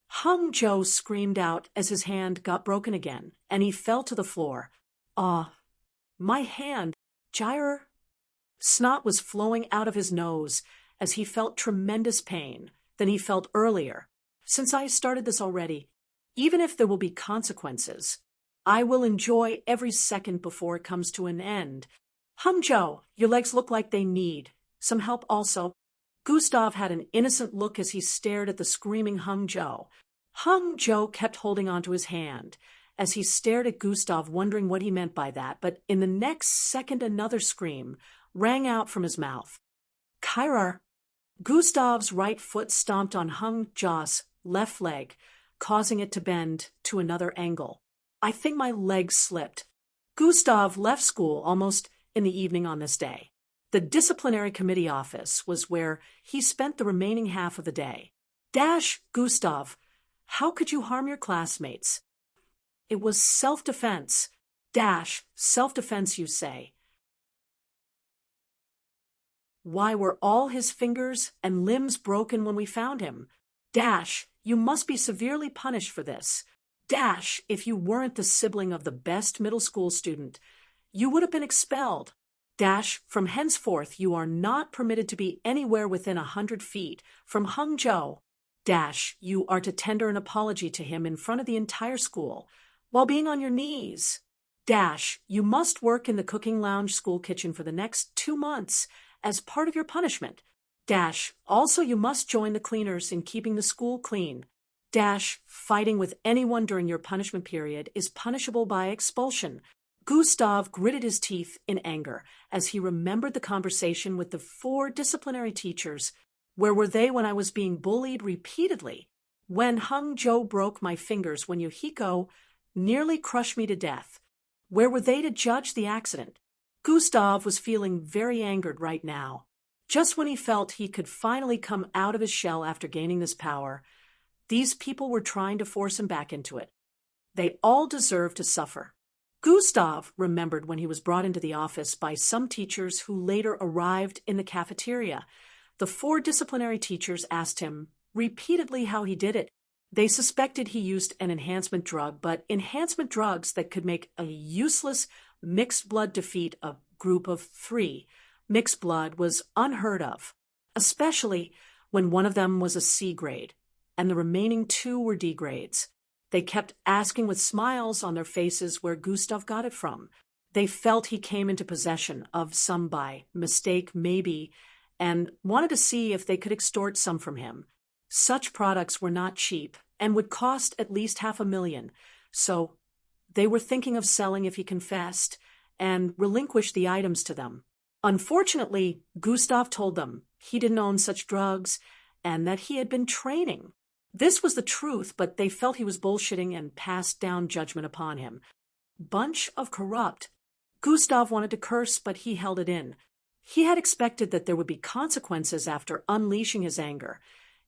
Hung Jo screamed out as his hand got broken again, and he fell to the floor. My hand, Gyre! Snot was flowing out of his nose as he felt tremendous pain than he felt earlier. Since I started this already, even if there will be consequences, I will enjoy every second before it comes to an end. Hung Jo, your legs look like they need some help also. Gustav had an innocent look as he stared at the screaming Hung Jo. Hung Jo kept holding onto his hand as he stared at Gustav, wondering what he meant by that, but in the next second another scream rang out from his mouth. Kyrar! Gustav's right foot stomped on Hung Jo's left leg, causing it to bend to another angle. I think my leg slipped. Gustav left school almost in the evening on this day. The disciplinary committee office was where he spent the remaining half of the day. Gustav, how could you harm your classmates? It was self-defense. Self-defense, you say. Why were all his fingers and limbs broken when we found him? You must be severely punished for this. If you weren't the sibling of the best middle school student, you would have been expelled. From henceforth you are not permitted to be anywhere within 100 feet from Hangzhou. You are to tender an apology to him in front of the entire school, while being on your knees. You must work in the cooking lounge school kitchen for the next 2 months as part of your punishment. Also you must join the cleaners in keeping the school clean. Fighting with anyone during your punishment period is punishable by expulsion. Gustav gritted his teeth in anger as he remembered the conversation with the 4 disciplinary teachers. Where were they when I was being bullied repeatedly? When Hangzhou broke my fingers, when Yuhiko nearly crushed me to death? Where were they to judge the accident? Gustav was feeling very angered right now. Just when he felt he could finally come out of his shell after gaining this power, these people were trying to force him back into it. They all deserved to suffer. Gustav remembered when he was brought into the office by some teachers who later arrived in the cafeteria. The 4 disciplinary teachers asked him repeatedly how he did it. They suspected he used an enhancement drug, but enhancement drugs that could make a useless mixed blood defeat a group of 3. Mixed blood was unheard of, especially when one of them was a C grade, and the remaining 2 were D grades. They kept asking with smiles on their faces where Gustav got it from. They felt he came into possession of some by mistake, maybe, and wanted to see if they could extort some from him. Such products were not cheap and would cost at least $500,000, so they were thinking of selling if he confessed and relinquished the items to them. Unfortunately, Gustav told them he didn't own such drugs and that he had been training. This was the truth, but they felt he was bullshitting and passed down judgment upon him. Bunch of corrupt. Gustav wanted to curse, but he held it in. He had expected that there would be consequences after unleashing his anger,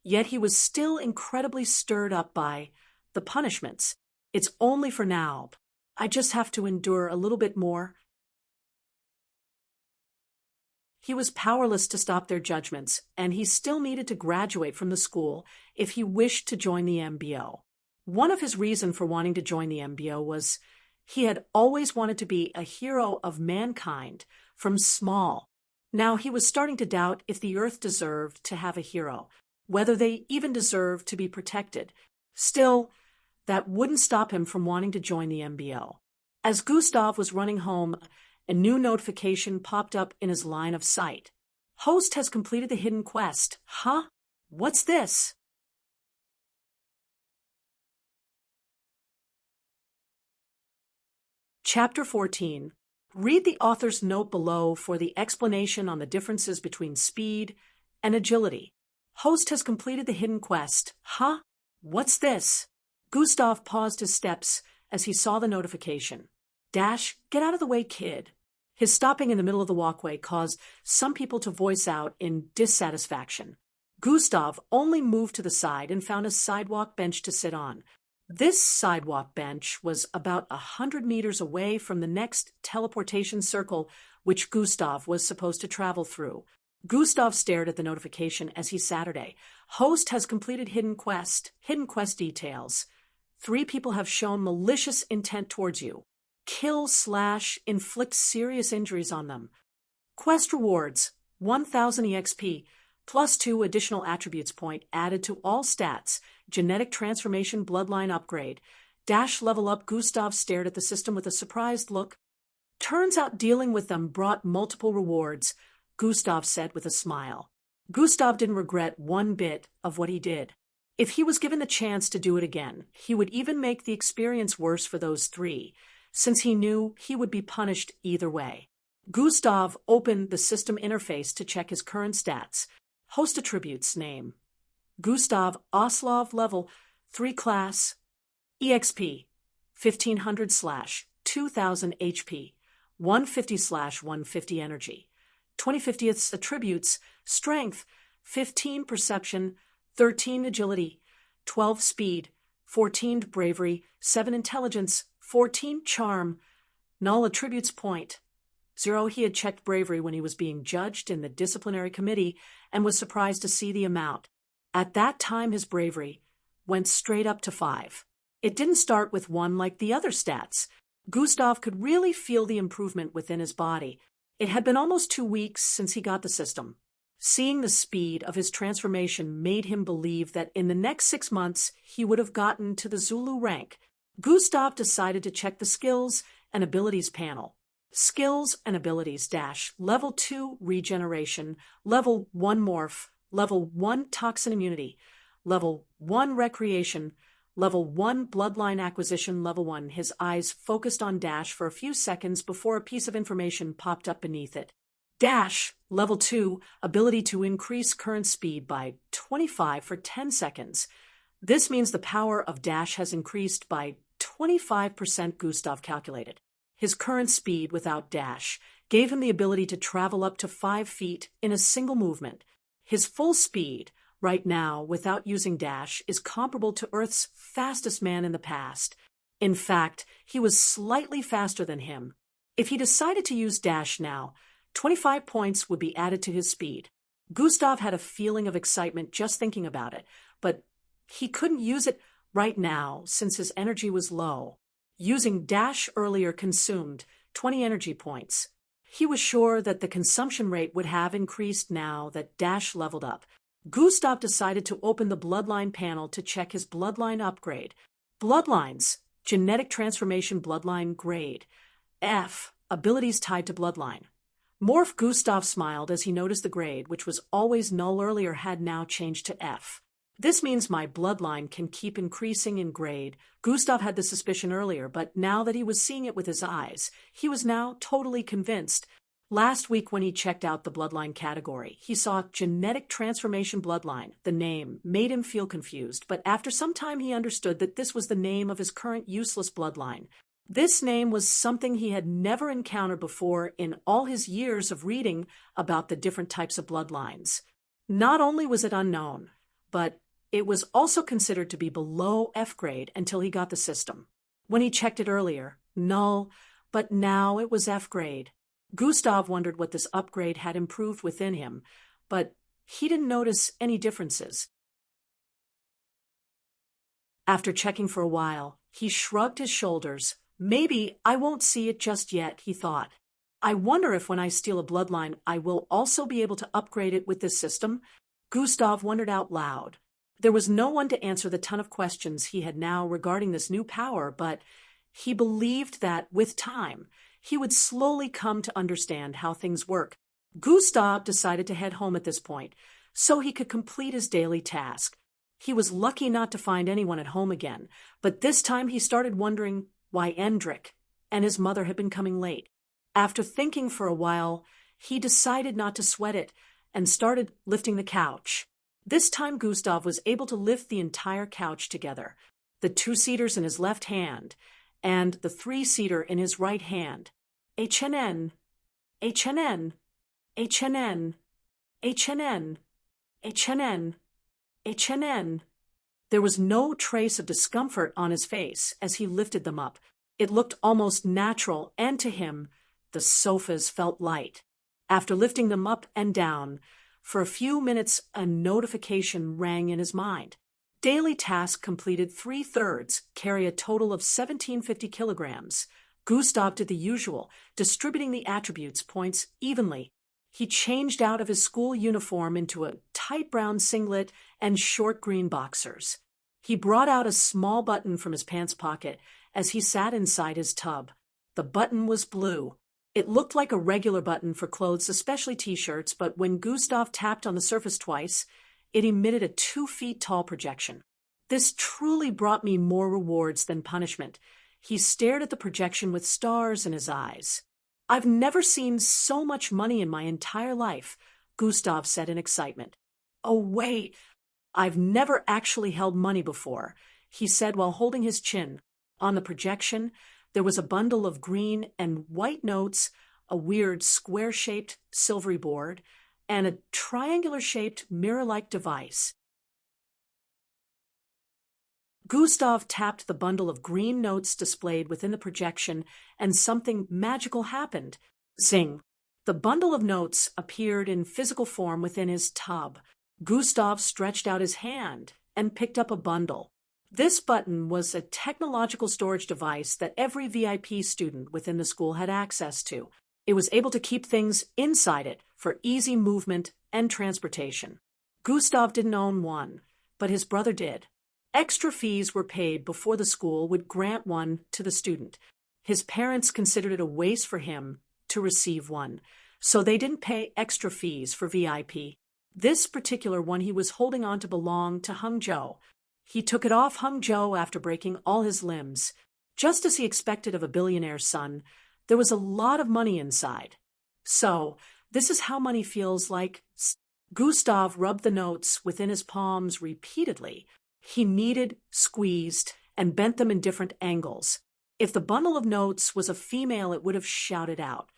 yet he was still incredibly stirred up by the punishments. It's only for now. I just have to endure a little bit more. He was powerless to stop their judgments, and he still needed to graduate from the school if he wished to join the MBO. One of his reasons for wanting to join the MBO was he had always wanted to be a hero of mankind from small. Now he was starting to doubt if the earth deserved to have a hero, whether they even deserved to be protected. Still, that wouldn't stop him from wanting to join the MBO. As Gustav was running home, a new notification popped up in his line of sight. Host has completed the hidden quest. Huh? What's this? Chapter 14. Read the author's note below for the explanation on the differences between speed and agility. Host has completed the hidden quest. Huh? What's this? Gustav paused his steps as he saw the notification. Get out of the way, kid. His stopping in the middle of the walkway caused some people to voice out in dissatisfaction. Gustav only moved to the side and found a sidewalk bench to sit on. This sidewalk bench was about 100 meters away from the next teleportation circle which Gustav was supposed to travel through. Gustav stared at the notification as he Saturday. Host has completed hidden quest. Hidden quest details. 3 people have shown malicious intent towards you. Kill/inflict serious injuries on them. Quest rewards, 1000 EXP, plus 2 additional attributes point added to all stats. Genetic transformation bloodline upgrade. Level up. Gustav stared at the system with a surprised look. Turns out dealing with them brought multiple rewards, Gustav said with a smile. Gustav didn't regret one bit of what he did. If he was given the chance to do it again, he would even make the experience worse for those 3, since he knew he would be punished either way. Gustav opened the system interface to check his current stats. Host attributes name. Gustav Oslov level 3 class. EXP 1500/ 2000 HP, 150/150 energy, 20/50 attributes, strength, 15 perception, 13 agility, 12 speed, 14 bravery, 7 intelligence, 14 charm, null attributes point. 0. He had checked bravery when he was being judged in the disciplinary committee and was surprised to see the amount. At that time, his bravery went straight up to 5. It didn't start with 1 like the other stats. Gustav could really feel the improvement within his body. It had been almost 2 weeks since he got the system. Seeing the speed of his transformation made him believe that in the next 6 months he would have gotten to the Zulu rank. Gustav decided to check the skills and abilities panel. Skills and abilities - level 2 regeneration, level 1 morph, level 1 toxin immunity, level 1 recreation, level 1 bloodline acquisition, level 1. His eyes focused on dash for a few seconds before a piece of information popped up beneath it. Dash, level 2, ability to increase current speed by 25 for 10 seconds. This means the power of dash has increased by 25%, Gustav calculated. His current speed without dash gave him the ability to travel up to 5 feet in a single movement. His full speed, right now, without using dash, is comparable to Earth's fastest man in the past. In fact, he was slightly faster than him. If he decided to use dash now, 25 points would be added to his speed. Gustav had a feeling of excitement just thinking about it, but he couldn't use it right now since his energy was low. Using dash earlier consumed 20 energy points. He was sure that the consumption rate would have increased now that dash leveled up. Gustav decided to open the bloodline panel to check his bloodline upgrade. Bloodlines, genetic transformation bloodline grade. F, abilities tied to bloodline. Morph. Gustav smiled as he noticed the grade, which was always null earlier, had now changed to F. This means my bloodline can keep increasing in grade. Gustav had the suspicion earlier, but now that he was seeing it with his eyes, he was now totally convinced. Last week when he checked out the bloodline category, he saw genetic transformation bloodline. The name made him feel confused, but after some time he understood that this was the name of his current useless bloodline. This name was something he had never encountered before in all his years of reading about the different types of bloodlines. Not only was it unknown, but it was also considered to be below F grade until he got the system. When he checked it earlier, null, but now it was F grade. Gustav wondered what this upgrade had improved within him, but he didn't notice any differences. After checking for a while, he shrugged his shoulders. Maybe I won't see it just yet, he thought. I wonder if when I steal a bloodline, I will also be able to upgrade it with this system? Gustav wondered out loud. There was no one to answer the ton of questions he had now regarding this new power, but he believed that, with time, he would slowly come to understand how things work. Gustav decided to head home at this point, so he could complete his daily task. He was lucky not to find anyone at home again, but this time he started wondering why Endrick and his mother had been coming late. After thinking for a while, he decided not to sweat it and started lifting the couch. This time Gustav was able to lift the entire couch together, the 2-seaters in his left hand and the 3-seater in his right hand. HNN, HNN, HNN, HNN, HNN, HNN. There was no trace of discomfort on his face as he lifted them up. It looked almost natural, and to him, the sofas felt light. After lifting them up and down, for a few minutes a notification rang in his mind. Daily task completed 3/3, carry a total of 1750 kilograms. Gustav did the usual, distributing the attributes points evenly. He changed out of his school uniform into a tight brown singlet and short green boxers. He brought out a small button from his pants pocket as he sat inside his tub. The button was blue. It looked like a regular button for clothes, especially t-shirts, but when Gustav tapped on the surface twice, it emitted a 2-feet-tall projection. This truly brought me more rewards than punishment. He stared at the projection with stars in his eyes. I've never seen so much money in my entire life, Gustav said in excitement. Oh, wait, I've never actually held money before, he said while holding his chin. On the projection, There was a bundle of green and white notes, a weird square-shaped silvery board, and a triangular-shaped mirror-like device. Gustav tapped the bundle of green notes displayed within the projection, and something magical happened. Zing! The bundle of notes appeared in physical form within his tub. Gustav stretched out his hand and picked up a bundle. This button was a technological storage device that every VIP student within the school had access to. It was able to keep things inside it for easy movement and transportation. Gustav didn't own one, but his brother did. Extra fees were paid before the school would grant one to the student. His parents considered it a waste for him to receive one, so they didn't pay extra fees for VIP. This particular one he was holding on to belonged to Hung Jo. He took it off Hung Jo after breaking all his limbs. Just as he expected of a billionaire's son, there was a lot of money inside. So, this is how money feels like. Gustav rubbed the notes within his palms repeatedly. He kneaded, squeezed, and bent them in different angles. If the bundle of notes was a female, it would have shouted out,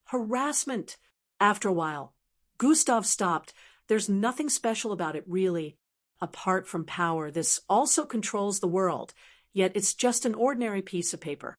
"Harassment!" After a while, Gustav stopped. There's nothing special about it, really. Apart from power, this also controls the world, yet it's just an ordinary piece of paper.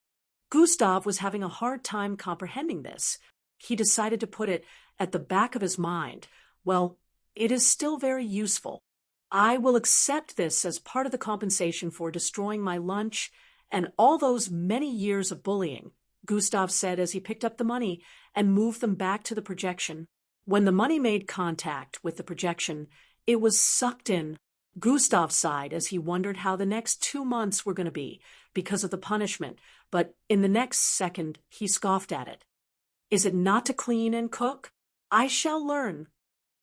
Gustav was having a hard time comprehending this. He decided to put it at the back of his mind. Well, it is still very useful. I will accept this as part of the compensation for destroying my lunch and all those many years of bullying, Gustav said as he picked up the money and moved them back to the projection. When the money made contact with the projection, it was sucked in. Gustav sighed as he wondered how the next 2 months were going to be because of the punishment, but in the next second he scoffed at it. Is it not to clean and cook? I shall learn.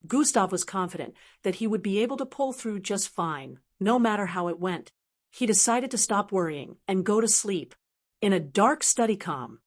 Gustav was confident that he would be able to pull through just fine, no matter how it went. He decided to stop worrying and go to sleep. In a dark study calm,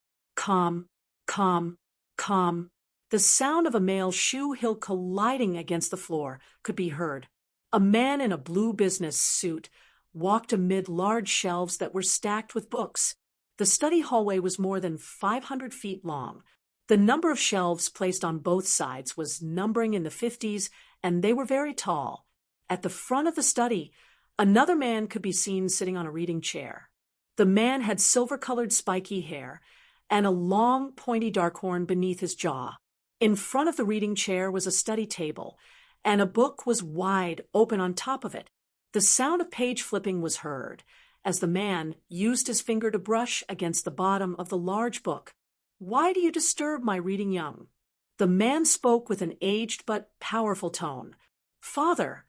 the sound of a male shoe heel colliding against the floor could be heard. A man in a blue business suit walked amid large shelves that were stacked with books. The study hallway was more than 500 feet long. The number of shelves placed on both sides was numbering in the 50s, and they were very tall. At the front of the study, another man could be seen sitting on a reading chair. The man had silver-colored spiky hair and a long, pointy dark horn beneath his jaw. In front of the reading chair was a study table, and a book was wide open on top of it. The sound of page flipping was heard, as the man used his finger to brush against the bottom of the large book. Why do you disturb my reading, young? The man spoke with an aged but powerful tone. Father,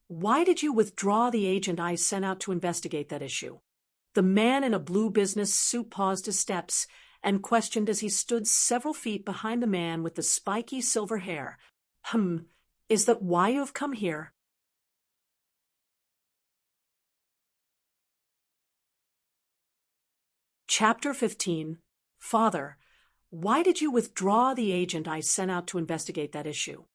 why did you withdraw the agent I sent out to investigate that issue? The man in a blue business suit paused his steps and questioned as he stood several feet behind the man with the spiky silver hair. Is that why you have come here? Chapter 15. Father, why did you withdraw the agent I sent out to investigate that issue?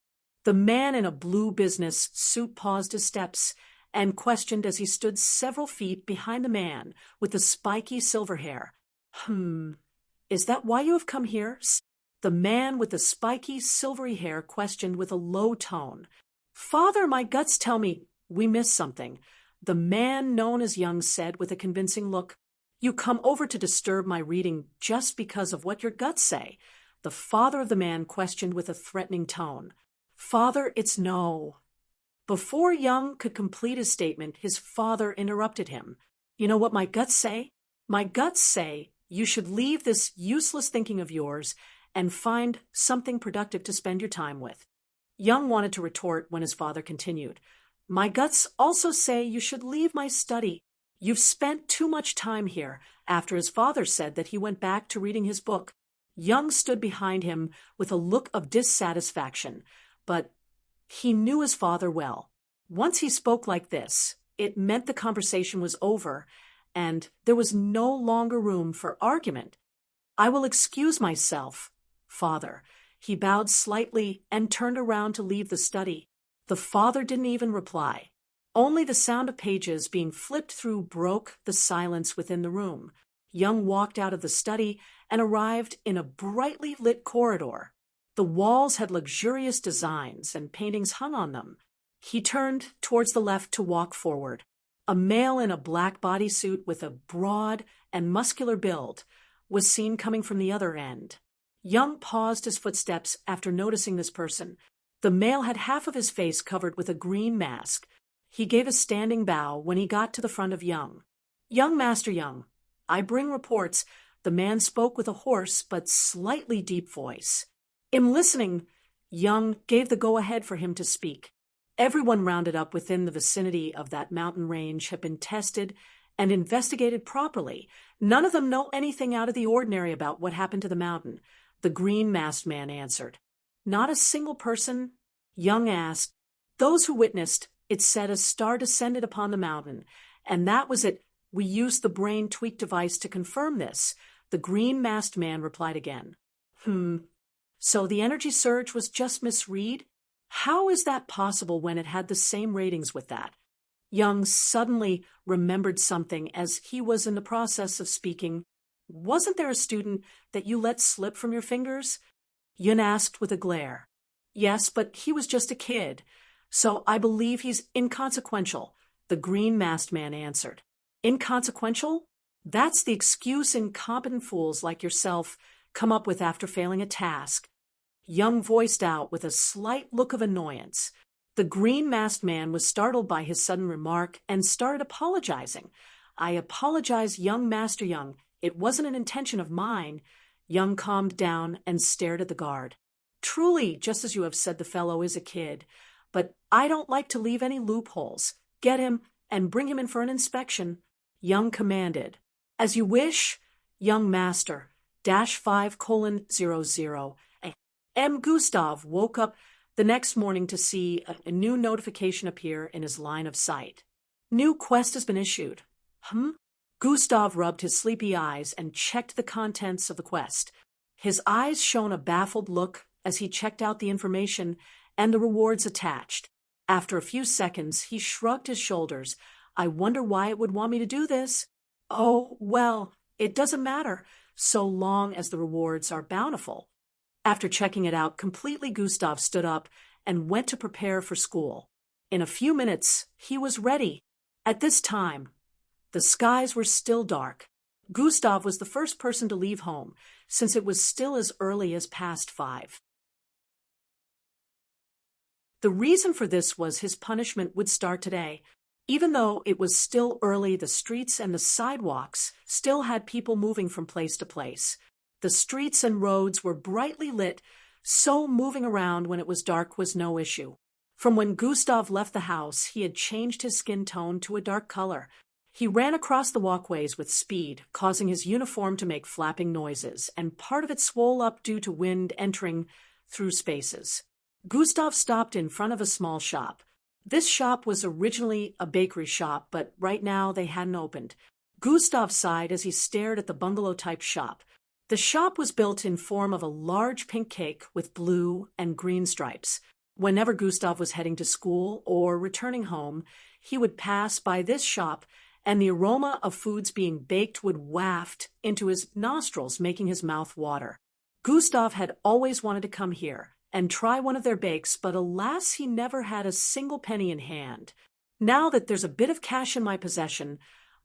The man in a blue business suit paused his steps and questioned as he stood several feet behind the man with the spiky silver hair. Is that why you have come here? The man with the spiky silvery hair questioned with a low tone. Father, my guts tell me we missed something, the man known as Young said with a convincing look. You come over to disturb my reading just because of what your guts say, the father of the man questioned with a threatening tone. Father, it's no. Before Young could complete his statement, his father interrupted him. You know what my guts say? My guts say you should leave this useless thinking of yours and find something productive to spend your time with. Young wanted to retort when his father continued. My guts also say you should leave my study. You've spent too much time here, after his father said that he went back to reading his book. Young stood behind him with a look of dissatisfaction, but he knew his father well. Once he spoke like this, it meant the conversation was over, and there was no longer room for argument. I will excuse myself, father. He bowed slightly and turned around to leave the study. The father didn't even reply. Only the sound of pages being flipped through broke the silence within the room. Young walked out of the study and arrived in a brightly lit corridor. The walls had luxurious designs and paintings hung on them. He turned towards the left to walk forward. A male in a black bodysuit with a broad and muscular build was seen coming from the other end. Young paused his footsteps after noticing this person. The male had half of his face covered with a green mask. He gave a standing bow when he got to the front of Young. "Young Master Young, I bring reports." The man spoke with a hoarse but slightly deep voice. "Am listening." Young gave the go-ahead for him to speak. Everyone rounded up within the vicinity of that mountain range had been tested and investigated properly. None of them know anything out of the ordinary about what happened to the mountain, the green-masked man answered. "Not a single person?" Young asked. "Those who witnessed, it said a star descended upon the mountain, and that was it. We used the brain tweak device to confirm this." The green-masked man replied again. So the energy surge was just misread? How is that possible when it had the same ratings with that?" Young suddenly remembered something as he was in the process of speaking. "Wasn't there a student that you let slip from your fingers?" Yun asked with a glare. "Yes, but he was just a kid, so I believe he's inconsequential," the green-masked man answered. "Inconsequential? That's the excuse incompetent fools like yourself come up with after failing a task." Young voiced out with a slight look of annoyance. The green-masked man was startled by his sudden remark and started apologizing. "I apologize, young Master Young. It wasn't an intention of mine." Young calmed down and stared at the guard. "Truly, just as you have said, the fellow is a kid. But I don't like to leave any loopholes. Get him and bring him in for an inspection." Young commanded. "As you wish, young master. -5:00. M. Gustav woke up the next morning to see a new notification appear in his line of sight. "New quest has been issued." Gustav rubbed his sleepy eyes and checked the contents of the quest. His eyes shone a baffled look as he checked out the information and the rewards attached. After a few seconds, he shrugged his shoulders. "I wonder why it would want me to do this. Oh, well, it doesn't matter, so long as the rewards are bountiful." After checking it out completely, Gustav stood up and went to prepare for school. In a few minutes, he was ready. At this time, the skies were still dark. Gustav was the first person to leave home, since it was still as early as past 5. The reason for this was his punishment would start today. Even though it was still early, the streets and the sidewalks still had people moving from place to place. The streets and roads were brightly lit, so moving around when it was dark was no issue. From when Gustav left the house, he had changed his skin tone to a dark color. He ran across the walkways with speed, causing his uniform to make flapping noises, and part of it swole up due to wind entering through spaces. Gustav stopped in front of a small shop. This shop was originally a bakery shop, but right now they hadn't opened. Gustav sighed as he stared at the bungalow-type shop. The shop was built in form of a large pink cake with blue and green stripes. Whenever Gustav was heading to school or returning home, he would pass by this shop, and the aroma of foods being baked would waft into his nostrils, making his mouth water. Gustav had always wanted to come here and try one of their bakes, but alas, he never had a single penny in hand. "Now that there's a bit of cash in my possession,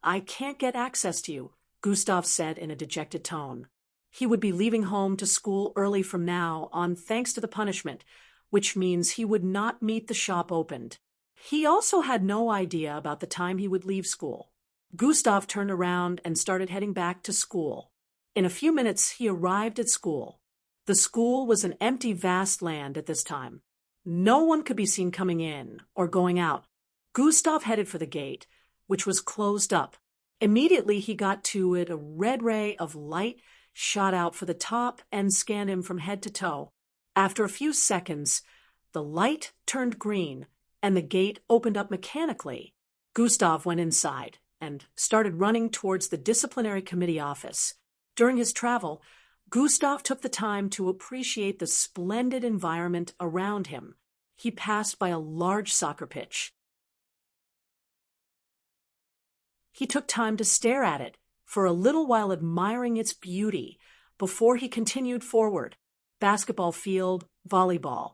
I can't get access to you," Gustav said in a dejected tone. He would be leaving home to school early from now on thanks to the punishment, which means he would not meet the shop opened. He also had no idea about the time he would leave school. Gustav turned around and started heading back to school. In a few minutes, he arrived at school. The school was an empty, vast land at this time. No one could be seen coming in or going out. Gustav headed for the gate, which was closed up. Immediately he got to it, a red ray of light shot out for the top and scanned him from head to toe. After a few seconds, the light turned green and the gate opened up mechanically. Gustav went inside and started running towards the disciplinary committee office. During his travel, Gustav took the time to appreciate the splendid environment around him. He passed by a large soccer pitch. He took time to stare at it, for a little while admiring its beauty, before he continued forward. Basketball field, volleyball.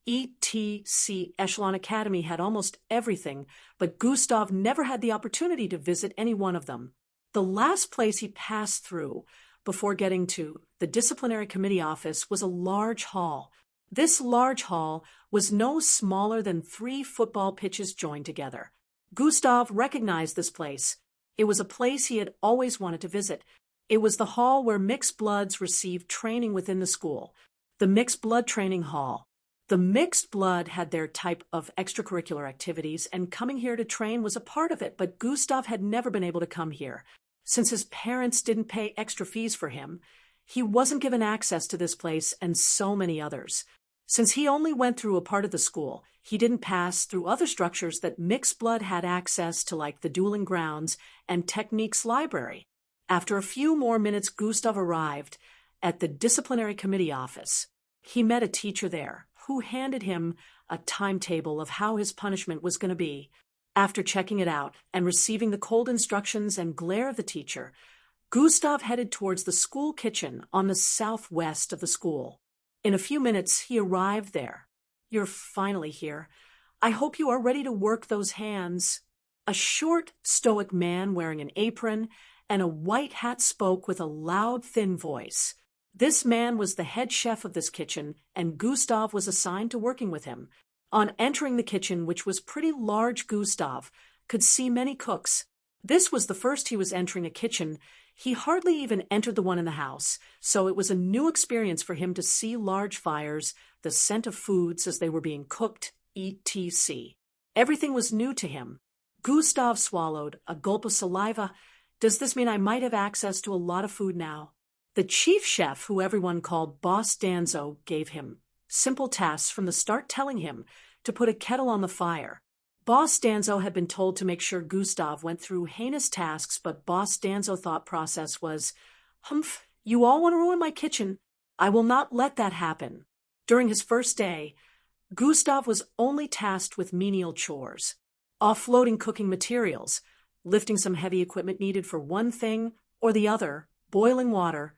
ETC Echelon Academy had almost everything, but Gustav never had the opportunity to visit any one of them. The last place he passed through before getting to the disciplinary committee office was a large hall. This large hall was no smaller than 3 football pitches joined together. Gustav recognized this place. It was a place he had always wanted to visit. It was the hall where mixed bloods received training within the school, the mixed blood training hall. The mixed blood had their type of extracurricular activities, and coming here to train was a part of it, but Gustav had never been able to come here. Since his parents didn't pay extra fees for him, he wasn't given access to this place and so many others. Since he only went through a part of the school, he didn't pass through other structures that mixed blood had access to, like the dueling grounds and Techniques library. After a few more minutes, Gustav arrived at the disciplinary committee office. He met a teacher there, who handed him a timetable of how his punishment was going to be. After checking it out and receiving the cold instructions and glare of the teacher, Gustav headed towards the school kitchen on the southwest of the school. In a few minutes, he arrived there. "You're finally here. I hope you are ready to work those hands." A short, stoic man wearing an apron and a white hat spoke with a loud, thin voice. This man was the head chef of this kitchen, and Gustav was assigned to working with him. On entering the kitchen, which was pretty large, Gustav could see many cooks. This was the first he was entering a kitchen. He hardly even entered the one in the house, so it was a new experience for him to see large fires, the scent of foods as they were being cooked, etc. Everything was new to him. Gustav swallowed a gulp of saliva. Does this mean I might have access to a lot of food now? The chief chef, who everyone called Boss Danzo, gave him simple tasks from the start, telling him to put a kettle on the fire. Boss Danzo had been told to make sure Gustav went through heinous tasks, but Boss Danzo's thought process was, "Humph, you all want to ruin my kitchen. I will not let that happen." During his first day, Gustav was only tasked with menial chores, offloading cooking materials, lifting some heavy equipment needed for one thing or the other, boiling water.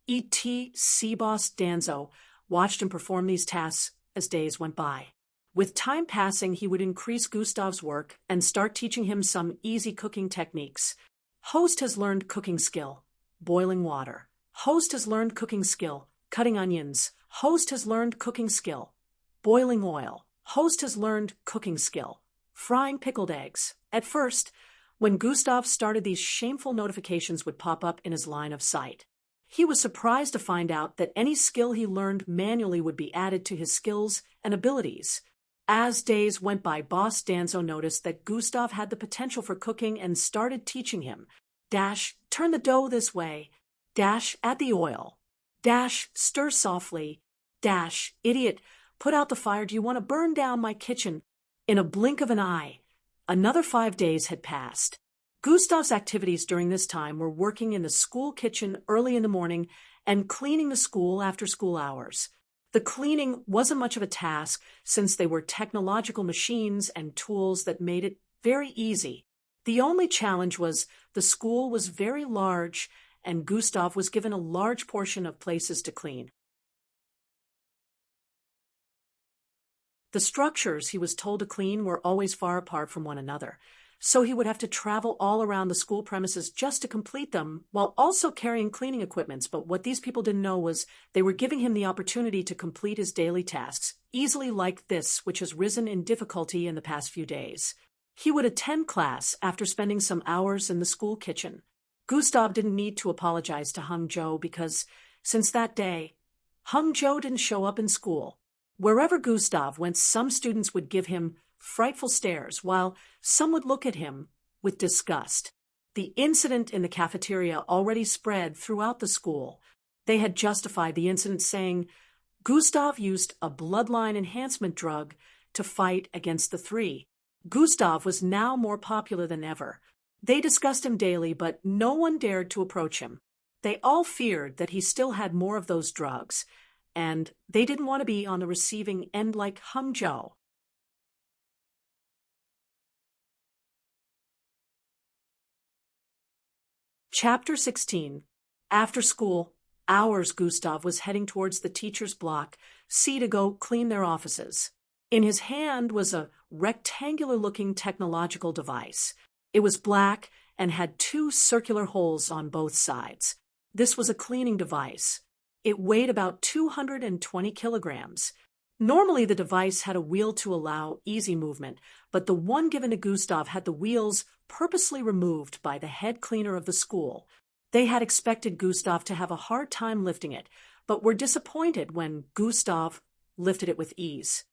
etc. Boss Danzo watched him perform these tasks as days went by. With time passing, he would increase Gustav's work and start teaching him some easy cooking techniques. Host has learned cooking skill, boiling water. Host has learned cooking skill, cutting onions. Host has learned cooking skill, boiling oil. Host has learned cooking skill, frying pickled eggs. At first, when Gustav started, these shameful notifications would pop up in his line of sight. He was surprised to find out that any skill he learned manually would be added to his skills and abilities. As days went by, Boss Danzo noticed that Gustav had the potential for cooking and started teaching him. Dash, turn the dough this way. Dash, add the oil. Dash, stir softly. Dash, idiot, put out the fire. Do you want to burn down my kitchen? In a blink of an eye, another 5 days had passed. Gustav's activities during this time were working in the school kitchen early in the morning and cleaning the school after school hours. The cleaning wasn't much of a task, since they were technological machines and tools that made it very easy. The only challenge was the school was very large, and Gustav was given a large portion of places to clean. The structures he was told to clean were always far apart from one another, so he would have to travel all around the school premises just to complete them, while also carrying cleaning equipment. But what these people didn't know was they were giving him the opportunity to complete his daily tasks, easily, like this, which has risen in difficulty in the past few days. He would attend class after spending some hours in the school kitchen. Gustav didn't need to apologize to Hung Jo, because since that day, Hung Jo didn't show up in school. Wherever Gustav went, some students would give him frightful stares, while some would look at him with disgust. The incident in the cafeteria already spread throughout the school. They had justified the incident, saying Gustav used a bloodline enhancement drug to fight against the 3. Gustav was now more popular than ever. They discussed him daily, but no one dared to approach him. They all feared that he still had more of those drugs, and they didn't want to be on the receiving end like Hung Jo. Chapter 16. After school hours, Gustav was heading towards the teacher's block, to go clean their offices. In his hand was a rectangular-looking technological device. It was black and had two circular holes on both sides. This was a cleaning device. It weighed about 220 kilograms. Normally, the device had a wheel to allow easy movement, but the one given to Gustav had the wheels purposely removed by the head cleaner of the school. They had expected Gustav to have a hard time lifting it, but were disappointed when Gustav lifted it with ease.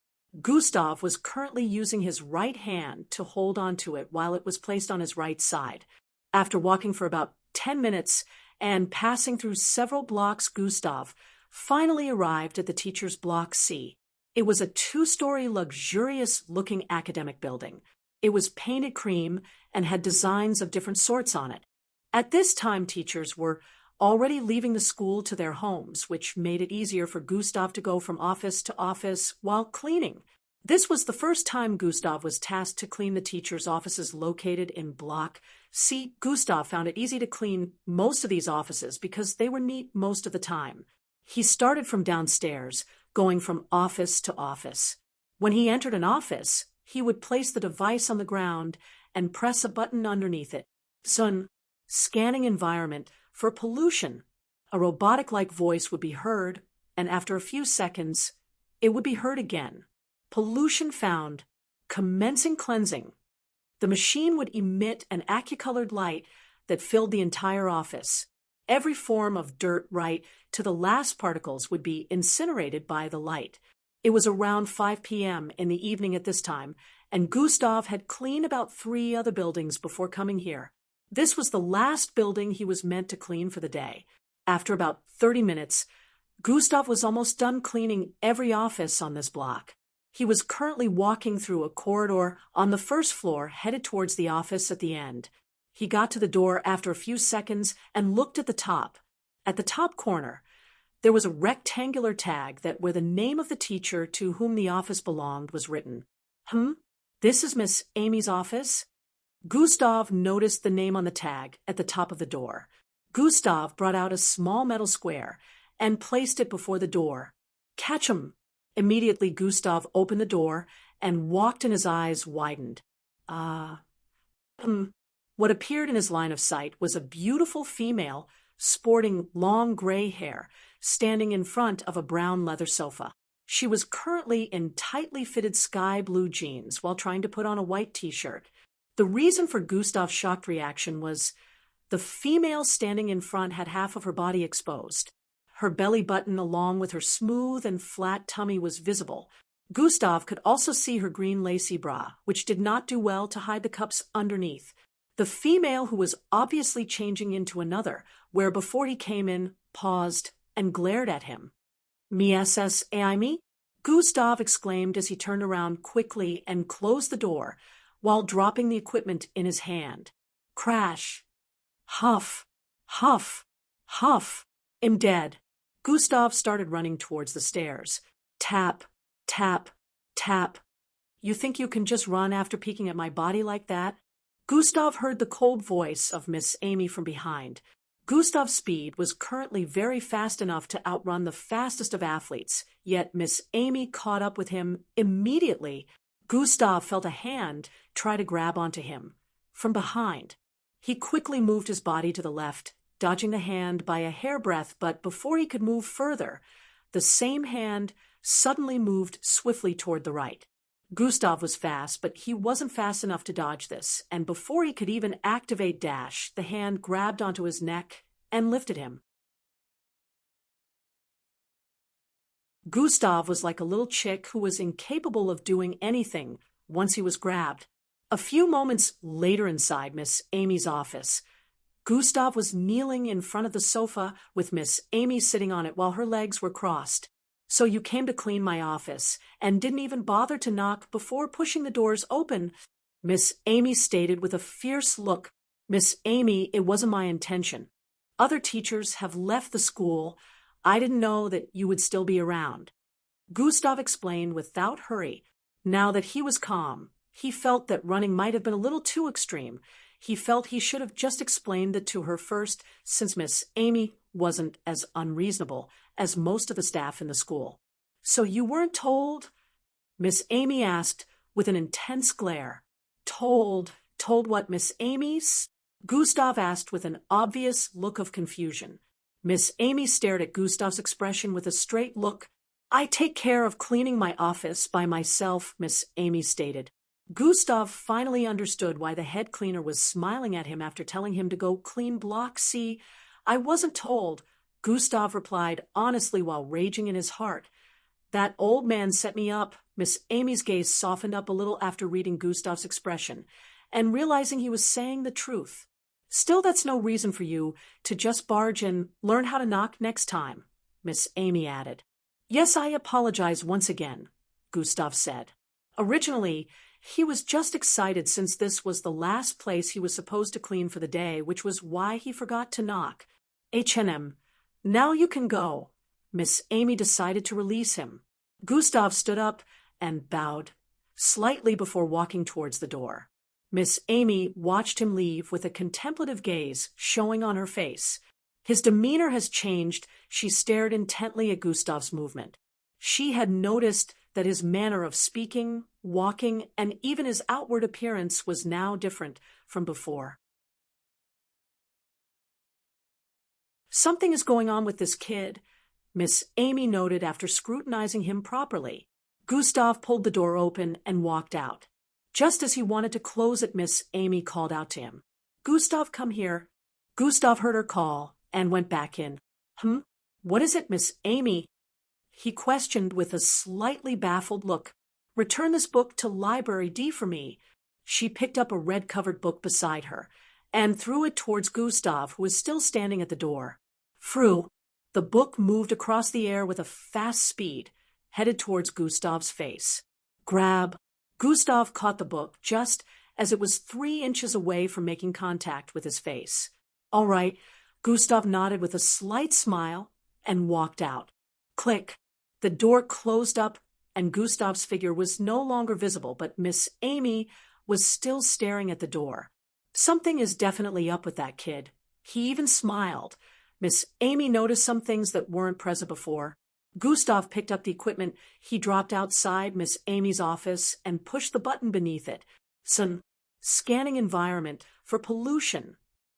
Gustav was currently using his right hand to hold onto it while it was placed on his right side. After walking for about 10 minutes and passing through several blocks, Gustav finally arrived at the teacher's block C. It was a two-story, luxurious-looking academic building. It was painted cream and had designs of different sorts on it. At this time, teachers were already leaving the school to their homes, which made it easier for Gustav to go from office to office while cleaning. This was the first time Gustav was tasked to clean the teachers' offices located in Block C. Gustav found it easy to clean most of these offices because they were neat most of the time. He started from downstairs, going from office to office. When he entered an office, he would place the device on the ground and press a button underneath it. Scanning environment for pollution. A robotic-like voice would be heard, and after a few seconds, it would be heard again. Pollution found. Commencing cleansing. The machine would emit an aqua-colored light that filled the entire office. Every form of dirt, right to the last particles, would be incinerated by the light. It was around 5 p.m. in the evening at this time, and Gustav had cleaned about 3 other buildings before coming here. This was the last building he was meant to clean for the day. After about 30 minutes, Gustav was almost done cleaning every office on this block. He was currently walking through a corridor on the first floor, headed towards the office at the end. He got to the door after a few seconds and looked at the top. At the top corner, there was a rectangular tag where the name of the teacher to whom the office belonged was written. This is Miss Amy's office? Gustav noticed the name on the tag at the top of the door. Gustav brought out a small metal square and placed it before the door. Catch 'em! Immediately, Gustav opened the door and walked, and his eyes widened. What appeared in his line of sight was a beautiful female sporting long gray hair, standing in front of a brown leather sofa. She was currently in tightly fitted sky blue jeans while trying to put on a white t-shirt. The reason for Gustav's shocked reaction was the female standing in front had half of her body exposed. Her belly button along with her smooth and flat tummy was visible. Gustav could also see her green lacy bra, which did not do well to hide the cups underneath. The female, who was obviously changing into another, where before he came in, paused and glared at him. "Miss Amy?" Gustav exclaimed as he turned around quickly and closed the door, while dropping the equipment in his hand. Crash. Huff. Huff. Huff. "I'm dead." Gustav started running towards the stairs. Tap. Tap. Tap. "You think you can just run after peeking at my body like that?" Gustav heard the cold voice of Miss Amy from behind. Gustav's speed was currently very fast enough to outrun the fastest of athletes, yet Miss Amy caught up with him immediately. Gustav felt a hand try to grab onto him from behind. He quickly moved his body to the left, dodging the hand by a hairbreadth, but before he could move further, the same hand suddenly moved swiftly toward the right. Gustav was fast, but he wasn't fast enough to dodge this, and before he could even activate dash, the hand grabbed onto his neck and lifted him. Gustav was like a little chick who was incapable of doing anything once he was grabbed. A few moments later, inside Miss Amy's office, Gustav was kneeling in front of the sofa with Miss Amy sitting on it while her legs were crossed. "So you came to clean my office and didn't even bother to knock before pushing the doors open," Miss Amy stated with a fierce look. "Miss Amy, it wasn't my intention. Other teachers have left the school. I didn't know that you would still be around." Gustav explained without hurry. Now that he was calm, he felt that running might have been a little too extreme. He felt he should have just explained it to her first, since Miss Amy wasn't as unreasonable as most of the staff in the school. "So you weren't told?" Miss Amy asked with an intense glare. Told what, Miss Amy's?" Gustav asked with an obvious look of confusion. Miss Amy stared at Gustav's expression with a straight look. "I take care of cleaning my office by myself," Miss Amy stated. Gustav finally understood why the head cleaner was smiling at him after telling him to go clean Block C. "I wasn't told," Gustav replied honestly while raging in his heart. "That old man set me up." Miss Amy's gaze softened up a little after reading Gustav's expression and realizing he was saying the truth. "Still, that's no reason for you to just barge in. Learn how to knock next time," Miss Amy added. "Yes, I apologize once again," Gustav said. Originally, he was just excited since this was the last place he was supposed to clean for the day, which was why he forgot to knock. "H&M, now you can go." Miss Amy decided to release him. Gustav stood up and bowed slightly before walking towards the door. Miss Amy watched him leave with a contemplative gaze showing on her face. His demeanor has changed. She stared intently at Gustav's movement. She had noticed that his manner of speaking, walking, and even his outward appearance was now different from before. "Something is going on with this kid," Miss Amy noted after scrutinizing him properly. Gustav pulled the door open and walked out. Just as he wanted to close it, Miss Amy called out to him. "Gustav, come here." Gustav heard her call and went back in. What is it, Miss Amy?" he questioned with a slightly baffled look. "Return this book to Library D for me." She picked up a red-covered book beside her and threw it towards Gustav, who was still standing at the door. Phrew! The book moved across the air with a fast speed, headed towards Gustav's face. Grab! Gustav caught the book just as it was 3 inches away from making contact with his face. "All right," Gustav nodded with a slight smile and walked out. Click! The door closed up and Gustav's figure was no longer visible, but Miss Amy was still staring at the door. "Something is definitely up with that kid." He even smiled. Miss Amy noticed some things that weren't present before. Gustav picked up the equipment he dropped outside Miss Amy's office and pushed the button beneath it. Scanning environment for pollution."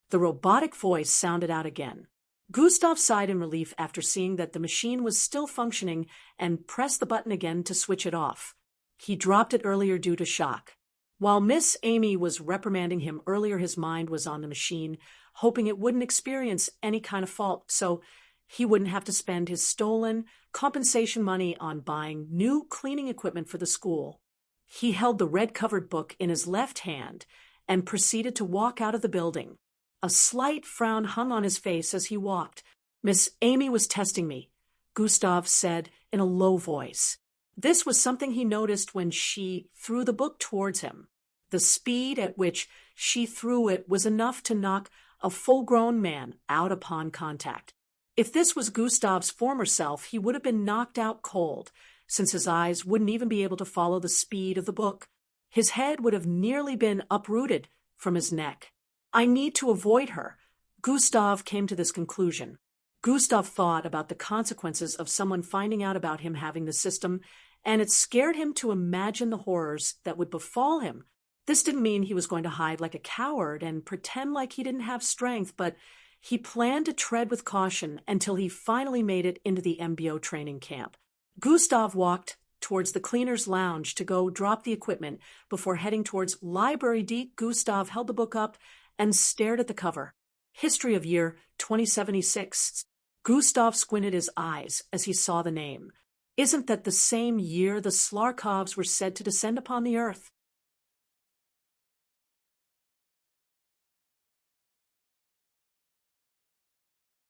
The robotic voice sounded out again. Gustav sighed in relief after seeing that the machine was still functioning and pressed the button again to switch it off. He dropped it earlier due to shock. While Miss Amy was reprimanding him earlier, his mind was on the machine, hoping it wouldn't experience any kind of fault, so he wouldn't have to spend his stolen compensation money on buying new cleaning equipment for the school. He held the red-covered book in his left hand and proceeded to walk out of the building. A slight frown hung on his face as he walked. "Miss Amy was testing me," Gustav said in a low voice. This was something he noticed when she threw the book towards him. The speed at which she threw it was enough to knock a full-grown man out upon contact. If this was Gustav's former self, he would have been knocked out cold, since his eyes wouldn't even be able to follow the speed of the book. His head would have nearly been uprooted from his neck. "I need to avoid her." Gustav came to this conclusion. Gustav thought about the consequences of someone finding out about him having the system, and it scared him to imagine the horrors that would befall him. This didn't mean he was going to hide like a coward and pretend like he didn't have strength, but he planned to tread with caution until he finally made it into the MBO training camp. Gustav walked towards the cleaner's lounge to go drop the equipment before heading towards Library D. Gustav held the book up and stared at the cover. History of Year 2076. Gustav squinted his eyes as he saw the name. Isn't that the same year the Slarkovs were said to descend upon the earth?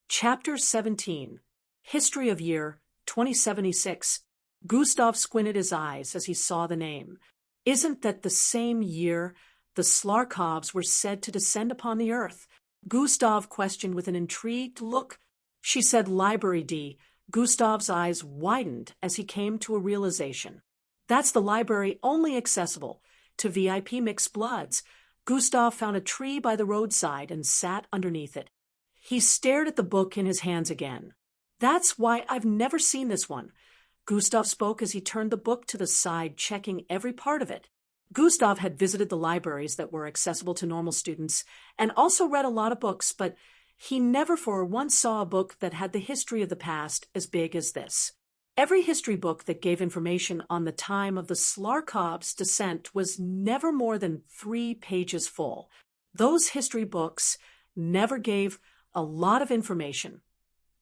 Chapter 17. History of Year 2076. Gustav squinted his eyes as he saw the name. Isn't that the same year the Slarkovs were said to descend upon the earth? Gustav questioned with an intrigued look. She said Library D. Gustav's eyes widened as he came to a realization. That's the library only accessible to VIP mixed bloods. Gustav found a tree by the roadside and sat underneath it. He stared at the book in his hands again. "That's why I've never seen this one," Gustav spoke as he turned the book to the side, checking every part of it. Gustav had visited the libraries that were accessible to normal students and also read a lot of books, but he never for once saw a book that had the history of the past as big as this. Every history book that gave information on the time of the Slarkovs' descent was never more than 3 pages full. Those history books never gave a lot of information.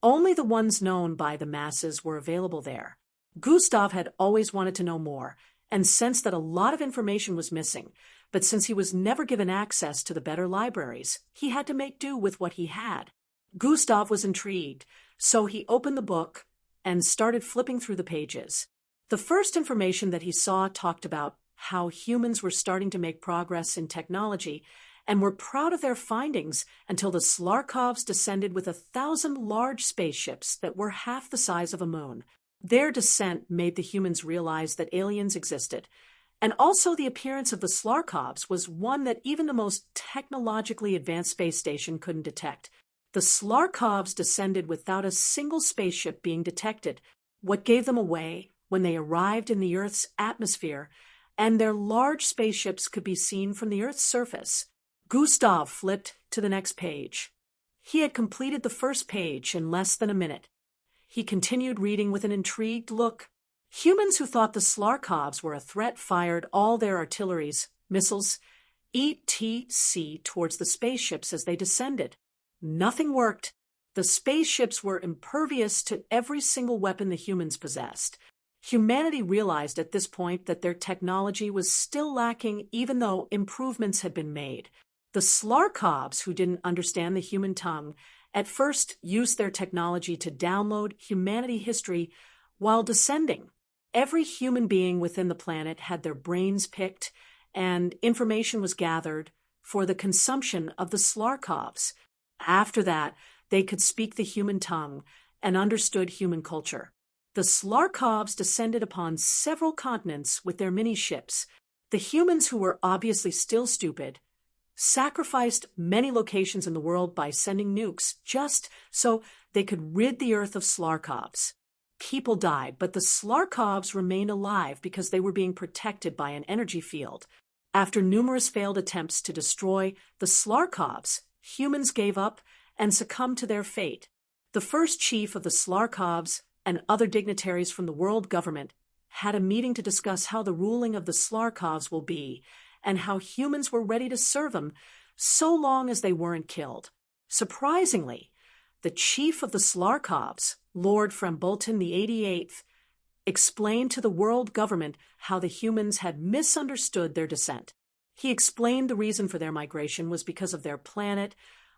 Only the ones known by the masses were available there. Gustav had always wanted to know more and sensed that a lot of information was missing, but since he was never given access to the better libraries, he had to make do with what he had. Gustav was intrigued, so he opened the book and started flipping through the pages. The first information that he saw talked about how humans were starting to make progress in technology and were proud of their findings until the Slarkovs descended with 1,000 large spaceships that were half the size of a moon. Their descent made the humans realize that aliens existed, and also the appearance of the Slarkovs was one that even the most technologically advanced space station couldn't detect. The Slarkovs descended without a single spaceship being detected, what gave them away when they arrived in the Earth's atmosphere, and their large spaceships could be seen from the Earth's surface. Gustav flipped to the next page. He had completed the first page in less than a minute. He continued reading with an intrigued look. Humans who thought the Slarkovs were a threat fired all their artilleries, missiles, etc. towards the spaceships as they descended. Nothing worked. The spaceships were impervious to every single weapon the humans possessed. Humanity realized at this point that their technology was still lacking even though improvements had been made. The Slarkovs, who didn't understand the human tongue, at first used their technology to download humanity history while descending. Every human being within the planet had their brains picked, and information was gathered for the consumption of the Slarkovs. After that, they could speak the human tongue and understood human culture. The Slarkovs descended upon several continents with their mini-ships. The humans, who were obviously still stupid, sacrificed many locations in the world by sending nukes just so they could rid the Earth of Slarkovs. People died, but the Slarkovs remained alive because they were being protected by an energy field. After numerous failed attempts to destroy the Slarkovs, humans gave up and succumbed to their fate. The first chief of the Slarkovs and other dignitaries from the world government had a meeting to discuss how the ruling of the Slarkovs will be and how humans were ready to serve them so long as they weren't killed. Surprisingly, the chief of the Slarkovs, Lord Frambolton the 88th, explained to the world government how the humans had misunderstood their descent. He explained the reason for their migration was because of their planet,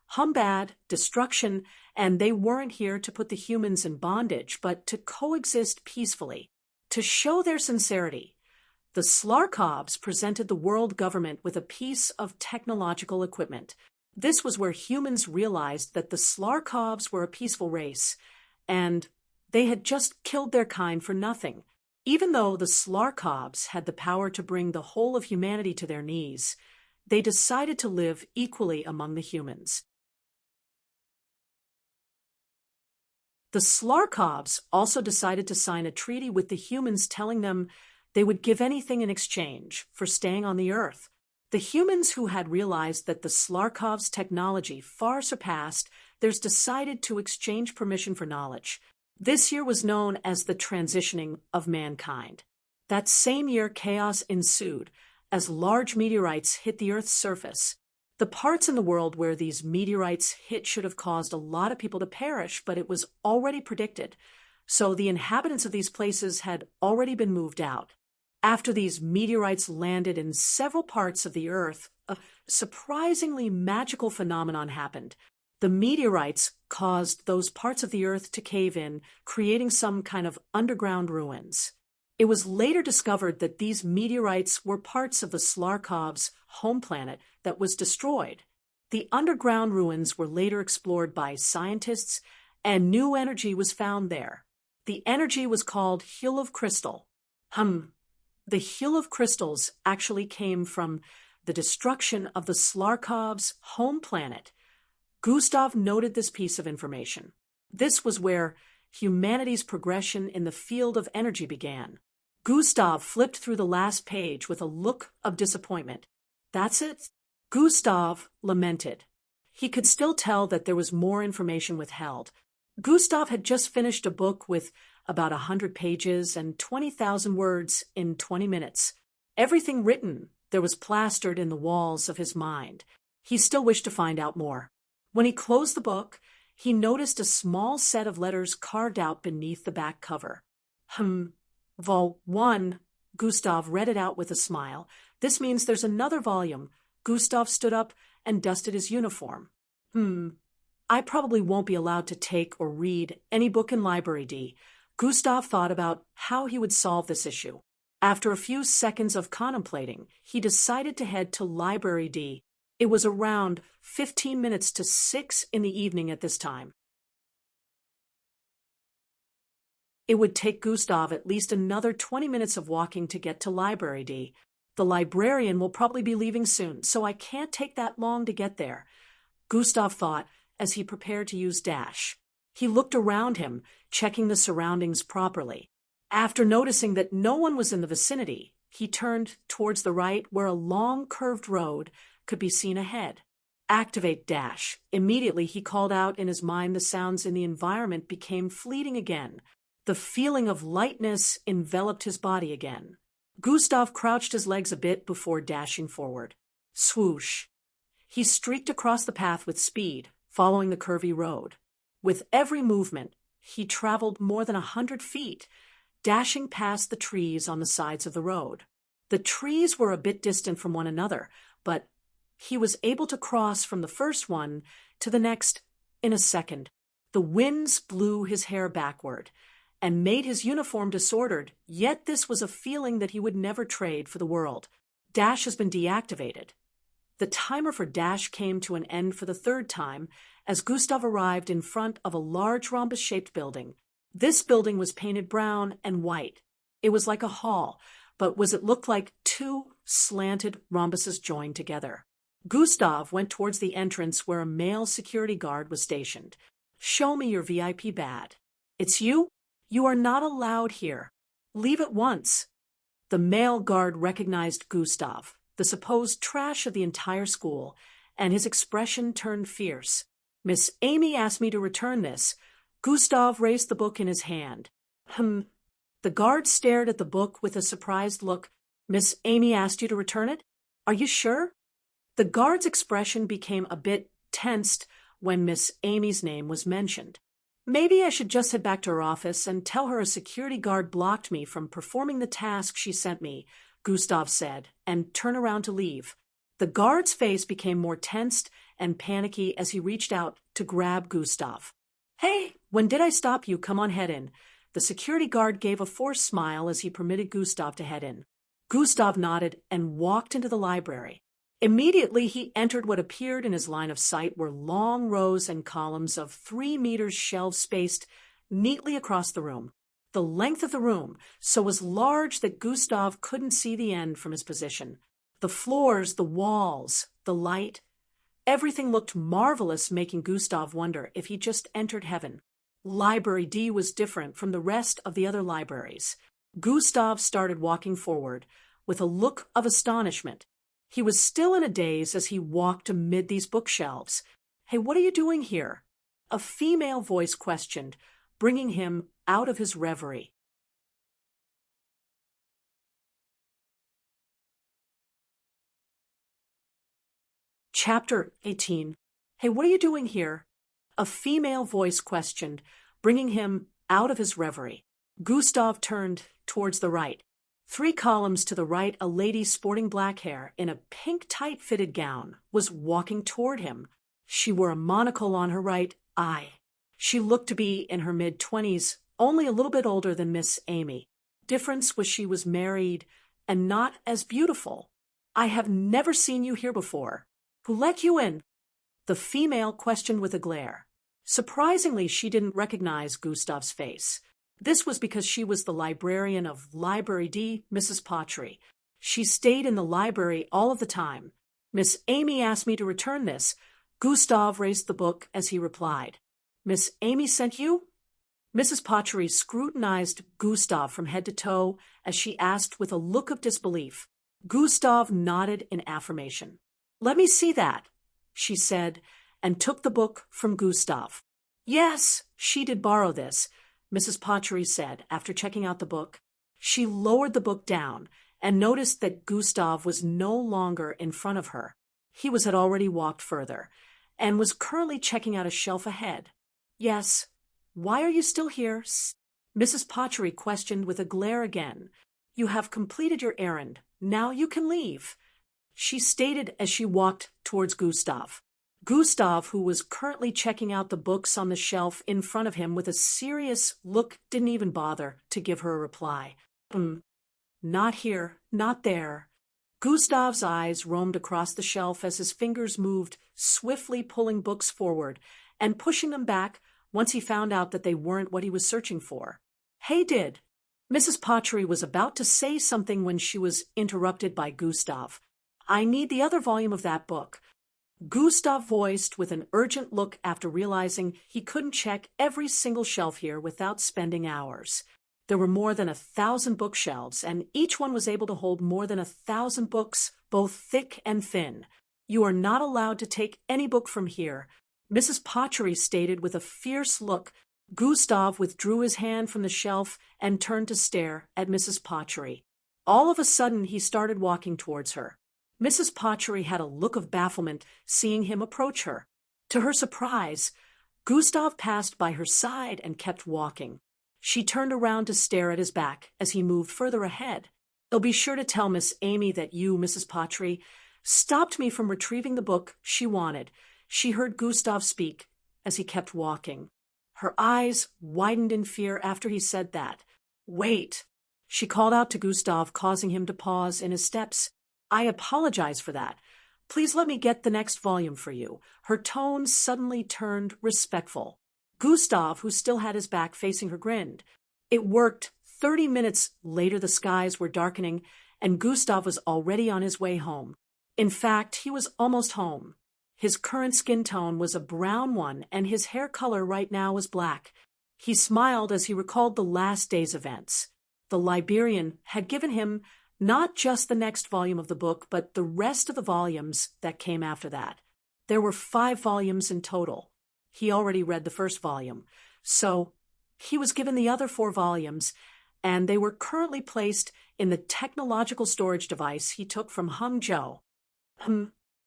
humbad, destruction, and they weren't here to put the humans in bondage, but to coexist peacefully. To show their sincerity, the Slarkovs presented the world government with a piece of technological equipment. This was where humans realized that the Slarkovs were a peaceful race, and they had just killed their kind for nothing. Even though the Slarkovs had the power to bring the whole of humanity to their knees, they decided to live equally among the humans. The Slarkovs also decided to sign a treaty with the humans telling them they would give anything in exchange for staying on the Earth. The humans, who had realized that the Slarkovs' technology far surpassed theirs, decided to exchange permission for knowledge. This year was known as the transitioning of mankind. That same year, chaos ensued as large meteorites hit the Earth's surface. The parts in the world where these meteorites hit should have caused a lot of people to perish, but it was already predicted, so the inhabitants of these places had already been moved out. After these meteorites landed in several parts of the Earth, a surprisingly magical phenomenon happened. The meteorites caused those parts of the Earth to cave in, creating some kind of underground ruins. It was later discovered that these meteorites were parts of the Slarkovs' home planet that was destroyed. The underground ruins were later explored by scientists, and new energy was found there. The energy was called Hill of Crystal. The Hill of Crystals actually came from the destruction of the Slarkovs' home planet. Gustav noted this piece of information. This was where humanity's progression in the field of energy began. Gustav flipped through the last page with a look of disappointment. That's it? Gustav lamented. He could still tell that there was more information withheld. Gustav had just finished a book with about 100 pages and 20,000 words in 20 minutes. Everything written there was plastered in the walls of his mind. He still wished to find out more. When he closed the book, he noticed a small set of letters carved out beneath the back cover. Vol 1, Gustav read it out with a smile. This means there's another volume. Gustav stood up and dusted his uniform. I probably won't be allowed to take or read any book in Library D. Gustav thought about how he would solve this issue. After a few seconds of contemplating, he decided to head to Library D. It was around 15 minutes to 6 in the evening at this time. It would take Gustav at least another 20 minutes of walking to get to Library D. The librarian will probably be leaving soon, so I can't take that long to get there, Gustav thought as he prepared to use Dash. He looked around him, checking the surroundings properly. After noticing that no one was in the vicinity, he turned towards the right where a long curved road could be seen ahead. Activate Dash. Immediately he called out in his mind. The sounds in the environment became fleeting again. The feeling of lightness enveloped his body again. Gustav crouched his legs a bit before dashing forward. Swoosh! He streaked across the path with speed, following the curvy road. With every movement, he traveled more than 100 feet, dashing past the trees on the sides of the road. The trees were a bit distant from one another, but he was able to cross from the first one to the next in a second. The winds blew his hair backward and made his uniform disordered, yet this was a feeling that he would never trade for the world. Dash has been deactivated. The timer for Dash came to an end for the third time as Gustav arrived in front of a large rhombus-shaped building. This building was painted brown and white. It was like a hall, but it looked like two slanted rhombuses joined together. Gustav went towards the entrance where a male security guard was stationed. Show me your VIP badge. It's you? You are not allowed here. Leave at once. The male guard recognized Gustav, the supposed trash of the entire school, and his expression turned fierce. Miss Amy asked me to return this. Gustav raised the book in his hand. The guard stared at the book with a surprised look. Miss Amy asked you to return it? Are you sure? The guard's expression became a bit tensed when Miss Amy's name was mentioned. Maybe I should just head back to her office and tell her a security guard blocked me from performing the task she sent me, Gustav said, and turn around to leave. The guard's face became more tensed and panicky as he reached out to grab Gustav. Hey, when did I stop you? Come on, head in. The security guard gave a forced smile as he permitted Gustav to head in. Gustav nodded and walked into the library. Immediately he entered what appeared in his line of sight were long rows and columns of 3 meters shelves spaced neatly across the room. The length of the room was large that Gustav couldn't see the end from his position. The floors, the walls, the light, everything looked marvelous, making Gustav wonder if he just entered heaven. Library D was different from the rest of the other libraries. Gustav started walking forward with a look of astonishment. He was still in a daze as he walked amid these bookshelves. Hey, what are you doing here? A female voice questioned, bringing him out of his reverie. Chapter 18. Hey, what are you doing here? A female voice questioned, bringing him out of his reverie. Gustav turned towards the right. 3 columns to the right, a lady sporting black hair in a pink tight-fitted gown was walking toward him. She wore a monocle on her right eye. She looked to be in her mid-20s, only a little bit older than Miss Amy. Difference was she was married and not as beautiful. I have never seen you here before. Who let you in? The female questioned with a glare. Surprisingly, she didn't recognize Gustav's face. This was because she was the librarian of Library D, Mrs. Pottery. She stayed in the library all of the time. Miss Amy asked me to return this. Gustav raised the book as he replied. Miss Amy sent you? Mrs. Pottery scrutinized Gustav from head to toe as she asked with a look of disbelief. Gustav nodded in affirmation. Let me see that, she said, and took the book from Gustav. Yes, she did borrow this, Mrs. Pottery said after checking out the book. She lowered the book down and noticed that Gustav was no longer in front of her. He had already walked further and was currently checking out a shelf ahead. Yes. Why are you still here? Mrs. Pottery questioned with a glare again. You have completed your errand. Now you can leave, she stated as she walked towards Gustav. Gustav, who was currently checking out the books on the shelf in front of him with a serious look, didn't even bother to give her a reply. Not here, not there. Gustav's eyes roamed across the shelf as his fingers moved, swiftly pulling books forward and pushing them back once he found out that they weren't what he was searching for. Hey, did. Mrs. Pottery was about to say something when she was interrupted by Gustav. I need the other volume of that book, Gustav voiced with an urgent look after realizing he couldn't check every single shelf here without spending hours. There were more than 1,000 bookshelves, and each one was able to hold more than 1,000 books, both thick and thin. You are not allowed to take any book from here, Mrs. Pottery stated with a fierce look. Gustav withdrew his hand from the shelf and turned to stare at Mrs. Pottery. All of a sudden, he started walking towards her. Mrs. Pottery had a look of bafflement seeing him approach her. To her surprise, Gustav passed by her side and kept walking. She turned around to stare at his back as he moved further ahead. They'll be sure to tell Miss Amy that you, Mrs. Pottery, stopped me from retrieving the book she wanted. She heard Gustav speak as he kept walking. Her eyes widened in fear after he said that. Wait, she called out to Gustav, causing him to pause in his steps. I apologize for that. Please let me get the next volume for you. Her tone suddenly turned respectful. Gustav, who still had his back facing her, grinned. It worked. 30 minutes later, the skies were darkening, and Gustav was already on his way home. In fact, he was almost home. His current skin tone was a brown one, and his hair color right now was black. He smiled as he recalled the last day's events. The librarian had given him not just the next volume of the book, but the rest of the volumes that came after that. There were 5 volumes in total. He already read the first volume, so he was given the other 4 volumes, and they were currently placed in the technological storage device he took from Hangzhou.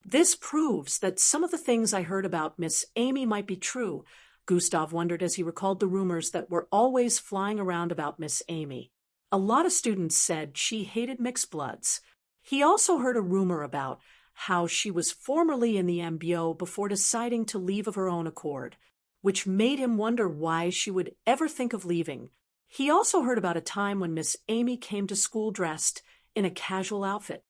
This proves that some of the things I heard about Miss Amy might be true, Gustav wondered as he recalled the rumors that were always flying around about Miss Amy. A lot of students said she hated mixed bloods. He also heard a rumor about how she was formerly in the MBO before deciding to leave of her own accord, which made him wonder why she would ever think of leaving. He also heard about a time when Miss Amy came to school dressed in a casual outfit.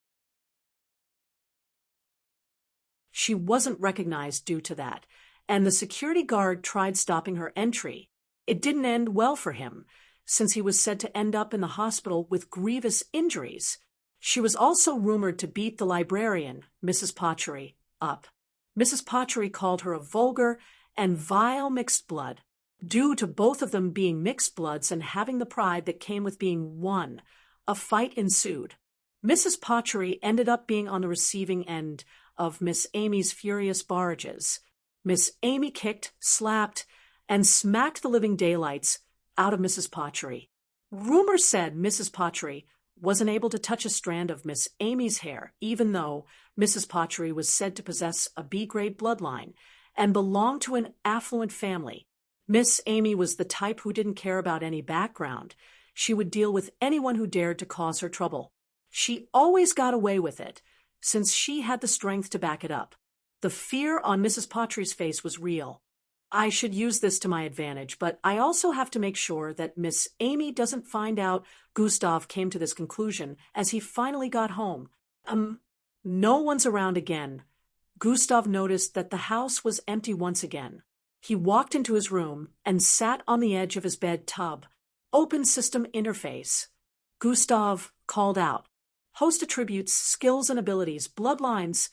She wasn't recognized due to that, and the security guard tried stopping her entry. It didn't end well for him, since he was said to end up in the hospital with grievous injuries. She was also rumored to beat the librarian, Mrs. Pottery, up. Mrs. Pottery called her a vulgar and vile mixed blood. Due to both of them being mixed bloods and having the pride that came with being one, a fight ensued. Mrs. Pottery ended up being on the receiving end of Miss Amy's furious barrages. Miss Amy kicked, slapped, and smacked the living daylights out of Mrs. Pottery. Rumor said Mrs. Pottery wasn't able to touch a strand of Miss Amy's hair, even though Mrs. Pottery was said to possess a B-grade bloodline and belonged to an affluent family. Miss Amy was the type who didn't care about any background. She would deal with anyone who dared to cause her trouble. She always got away with it, since she had the strength to back it up. The fear on Mrs. Pottery's face was real. I should use this to my advantage, but I also have to make sure that Miss Amy doesn't find out Gustav came to this conclusion as he finally got home. No one's around again. Gustav noticed that the house was empty once again. He walked into his room and sat on the edge of his bed tub. Open system interface. Gustav called out. Host attributes, skills and abilities, bloodlines,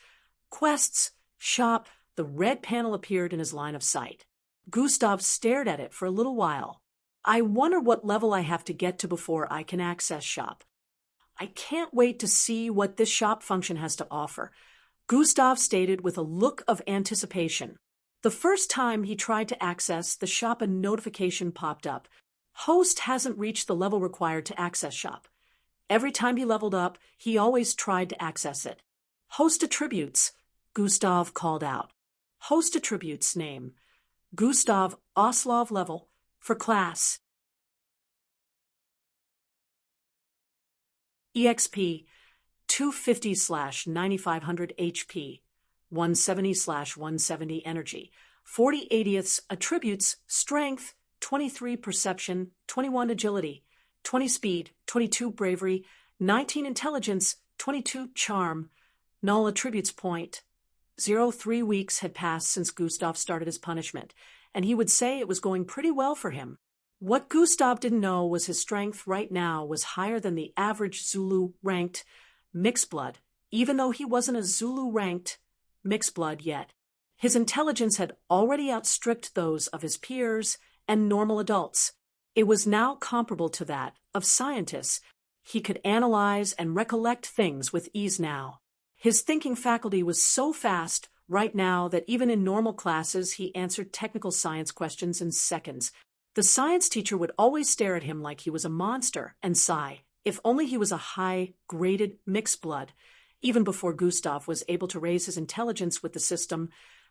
quests, shop. The red panel appeared in his line of sight. Gustav stared at it for a little while. I wonder what level I have to get to before I can access shop. I can't wait to see what this shop function has to offer, Gustav stated with a look of anticipation. The first time he tried to access the shop, a notification popped up. Host hasn't reached the level required to access shop. Every time he leveled up, he always tried to access it. Host attributes, Gustav called out. Host attributes name, Gustav Oslov level, for class. EXP 250/9500 HP, 170/170 energy, 40 80ths attributes, strength, 23 perception, 21 agility, 20 speed, 22 bravery, 19 intelligence, 22 charm, null attributes point. 3 weeks had passed since Gustav started his punishment, and he would say it was going pretty well for him. What Gustav didn't know was his strength right now was higher than the average Zulu-ranked mixed blood, even though he wasn't a Zulu-ranked mixed blood yet. His intelligence had already outstripped those of his peers and normal adults. It was now comparable to that of scientists. He could analyze and recollect things with ease now. His thinking faculty was so fast right now that even in normal classes he answered technical science questions in seconds. The science teacher would always stare at him like he was a monster and sigh, if only he was a high-graded mixed blood. Even before Gustav was able to raise his intelligence with the system,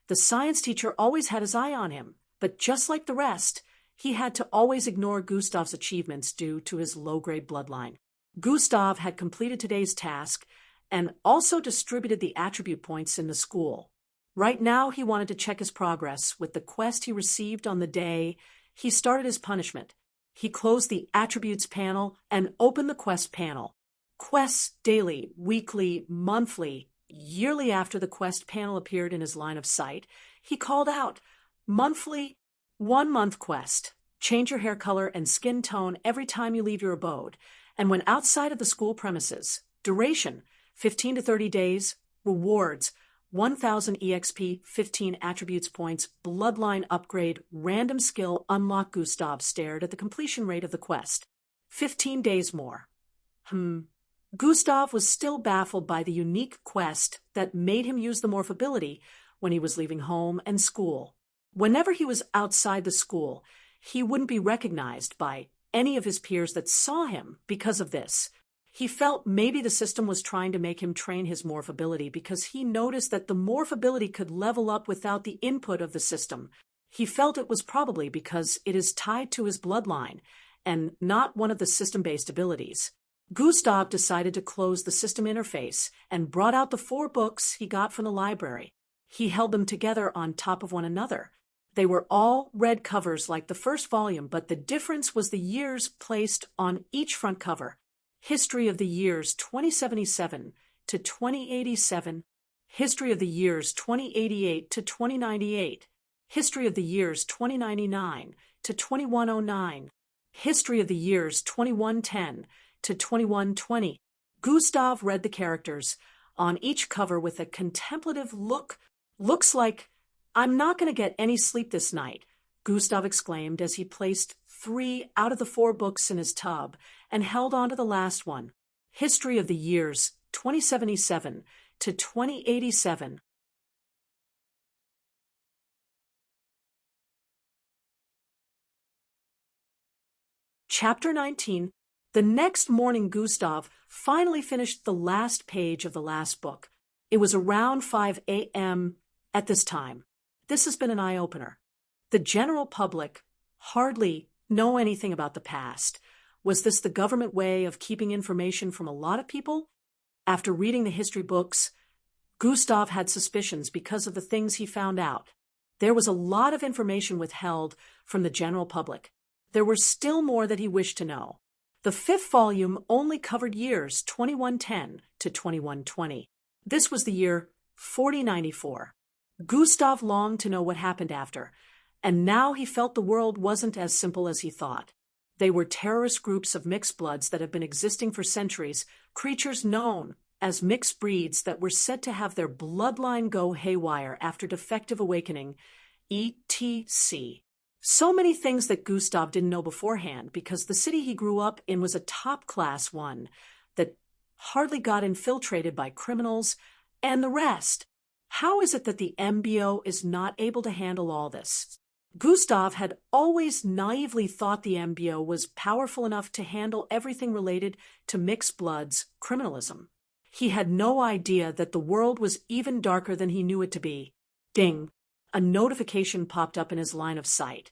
the science teacher always had his eye on him, but just like the rest, he had to always ignore Gustav's achievements due to his low-grade bloodline. Gustav had completed today's task and also distributed the attribute points in the school. Right now he wanted to check his progress with the quest he received on the day he started his punishment. He closed the attributes panel and opened the quest panel. Quests daily, weekly, monthly, yearly. After the quest panel appeared in his line of sight, he called out, monthly, 1-month quest. Change your hair color and skin tone every time you leave your abode, and when outside of the school premises. Duration, 15 to 30 days. Rewards, 1,000 EXP, 15 attributes points, bloodline upgrade, random skill unlock. Gustav stared at the completion rate of the quest. 15 days more. Gustav was still baffled by the unique quest that made him use the morph ability when he was leaving home and school. Whenever he was outside the school, he wouldn't be recognized by any of his peers that saw him because of this. He felt maybe the system was trying to make him train his morph ability because he noticed that the morph ability could level up without the input of the system. He felt it was probably because it is tied to his bloodline and not one of the system-based abilities. Gustav decided to close the system interface and brought out the 4 books he got from the library. He held them together on top of one another. They were all red covers like the first volume, but the difference was the years placed on each front cover. History of the years 2077 to 2087, History of the years 2088 to 2098, History of the years 2099 to 2109, History of the years 2110 to 2120. Gustav read the characters on each cover with a contemplative look. Looks like I'm not going to get any sleep this night, Gustav exclaimed as he placed 3 out of the 4 books in his tub and held on to the last one. History of the years 2077 to 2087. Chapter 19. The next morning, Gustav finally finished the last page of the last book. It was around 5 a.m. at this time. This has been an eye-opener. The general public hardly know anything about the past. Was this the government way of keeping information from a lot of people? After reading the history books, Gustav had suspicions because of the things he found out. There was a lot of information withheld from the general public. There were still more that he wished to know. The 5th volume only covered years 2110 to 2120. This was the year 4094. Gustav longed to know what happened after, and now he felt the world wasn't as simple as he thought. They were terrorist groups of mixed bloods that have been existing for centuries, creatures known as mixed breeds that were said to have their bloodline go haywire after defective awakening, etc. So many things that Gustav didn't know beforehand because the city he grew up in was a top-class one that hardly got infiltrated by criminals and the rest. How is it that the MBO is not able to handle all this? Gustav had always naively thought the MBO was powerful enough to handle everything related to mixed bloods criminalism. He had no idea that the world was even darker than he knew it to be. Ding! A notification popped up in his line of sight.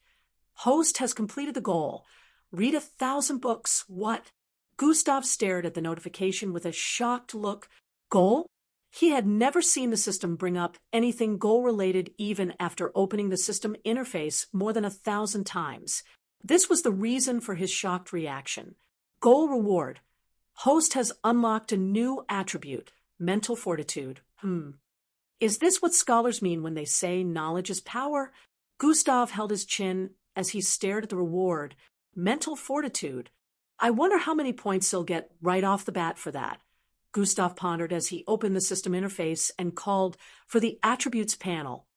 Host has completed the goal. Read 1,000 books. What? Gustav stared at the notification with a shocked look. Goal? He had never seen the system bring up anything goal-related even after opening the system interface more than 1,000 times. This was the reason for his shocked reaction. Goal reward. Host has unlocked a new attribute, mental fortitude. Is this what scholars mean when they say knowledge is power? Gustav held his chin as he stared at the reward. Mental fortitude. I wonder how many points he'll get right off the bat for that. Gustav pondered as he opened the system interface and called for the Attributes panel.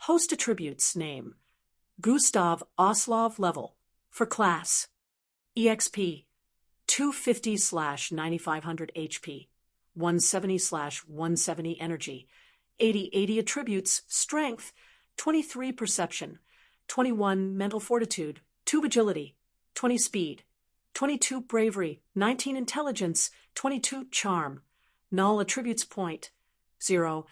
Host Attributes name. Gustav Oslov level. For class. EXP. 250/9500 HP. 170/170 energy. 80 attributes. Strength. 23 perception. 21 mental fortitude. 2 agility. 20 speed. 22 bravery. 19 intelligence. 22 charm. Null attributes point. 0.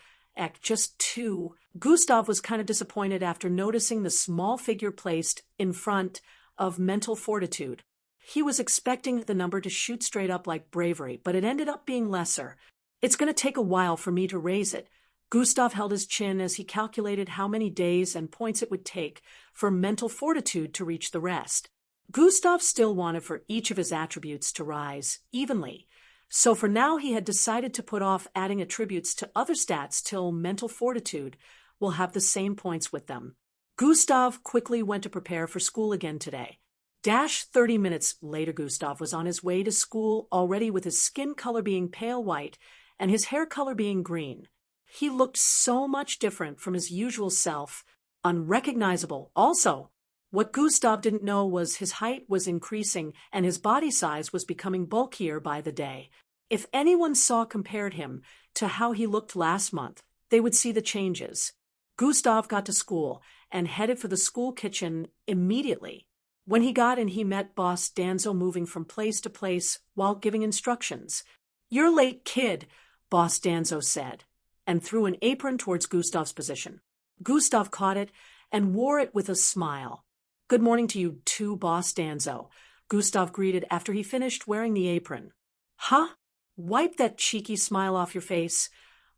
Just 2. Gustav was kind of disappointed after noticing the small figure placed in front of mental fortitude. He was expecting the number to shoot straight up like bravery, but it ended up being lesser. It's going to take a while for me to raise it. Gustav held his chin as he calculated how many days and points it would take for mental fortitude to reach the rest. Gustav still wanted for each of his attributes to rise evenly. So for now he had decided to put off adding attributes to other stats till mental fortitude will have the same points with them. Gustav quickly went to prepare for school again today. 30 minutes later, Gustav was on his way to school already with his skin color being pale white and his hair color being green. He looked so much different from his usual self, unrecognizable. Also, what Gustav didn't know was his height was increasing and his body size was becoming bulkier by the day. If anyone compared him to how he looked last month, they would see the changes. Gustav got to school and headed for the school kitchen immediately. When he got in, he met Boss Danzo moving from place to place while giving instructions. "You're late, kid," Boss Danzo said, and threw an apron towards Gustav's position. Gustav caught it and wore it with a smile. "Good morning to you too, Boss Danzo," Gustav greeted after he finished wearing the apron. "Huh? Wipe that cheeky smile off your face.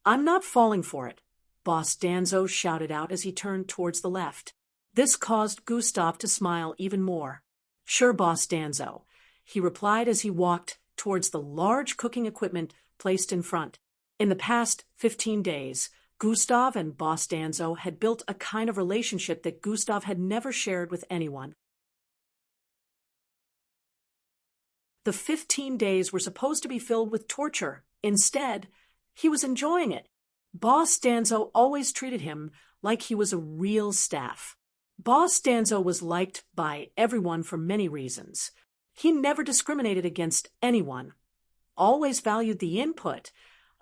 I'm not falling for it," Boss Danzo shouted out as he turned towards the left. This caused Gustav to smile even more. "Sure, Boss Danzo," he replied as he walked towards the large cooking equipment placed in front. In the past 15 days, Gustav and Boss Danzo had built a kind of relationship that Gustav had never shared with anyone. The 15 days were supposed to be filled with torture. Instead, he was enjoying it. Boss Danzo always treated him like he was a real staff. Boss Danzo was liked by everyone for many reasons. He never discriminated against anyone, always valued the input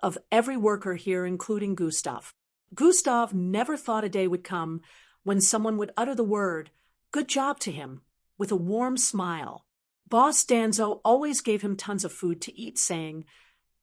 of every worker here, including Gustav. Gustav never thought a day would come when someone would utter the word, "Good job" to him, with a warm smile. Boss Danzo always gave him tons of food to eat, saying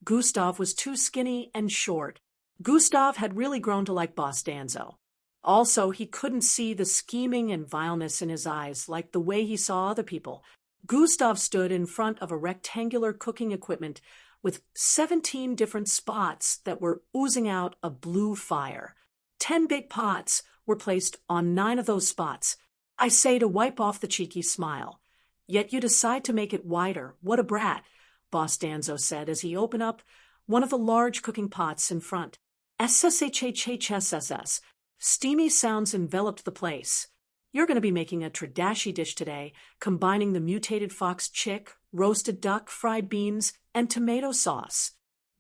Gustav was too skinny and short. Gustav had really grown to like Boss Danzo. Also, he couldn't see the scheming and vileness in his eyes like the way he saw other people. Gustav stood in front of a rectangular cooking equipment with 17 different spots that were oozing out a blue fire. 10 big pots were placed on 9 of those spots. I say to wipe off the cheeky smile. Yet you decide to make it wider. What a brat, Boss Danzo said as he opened up one of the large cooking pots in front. SSHHHSSS. Steamy sounds enveloped the place. You're going to be making a tradishy dish today, combining the mutated fox chick, roasted duck, fried beans, and tomato sauce.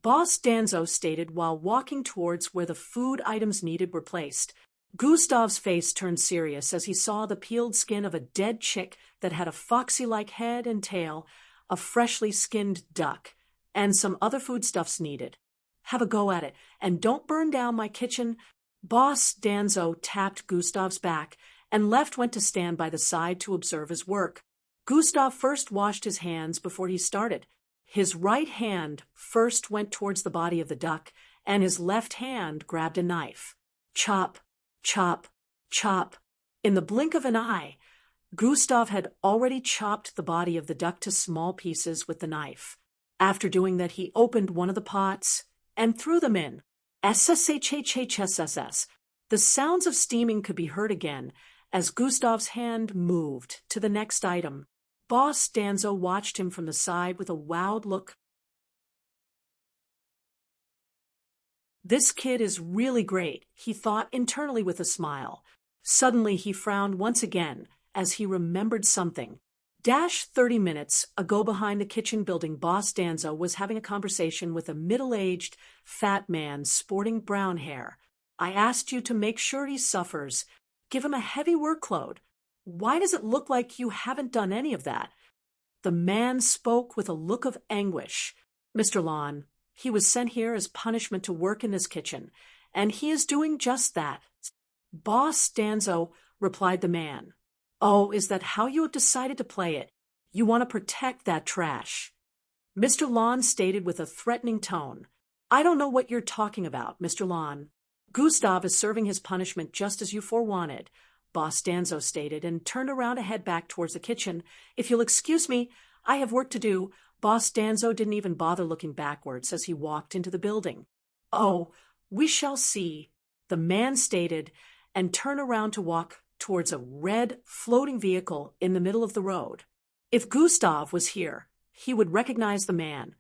Boss Danzo stated while walking towards where the food items needed were placed. Gustav's face turned serious as he saw the peeled skin of a dead chick that had a foxy-like head and tail, a freshly skinned duck, and some other foodstuffs needed. Have a go at it, and don't burn down my kitchen. Boss Danzo tapped Gustav's back, and went to stand by the side to observe his work. Gustav first washed his hands before he started. His right hand first went towards the body of the duck, and his left hand grabbed a knife. Chop, chop, chop. In the blink of an eye, Gustav had already chopped the body of the duck to small pieces with the knife. After doing that, he opened one of the pots and threw them in. SSHHHSSS. The sounds of steaming could be heard again as Gustav's hand moved to the next item. Boss Danzo watched him from the side with a wowed look. This kid is really great, he thought internally with a smile. Suddenly he frowned once again as he remembered something. 30 minutes ago behind the kitchen building, Boss Danzo was having a conversation with a middle-aged, fat man sporting brown hair. I asked you to make sure he suffers. Give him a heavy workload. Why does it look like you haven't done any of that? The man spoke with a look of anguish. Mr. Lon, he was sent here as punishment to work in this kitchen, and he is doing just that. Boss Danzo, replied the man. Oh, is that how you have decided to play it? You want to protect that trash. Mr. Lon stated with a threatening tone. I don't know what you're talking about, Mr. Lon. Gustav is serving his punishment just as you forewanted, Boss Danzo stated, and turned around to head back towards the kitchen. If you'll excuse me, I have work to do. Boss Danzo didn't even bother looking backwards as he walked into the building. Oh, we shall see, the man stated, and turned around to walk towards a red, floating vehicle in the middle of the road. If Gustav was here, he would recognize the man,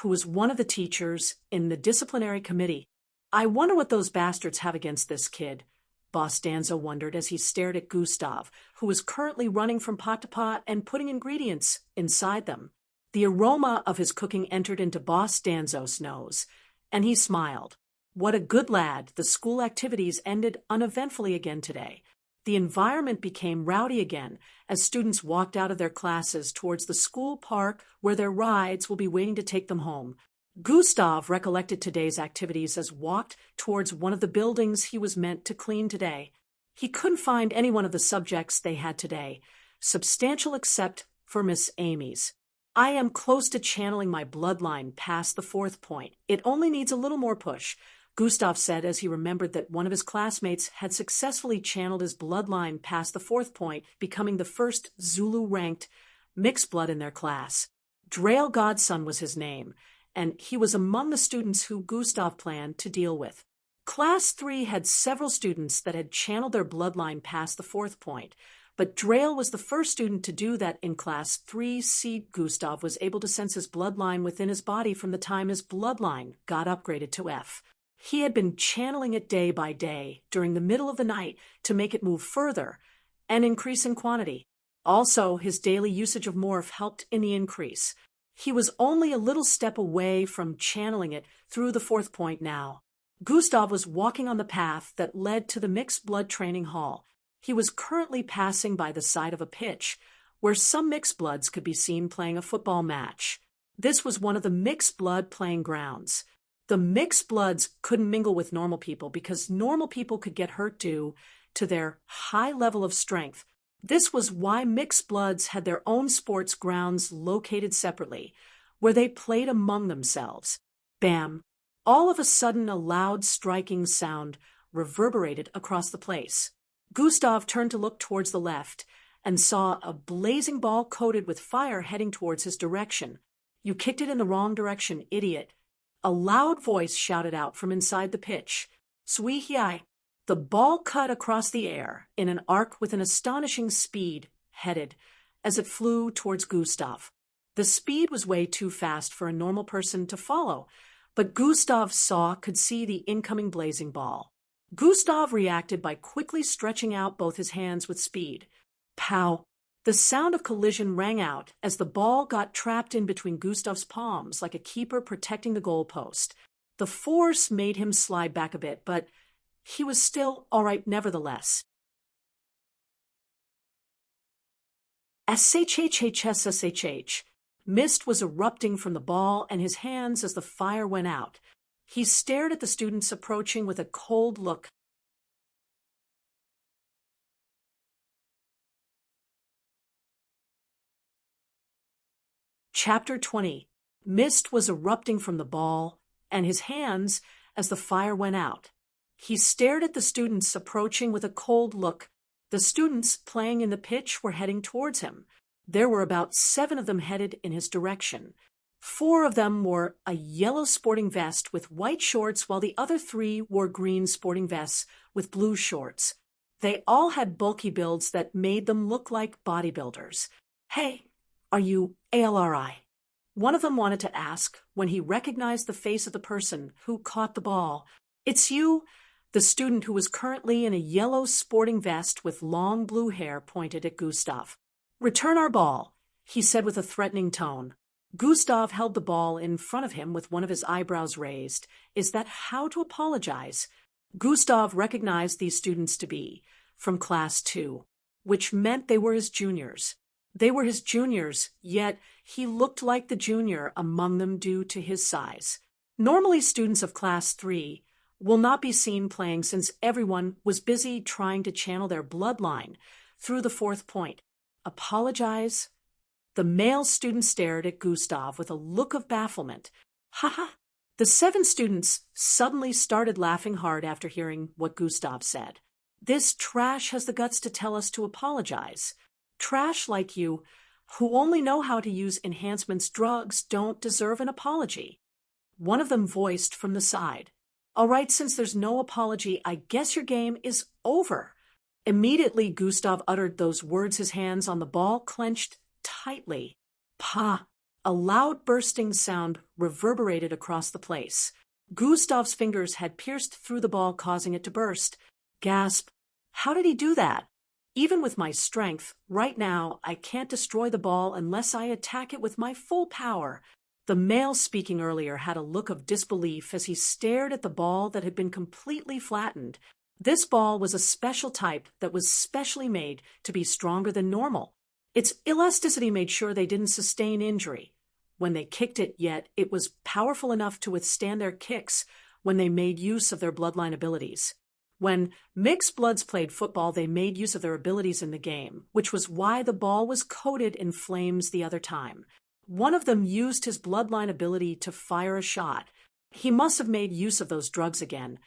who was one of the teachers in the disciplinary committee. I wonder what those bastards have against this kid, Boss Danzo wondered as he stared at Gustav, who was currently running from pot to pot and putting ingredients inside them. The aroma of his cooking entered into Boss Danzo's nose, and he smiled. What a good lad. The school activities ended uneventfully again today. The environment became rowdy again as students walked out of their classes towards the school park where their rides will be waiting to take them home. Gustav recollected today's activities as walked towards one of the buildings he was meant to clean today. He couldn't find any one of the subjects they had today, substantial except for Miss Amy's. I am close to channeling my bloodline past the 4th point. It only needs a little more push, Gustav said as he remembered that one of his classmates had successfully channeled his bloodline past the 4th point, becoming the first Zulu-ranked mixed blood in their class. Drail Godson was his name, and he was among the students who Gustav planned to deal with. Class 3 had several students that had channeled their bloodline past the 4th point, but Drail was the first student to do that in Class 3C. Gustav was able to sense his bloodline within his body from the time his bloodline got upgraded to F. He had been channeling it day by day during the middle of the night to make it move further and increase in quantity. Also, his daily usage of morph helped in the increase. He was only a little step away from channeling it through the 4th point now. Gustav was walking on the path that led to the mixed blood training hall. He was currently passing by the side of a pitch where some mixed bloods could be seen playing a football match. This was one of the mixed blood playing grounds. The mixed bloods couldn't mingle with normal people because normal people could get hurt due to their high level of strength. This was why mixed bloods had their own sports grounds located separately, where they played among themselves. Bam! All of a sudden a loud striking sound reverberated across the place. Gustav turned to look towards the left and saw a blazing ball coated with fire heading towards his direction. You kicked it in the wrong direction, idiot. A loud voice shouted out from inside the pitch. Sweehiai. The ball cut across the air in an arc with an astonishing speed, headed, as it flew towards Gustav. The speed was way too fast for a normal person to follow, but Gustav could see the incoming blazing ball. Gustav reacted by quickly stretching out both his hands with speed. Pow! The sound of collision rang out as the ball got trapped in between Gustav's palms like a keeper protecting the goalpost. The force made him slide back a bit, but he was still all right nevertheless. SHHHSSHH. Mist was erupting from the ball and his hands as the fire went out. He stared at the students approaching with a cold look. Chapter 20. Mist was erupting from the ball and his hands as the fire went out. He stared at the students approaching with a cold look. The students playing in the pitch were heading towards him. There were about 7 of them headed in his direction. 4 of them wore a yellow sporting vest with white shorts, while the other 3 wore green sporting vests with blue shorts. They all had bulky builds that made them look like bodybuilders. Hey, are you ALRI? One of them wanted to ask when he recognized the face of the person who caught the ball. It's you. The student who was currently in a yellow sporting vest with long blue hair pointed at Gustav. Return our ball, he said with a threatening tone. Gustav held the ball in front of him with one of his eyebrows raised. Is that how to apologize? Gustav recognized these students to be from Class 2, which meant they were his juniors. They were his juniors, yet he looked like the junior among them due to his size. Normally, students of Class 3 will not be seen playing since everyone was busy trying to channel their bloodline through the 4th point. Apologize? The male student stared at Gustav with a look of bafflement. Ha ha! The 7 students suddenly started laughing hard after hearing what Gustav said. This trash has the guts to tell us to apologize. Trash like you, who only know how to use enhancements drugs, don't deserve an apology. One of them voiced from the side. All right, since there's no apology, I guess your game is over. Immediately, Gustav uttered those words, his hands on the ball clenched tightly. Pa! A loud bursting sound reverberated across the place. Gustav's fingers had pierced through the ball, causing it to burst. Gasp! How did he do that? Even with my strength, right now, I can't destroy the ball unless I attack it with my full power. The male speaking earlier had a look of disbelief as he stared at the ball that had been completely flattened. This ball was a special type that was specially made to be stronger than normal. Its elasticity made sure they didn't sustain injury when they kicked it, yet it was powerful enough to withstand their kicks when they made use of their bloodline abilities. When mixed bloods played football, they made use of their abilities in the game, which was why the ball was coated in flames the other time. One of them used his bloodline ability to fire a shot. He must have made use of those drugs again.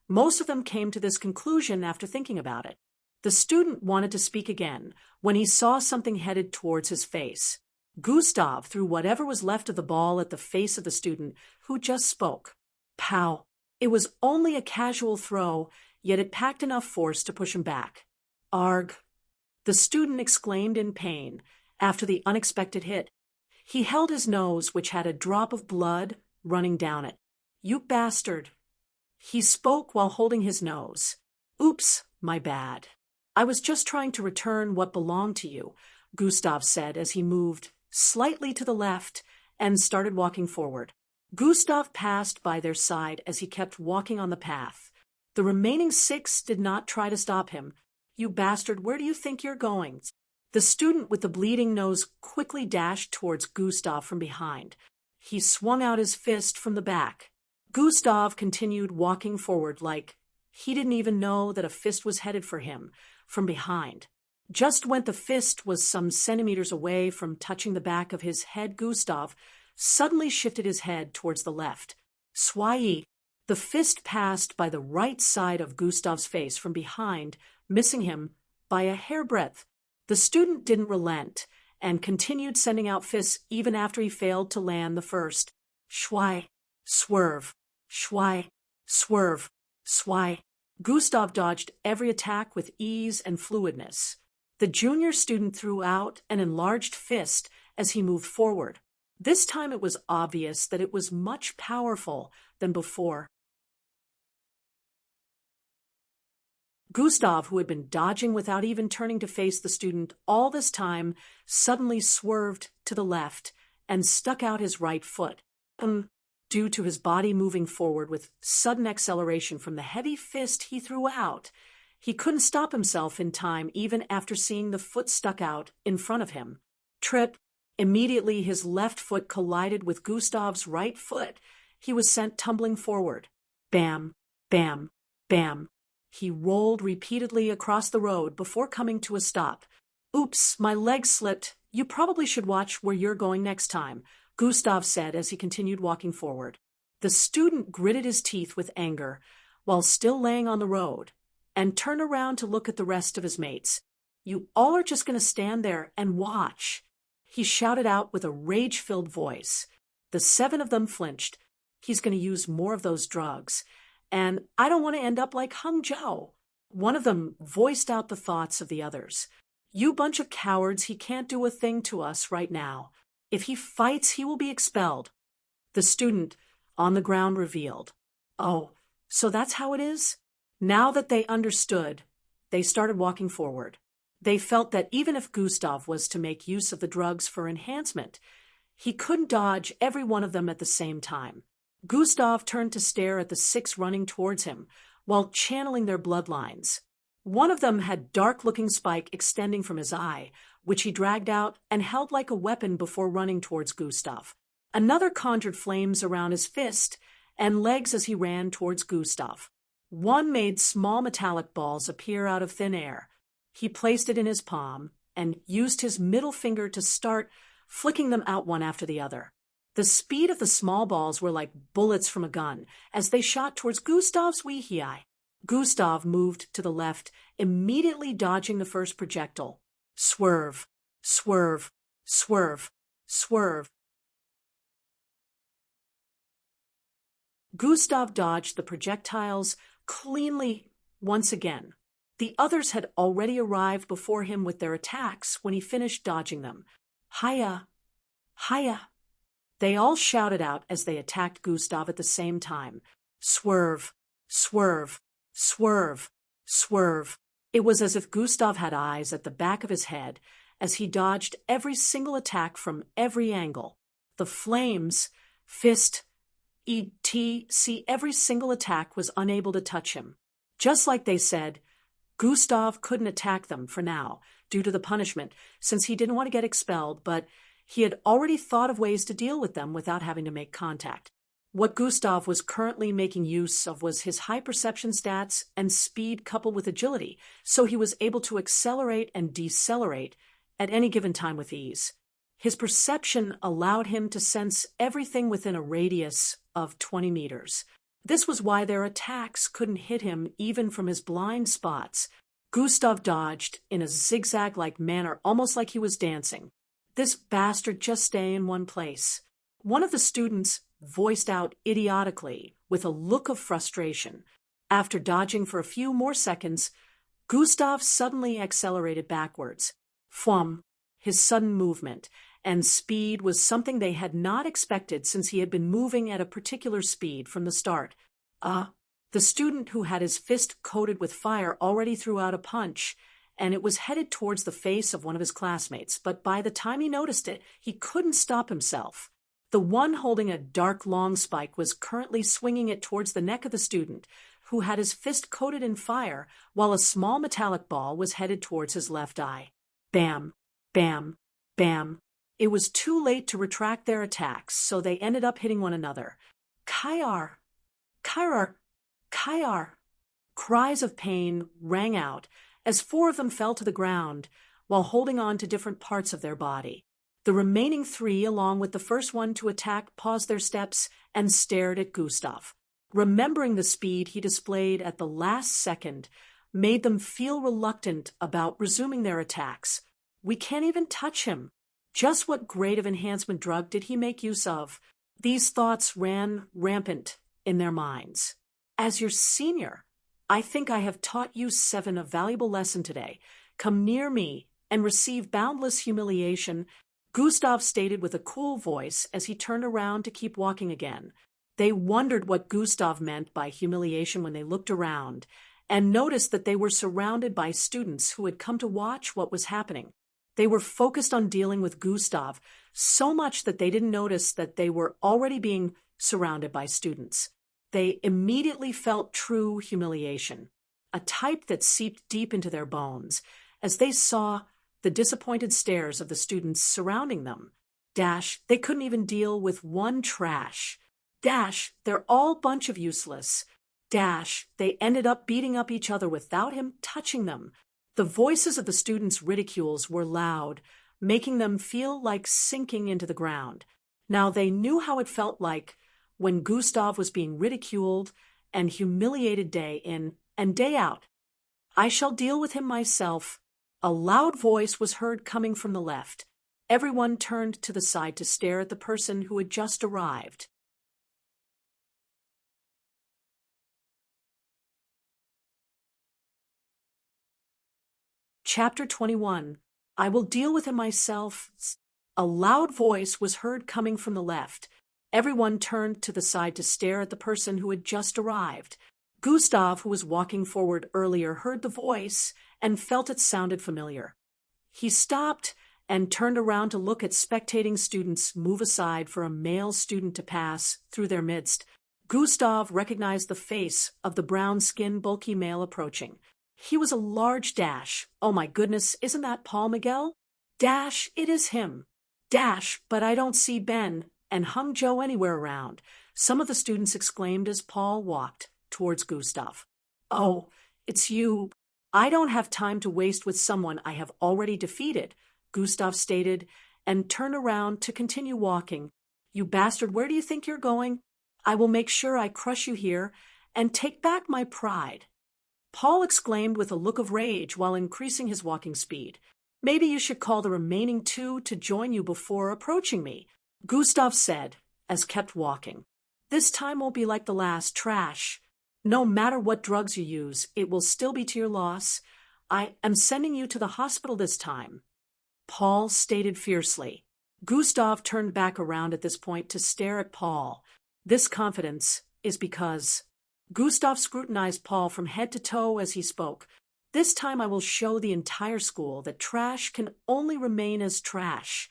Most of them came to this conclusion after thinking about it. The student wanted to speak again when he saw something headed towards his face. Gustav threw whatever was left of the ball at the face of the student who just spoke. Pow! It was only a casual throw, yet it packed enough force to push him back. Arg! The student exclaimed in pain after the unexpected hit. He held his nose, which had a drop of blood running down it. You bastard! He spoke while holding his nose. Oops, my bad. I was just trying to return what belonged to you, Gustav said as he moved slightly to the left and started walking forward. Gustav passed by their side as he kept walking on the path. The remaining 6 did not try to stop him. You bastard, where do you think you're going? The student with the bleeding nose quickly dashed towards Gustav from behind. He swung out his fist from the back. Gustav continued walking forward like he didn't even know that a fist was headed for him from behind. Just when the fist was some centimeters away from touching the back of his head, Gustav suddenly shifted his head towards the left. Swai! The fist passed by the right side of Gustav's face from behind, missing him by a hairbreadth. The student didn't relent and continued sending out fists even after he failed to land the first. Shwai! Swerve! Shwai! Swerve! Swai! Gustav dodged every attack with ease and fluidness. The junior student threw out an enlarged fist as he moved forward. This time it was obvious that it was much powerful than before. Gustav, who had been dodging without even turning to face the student all this time, suddenly swerved to the left and stuck out his right foot. Due to his body moving forward with sudden acceleration from the heavy fist he threw out, he couldn't stop himself in time even after seeing the foot stuck out in front of him. Trip! Immediately his left foot collided with Gustav's right foot. He was sent tumbling forward. Bam! Bam! Bam! He rolled repeatedly across the road before coming to a stop. Oops, my leg slipped. You probably should watch where you're going next time, Gustav said as he continued walking forward. The student gritted his teeth with anger while still laying on the road and turned around to look at the rest of his mates. You all are just going to stand there and watch, he shouted out with a rage-filled voice. The 7 of them flinched. He's going to use more of those drugs. And I don't want to end up like Hung Zhao. One of them voiced out the thoughts of the others. You bunch of cowards, he can't do a thing to us right now. If he fights, he will be expelled. The student on the ground revealed. Oh, so that's how it is? Now that they understood, they started walking forward. They felt that even if Gustav was to make use of the drugs for enhancement, he couldn't dodge every one of them at the same time. Gustav turned to stare at the 6 running towards him, while channeling their bloodlines. One of them had dark-looking spike extending from his eye, which he dragged out and held like a weapon before running towards Gustav. Another conjured flames around his fist and legs as he ran towards Gustav. One made small metallic balls appear out of thin air. He placed it in his palm and used his middle finger to start flicking them out one after the other. The speed of the small balls were like bullets from a gun as they shot towards Gustav's Weehai. Gustav moved to the left, immediately dodging the first projectile. Swerve, swerve, swerve, swerve. Gustav dodged the projectiles cleanly once again. The others had already arrived before him with their attacks when he finished dodging them. Hiya! Hiya! They all shouted out as they attacked Gustav at the same time. Swerve! Swerve! Swerve! Swerve! It was as if Gustav had eyes at the back of his head as he dodged every single attack from every angle. The flames, fist, etc., every single attack was unable to touch him. Just like they said, Gustav couldn't attack them for now due to the punishment since he didn't want to get expelled, but he had already thought of ways to deal with them without having to make contact. What Gustav was currently making use of was his high perception stats and speed coupled with agility, so he was able to accelerate and decelerate at any given time with ease. His perception allowed him to sense everything within a radius of 20 meters. This was why their attacks couldn't hit him even from his blind spots. Gustav dodged in a zigzag-like manner, almost like he was dancing. This bastard just stay in one place. One of the students voiced out idiotically with a look of frustration. After dodging for a few more seconds, Gustav suddenly accelerated backwards. Fwum! His sudden movement and speed was something they had not expected since he had been moving at a particular speed from the start. The student who had his fist coated with fire already threw out a punch, and it was headed towards the face of one of his classmates, but by the time he noticed it, he couldn't stop himself. The one holding a dark long spike was currently swinging it towards the neck of the student, who had his fist coated in fire, while a small metallic ball was headed towards his left eye. Bam! Bam! Bam! It was too late to retract their attacks, so they ended up hitting one another. Kaiar! Kaiar! Kaiar! Cries of pain rang out as 4 of them fell to the ground while holding on to different parts of their body. The remaining 3, along with the first one to attack, paused their steps and stared at Gustav. Remembering the speed he displayed at the last second made them feel reluctant about resuming their attacks. We can't even touch him. Just what grade of enhancement drug did he make use of? These thoughts ran rampant in their minds. As your senior, I think I have taught you 7 a valuable lesson today. Come near me and receive boundless humiliation, Gustav stated with a cool voice as he turned around to keep walking again. They wondered what Gustav meant by humiliation when they looked around, and noticed that they were surrounded by students who had come to watch what was happening. They were focused on dealing with Gustav so much that they didn't notice that they were already being surrounded by students. They immediately felt true humiliation, a type that seeped deep into their bones, as they saw the disappointed stares of the students surrounding them. They couldn't even deal with one trash. They're all a bunch of useless. They ended up beating up each other without him touching them. The voices of the students' ridicules were loud, making them feel like sinking into the ground. Now they knew how it felt like when Gustav was being ridiculed and humiliated day in and day out. "I shall deal with him myself." A loud voice was heard coming from the left. Everyone turned to the side to stare at the person who had just arrived. Chapter 21. I will deal with him myself. A loud voice was heard coming from the left. Everyone turned to the side to stare at the person who had just arrived. Gustav, who was walking forward earlier, heard the voice and felt it sounded familiar. He stopped and turned around to look at spectating students move aside for a male student to pass through their midst. Gustav recognized the face of the brown-skinned, bulky male approaching. He was a large Oh my goodness, isn't that Paul Miguel? It is him. But I don't see Ben and Hung Jo anywhere around, some of the students exclaimed as Paul walked towards Gustav. "Oh, it's you. I don't have time to waste with someone I have already defeated," Gustav stated, and turned around to continue walking. "You bastard, where do you think you're going? I will make sure I crush you here and take back my pride," Paul exclaimed with a look of rage while increasing his walking speed. "Maybe you should call the remaining two to join you before approaching me," Gustav said, as kept walking. "This time won't be like the last. Trash. No matter what drugs you use, it will still be to your loss. I am sending you to the hospital this time," Paul stated fiercely. Gustav turned back around at this point to stare at Paul. This confidence is because Gustav scrutinized Paul from head to toe as he spoke. "This time I will show the entire school that trash can only remain as trash,"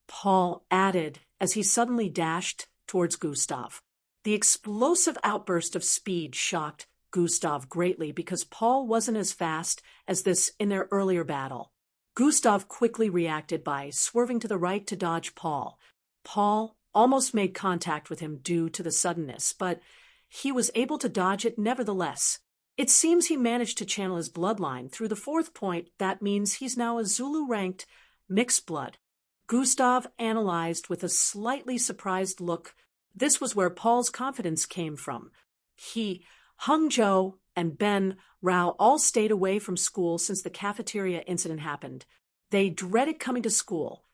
Paul added as he suddenly dashed towards Gustav. The explosive outburst of speed shocked Gustav greatly because Paul wasn't as fast as this in their earlier battle. Gustav quickly reacted by swerving to the right to dodge Paul. Paul almost made contact with him due to the suddenness, but he was able to dodge it nevertheless. It seems he managed to channel his bloodline through the fourth point. That means he's now a Zulu-ranked mixed blood. Gustav analyzed with a slightly surprised look. This was where Paul's confidence came from. He, Hung Jo, and Ben Rao all stayed away from school since the cafeteria incident happened. They dreaded coming to school,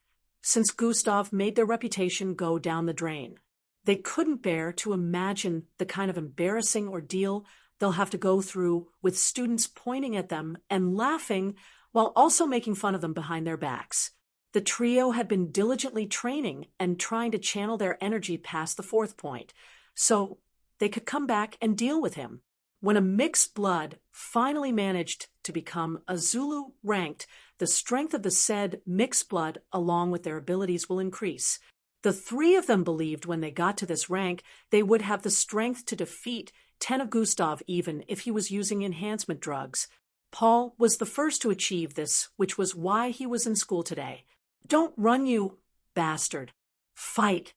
since Gustav made their reputation go down the drain. They couldn't bear to imagine the kind of embarrassing ordeal they'll have to go through with students pointing at them and laughing while also making fun of them behind their backs. The trio had been diligently training and trying to channel their energy past the fourth point, so they could come back and deal with him. When a mixed blood finally managed to become a Zulu ranked, the strength of the said mixed blood along with their abilities will increase. The three of them believed when they got to this rank, they would have the strength to defeat 10 of Gustav even if he was using enhancement drugs. Paul was the first to achieve this, which was why he was in school today. "Don't run, you bastard. Fight,"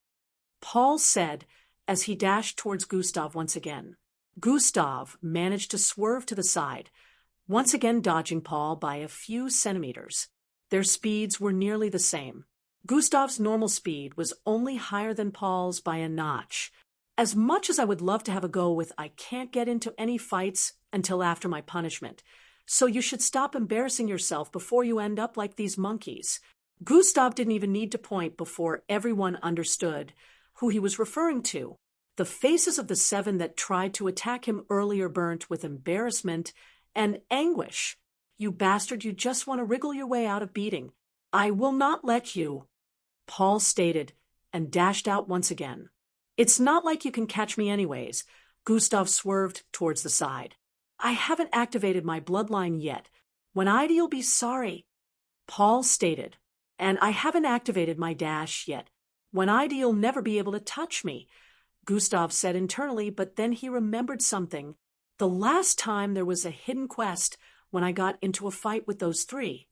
Paul said as he dashed towards Gustav once again. Gustav managed to swerve to the side, once again dodging Paul by a few centimeters. Their speeds were nearly the same. Gustav's normal speed was only higher than Paul's by a notch. "As much as I would love to have a go with, I can't get into any fights until after my punishment. So you should stop embarrassing yourself before you end up like these monkeys." Gustav didn't even need to point before everyone understood who he was referring to. The faces of the 7 that tried to attack him earlier burnt with embarrassment and anguish. "You bastard, you just want to wriggle your way out of beating. I will not let you," Paul stated, and dashed out once again. "It's not like you can catch me anyways." Gustav swerved towards the side. I haven't activated my bloodline yet. When I do, you'll be sorry. Paul stated, and I haven't activated my dash yet. When I do, you'll never be able to touch me, Gustav said internally, but then he remembered something. The last time there was a hidden quest when I got into a fight with those three.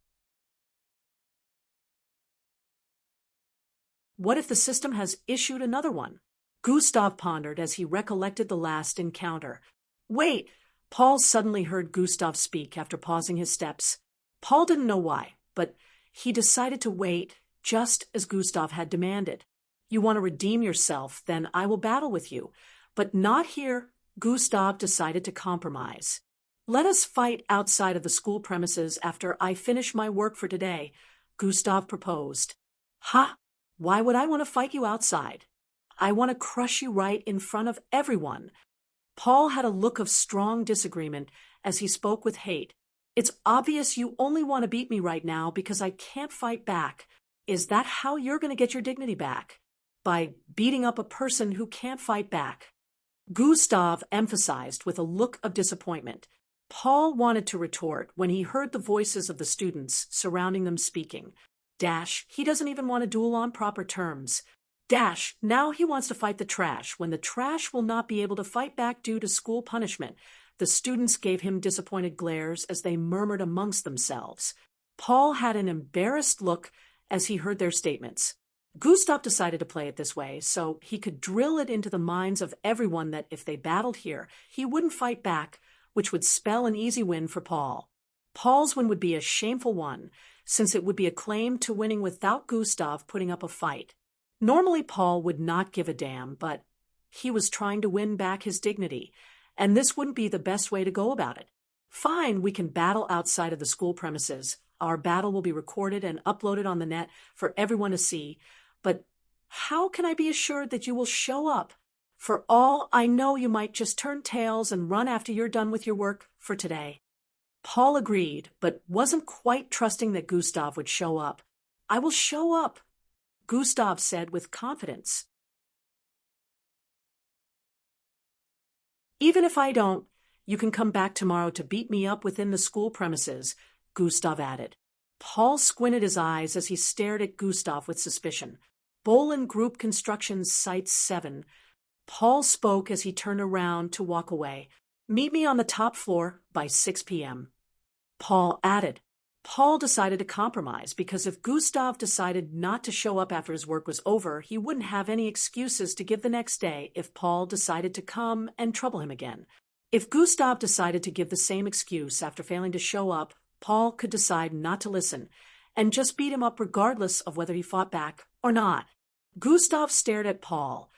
What if the system has issued another one? Gustav pondered as he recollected the last encounter. Wait! Paul suddenly heard Gustav speak after pausing his steps. Paul didn't know why, but he decided to wait, just as Gustav had demanded. You want to redeem yourself, then I will battle with you. But not here. Gustav decided to compromise. Let us fight outside of the school premises after I finish my work for today, Gustav proposed. Ha! Why would I want to fight you outside? I want to crush you right in front of everyone. Paul had a look of strong disagreement as he spoke with hate. It's obvious you only want to beat me right now because I can't fight back. Is that how you're going to get your dignity back? By beating up a person who can't fight back? Gustav emphasized with a look of disappointment. Paul wanted to retort when he heard the voices of the students surrounding them speaking. He doesn't even want to duel on proper terms. Now he wants to fight the trash when the trash will not be able to fight back due to school punishment. The students gave him disappointed glares as they murmured amongst themselves. Paul had an embarrassed look as he heard their statements. Gustav decided to play it this way so he could drill it into the minds of everyone that if they battled here, he wouldn't fight back, which would spell an easy win for Paul. Paul's win would be a shameful one, since it would be a claim to winning without Gustav putting up a fight. Normally Paul would not give a damn, but he was trying to win back his dignity, and this wouldn't be the best way to go about it. Fine, we can battle outside of the school premises. Our battle will be recorded and uploaded on the net for everyone to see, but how can I be assured that you will show up? For all I know, you might just turn tails and run after you're done with your work for today. Paul agreed, but wasn't quite trusting that Gustav would show up. I will show up, Gustav said with confidence. Even if I don't, you can come back tomorrow to beat me up within the school premises, Gustav added. Paul squinted his eyes as he stared at Gustav with suspicion. Bolin Group Constructions Site 7. Paul spoke as he turned around to walk away. Meet me on the top floor by 6 p.m. Paul added. Paul decided to compromise because if Gustav decided not to show up after his work was over, he wouldn't have any excuses to give the next day if Paul decided to come and trouble him again. If Gustav decided to give the same excuse after failing to show up, Paul could decide not to listen and just beat him up regardless of whether he fought back or not. Gustav stared at Paul,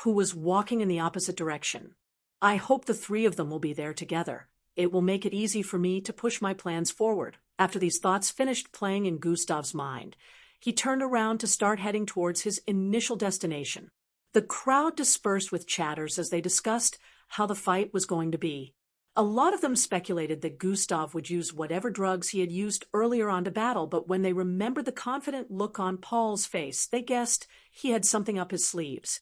who was walking in the opposite direction. I hope the three of them will be there together. It will make it easy for me to push my plans forward. After these thoughts finished playing in Gustav's mind, he turned around to start heading towards his initial destination. The crowd dispersed with chatters as they discussed how the fight was going to be. A lot of them speculated that Gustav would use whatever drugs he had used earlier on to battle, but when they remembered the confident look on Paul's face, they guessed he had something up his sleeves.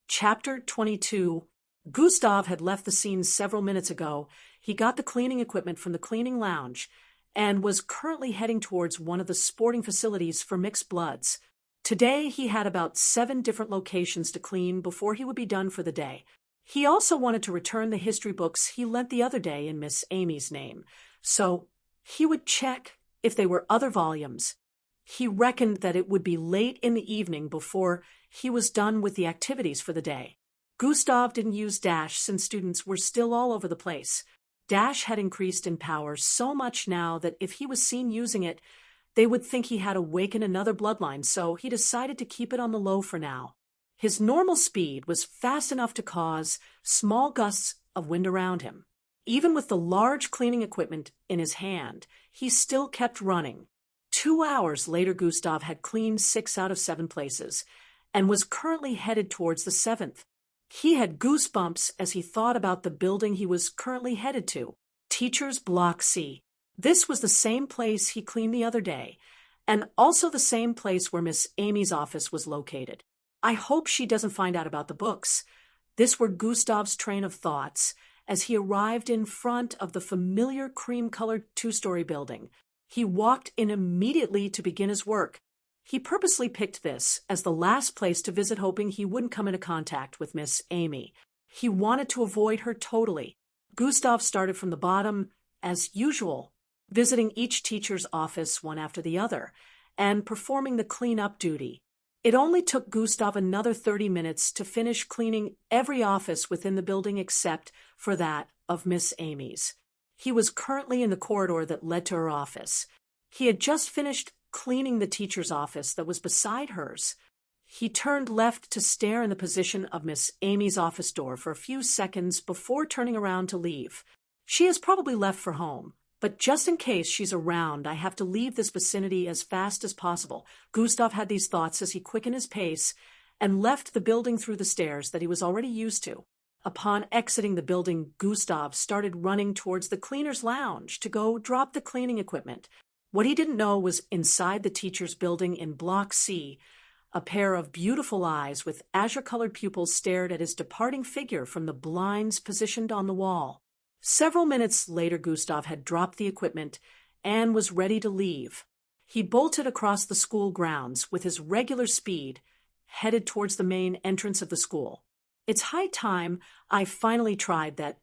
Chapter 22. Gustav had left the scene several minutes ago. He got the cleaning equipment from the cleaning lounge and was currently heading towards one of the sporting facilities for mixed bloods. Today he had about 7 different locations to clean before he would be done for the day. He also wanted to return the history books he lent the other day in Miss Amy's name, so he would check if they were other volumes. He reckoned that it would be late in the evening before he was done with the activities for the day. Gustav didn't use Dash since students were still all over the place. Dash had increased in power so much now that if he was seen using it, they would think he had awakened another bloodline, so he decided to keep it on the low for now. His normal speed was fast enough to cause small gusts of wind around him. Even with the large cleaning equipment in his hand, he still kept running. 2 hours later, Gustav had cleaned 6 out of 7 places and was currently headed towards the 7th. He had goosebumps as he thought about the building he was currently headed to, Teacher's Block C. This was the same place he cleaned the other day, and also the same place where Miss Amy's office was located. I hope she doesn't find out about the books. This were Gustav's train of thoughts as he arrived in front of the familiar cream-colored two-story building. He walked in immediately to begin his work. He purposely picked this as the last place to visit, hoping he wouldn't come into contact with Miss Amy. He wanted to avoid her totally. Gustav started from the bottom, as usual, visiting each teacher's office one after the other, and performing the clean-up duty. It only took Gustav another 30 minutes to finish cleaning every office within the building except for that of Miss Amy's. He was currently in the corridor that led to her office. He had just finished cleaning the teacher's office that was beside hers. He turned left to stare in the position of Miss Amy's office door for a few seconds before turning around to leave. She has probably left for home, but just in case she's around, I have to leave this vicinity as fast as possible. Gustav had these thoughts as he quickened his pace and left the building through the stairs that he was already used to. Upon exiting the building, Gustav started running towards the cleaner's lounge to go drop the cleaning equipment. What he didn't know was inside the teacher's building in Block C, a pair of beautiful eyes with azure-colored pupils stared at his departing figure from the blinds positioned on the wall. Several minutes later, Gustav had dropped the equipment and was ready to leave. He bolted across the school grounds with his regular speed, headed towards the main entrance of the school. It's high time I finally tried that.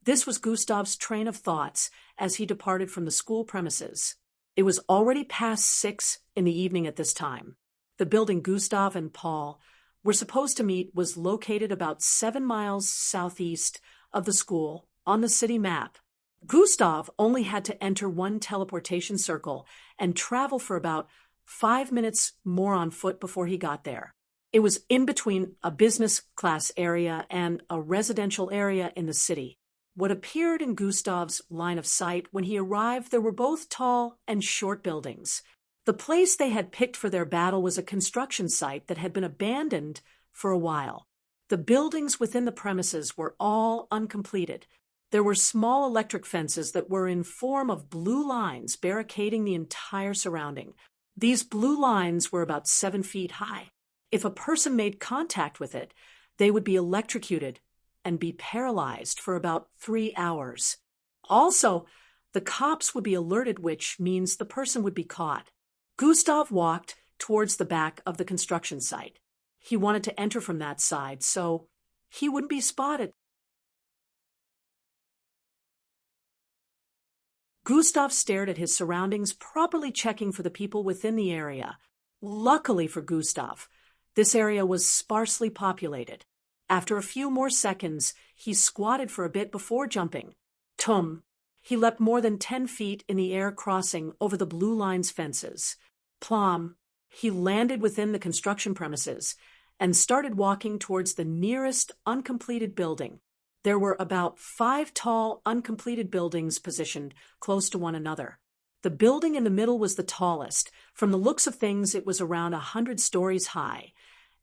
This was Gustav's train of thoughts as he departed from the school premises. It was already past 6 in the evening at this time. The building Gustav and Paul were supposed to meet was located about 7 miles southeast of the school on the city map. Gustav only had to enter one teleportation circle and travel for about 5 minutes more on foot before he got there. It was in between a business class area and a residential area in the city. What appeared in Gustav's line of sight when he arrived, there were both tall and short buildings. The place they had picked for their battle was a construction site that had been abandoned for a while. The buildings within the premises were all uncompleted. There were small electric fences that were in form of blue lines barricading the entire surrounding. These blue lines were about 7 feet high. If a person made contact with it, they would be electrocuted and be paralyzed for about 3 hours. Also, the cops would be alerted, which means the person would be caught. Gustav walked towards the back of the construction site. He wanted to enter from that side so he wouldn't be spotted. Gustav stared at his surroundings, properly checking for the people within the area. Luckily for Gustav, this area was sparsely populated. After a few more seconds, he squatted for a bit before jumping. Tum! He leapt more than 10 feet in the air, crossing over the blue line's fences. Plom! He landed within the construction premises and started walking towards the nearest uncompleted building. There were about 5 tall, uncompleted buildings positioned close to one another. The building in the middle was the tallest. From the looks of things, it was around 100 stories high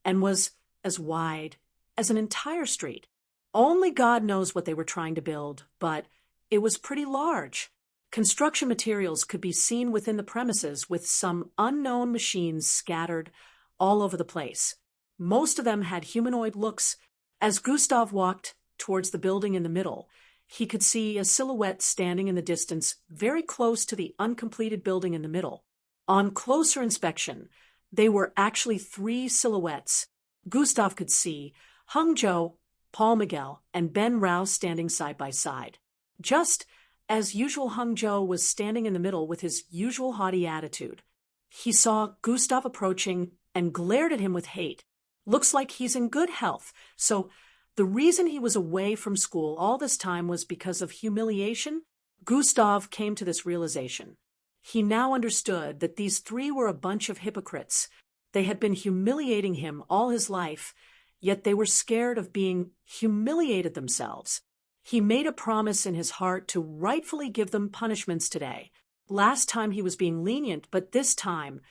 and was as wide as an entire street. Only God knows what they were trying to build, but it was pretty large. Construction materials could be seen within the premises, with some unknown machines scattered all over the place. Most of them had humanoid looks. As Gustav walked towards the building in the middle, he could see a silhouette standing in the distance very close to the uncompleted building in the middle. On closer inspection, they were actually 3 silhouettes. Gustav could see Hung Jo, Paul Miguel, and Ben Rouse standing side by side. Just as usual, Hung Jo was standing in the middle with his usual haughty attitude. He saw Gustav approaching and glared at him with hate. Looks like he's in good health, so the reason he was away from school all this time was because of humiliation. Gustav came to this realization. He now understood that these 3 were a bunch of hypocrites. They had been humiliating him all his life, yet they were scared of being humiliated themselves. He made a promise in his heart to rightfully give them punishments today. Last time he was being lenient, but this time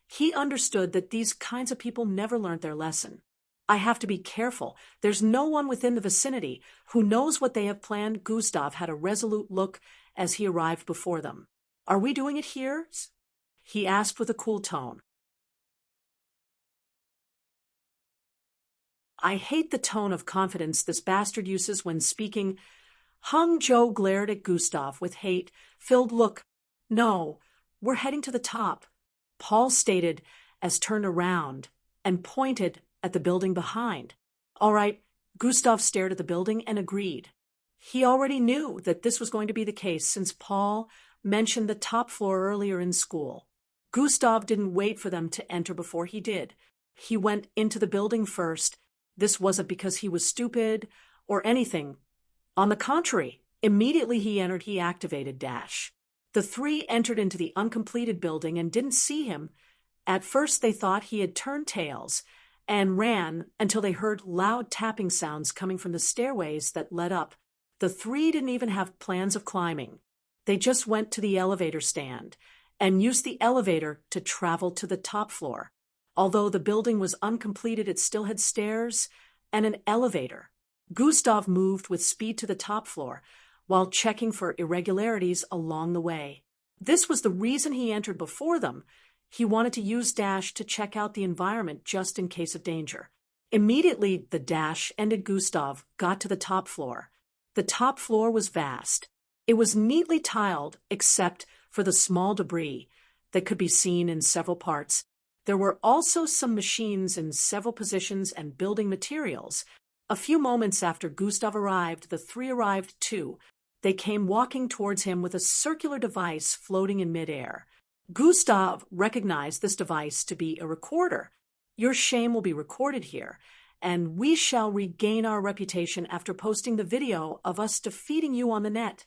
he understood that these kinds of people never learned their lesson. I have to be careful. There's no one within the vicinity who knows what they have planned. Gustav had a resolute look as he arrived before them. Are we doing it here? he asked with a cool tone. I hate the tone of confidence this bastard uses when speaking. Hung Zhou glared at Gustav with hate-filled look. No, we're heading to the top, Paul stated as turned around and pointed at the building behind. All right, Gustav stared at the building and agreed. He already knew that this was going to be the case since Paul mentioned the top floor earlier in school. Gustav didn't wait for them to enter before he did. He went into the building first. This wasn't because he was stupid or anything. On the contrary, immediately he activated Dash. The three entered into the uncompleted building and didn't see him. At first they thought he had turned tails and ran until they heard loud tapping sounds coming from the stairways that led up. The three didn't even have plans of climbing. They just went to the elevator stand and used the elevator to travel to the top floor. Although the building was uncompleted, it still had stairs and an elevator. Gustav moved with speed to the top floor while checking for irregularities along the way. This was the reason he entered before them. He wanted to use Dash to check out the environment just in case of danger. Immediately, the Dash and Gustav got to the top floor. The top floor was vast. It was neatly tiled except for the small debris that could be seen in several parts. There were also some machines in several positions and building materials. A few moments after Gustav arrived, the three arrived too. They came walking towards him with a circular device floating in midair. Gustav recognized this device to be a recorder. Your shame will be recorded here, and we shall regain our reputation after posting the video of us defeating you on the net.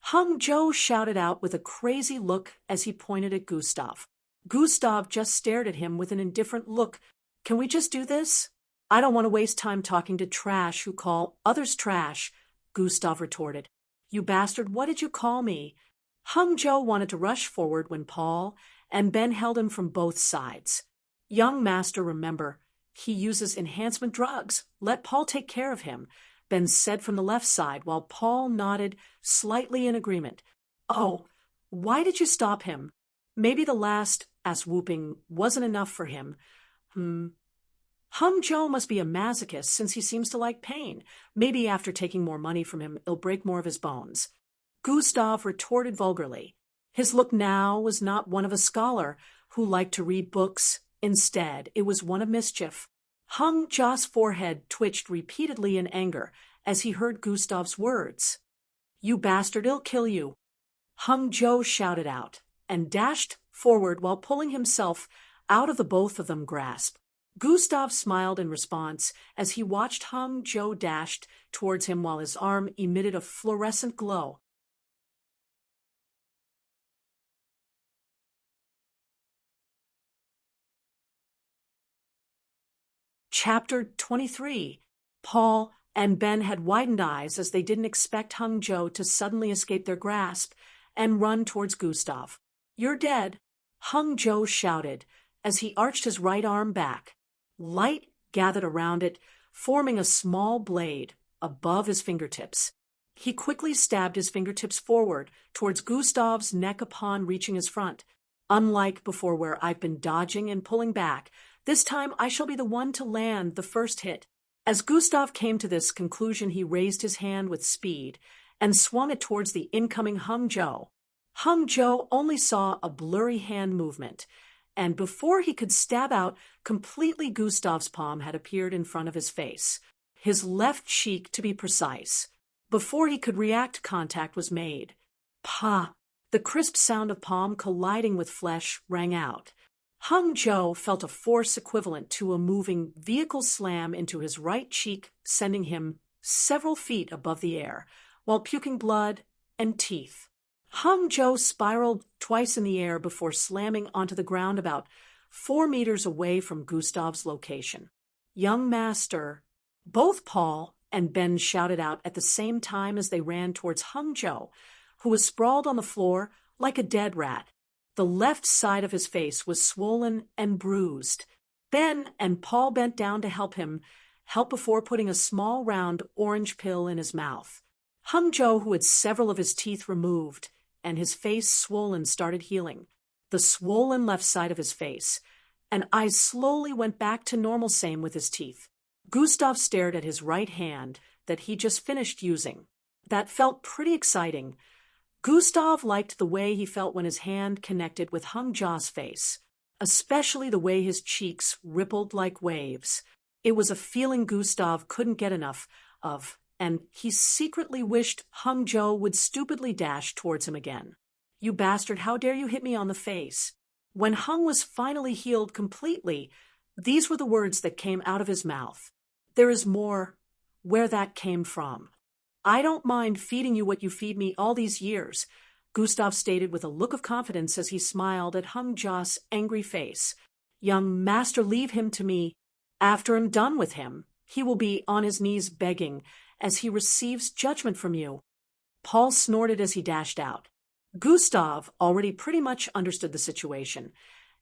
Hung Zhou shouted out with a crazy look as he pointed at Gustav. Gustav just stared at him with an indifferent look. Can we just do this? I don't want to waste time talking to trash who call others trash, Gustav retorted. You bastard, what did you call me? Hung Zhou wanted to rush forward when Paul and Ben held him from both sides. Young master, remember, he uses enhancement drugs. Let Paul take care of him, Ben said from the left side while Paul nodded slightly in agreement. Oh, why did you stop him? Maybe the last ass-whooping wasn't enough for him. Hung Zhou must be a masochist since he seems to like pain. Maybe after taking more money from him, it'll break more of his bones. Gustav retorted vulgarly. His look now was not one of a scholar who liked to read books. Instead, it was one of mischief. Hung Zhou's forehead twitched repeatedly in anger as he heard Gustav's words. You bastard, I'll kill you. Hung Zhou shouted out and dashed forward while pulling himself out of the both of them grasp. Gustav smiled in response as he watched Hung Zhou dashed towards him while his arm emitted a fluorescent glow. Chapter 23. Paul and Ben had widened eyes as they didn't expect Hung Zhou to suddenly escape their grasp and run towards Gustav. You're dead, Hung Zhou shouted as he arched his right arm back. Light gathered around it, forming a small blade above his fingertips. He quickly stabbed his fingertips forward towards Gustav's neck upon reaching his front. Unlike before where I've been dodging and pulling back, this time I shall be the one to land the first hit. As Gustav came to this conclusion, he raised his hand with speed and swung it towards the incoming Hung Zhou. Hung Zhou only saw a blurry hand movement, and before he could stab out completely, Gustav's palm had appeared in front of his face, his left cheek to be precise. Before he could react, contact was made. Pa! The crisp sound of palm colliding with flesh rang out. Hung Zhou felt a force equivalent to a moving vehicle slam into his right cheek, sending him several feet above the air, while puking blood and teeth. Hung Zhou spiraled twice in the air before slamming onto the ground about 4 meters away from Gustav's location. Young master! Both Paul and Ben shouted out at the same time as they ran towards Hung Zhou, who was sprawled on the floor like a dead rat. The left side of his face was swollen and bruised. Ben and Paul bent down to help before putting a small round orange pill in his mouth. Hung Zhou, who had several of his teeth removed and his face swollen, started healing. the swollen left side of his face, and eyes slowly went back to normal, same with his teeth. Gustav stared at his right hand that he just finished using. That felt pretty exciting. Gustav liked the way he felt when his hand connected with Hung Ja's face, especially the way his cheeks rippled like waves. It was a feeling Gustav couldn't get enough of, and he secretly wished Hung Jo would stupidly dash towards him again. "You bastard, how dare you hit me on the face?" When Hung was finally healed completely, these were the words that came out of his mouth. "There is more where that came from. I don't mind feeding you what you feed me all these years," Gustav stated with a look of confidence as he smiled at Hung Ja's angry face. "Young master, leave him to me. After I'm done with him, he will be on his knees begging as he receives judgment from you." Paul snorted as he dashed out. Gustav already pretty much understood the situation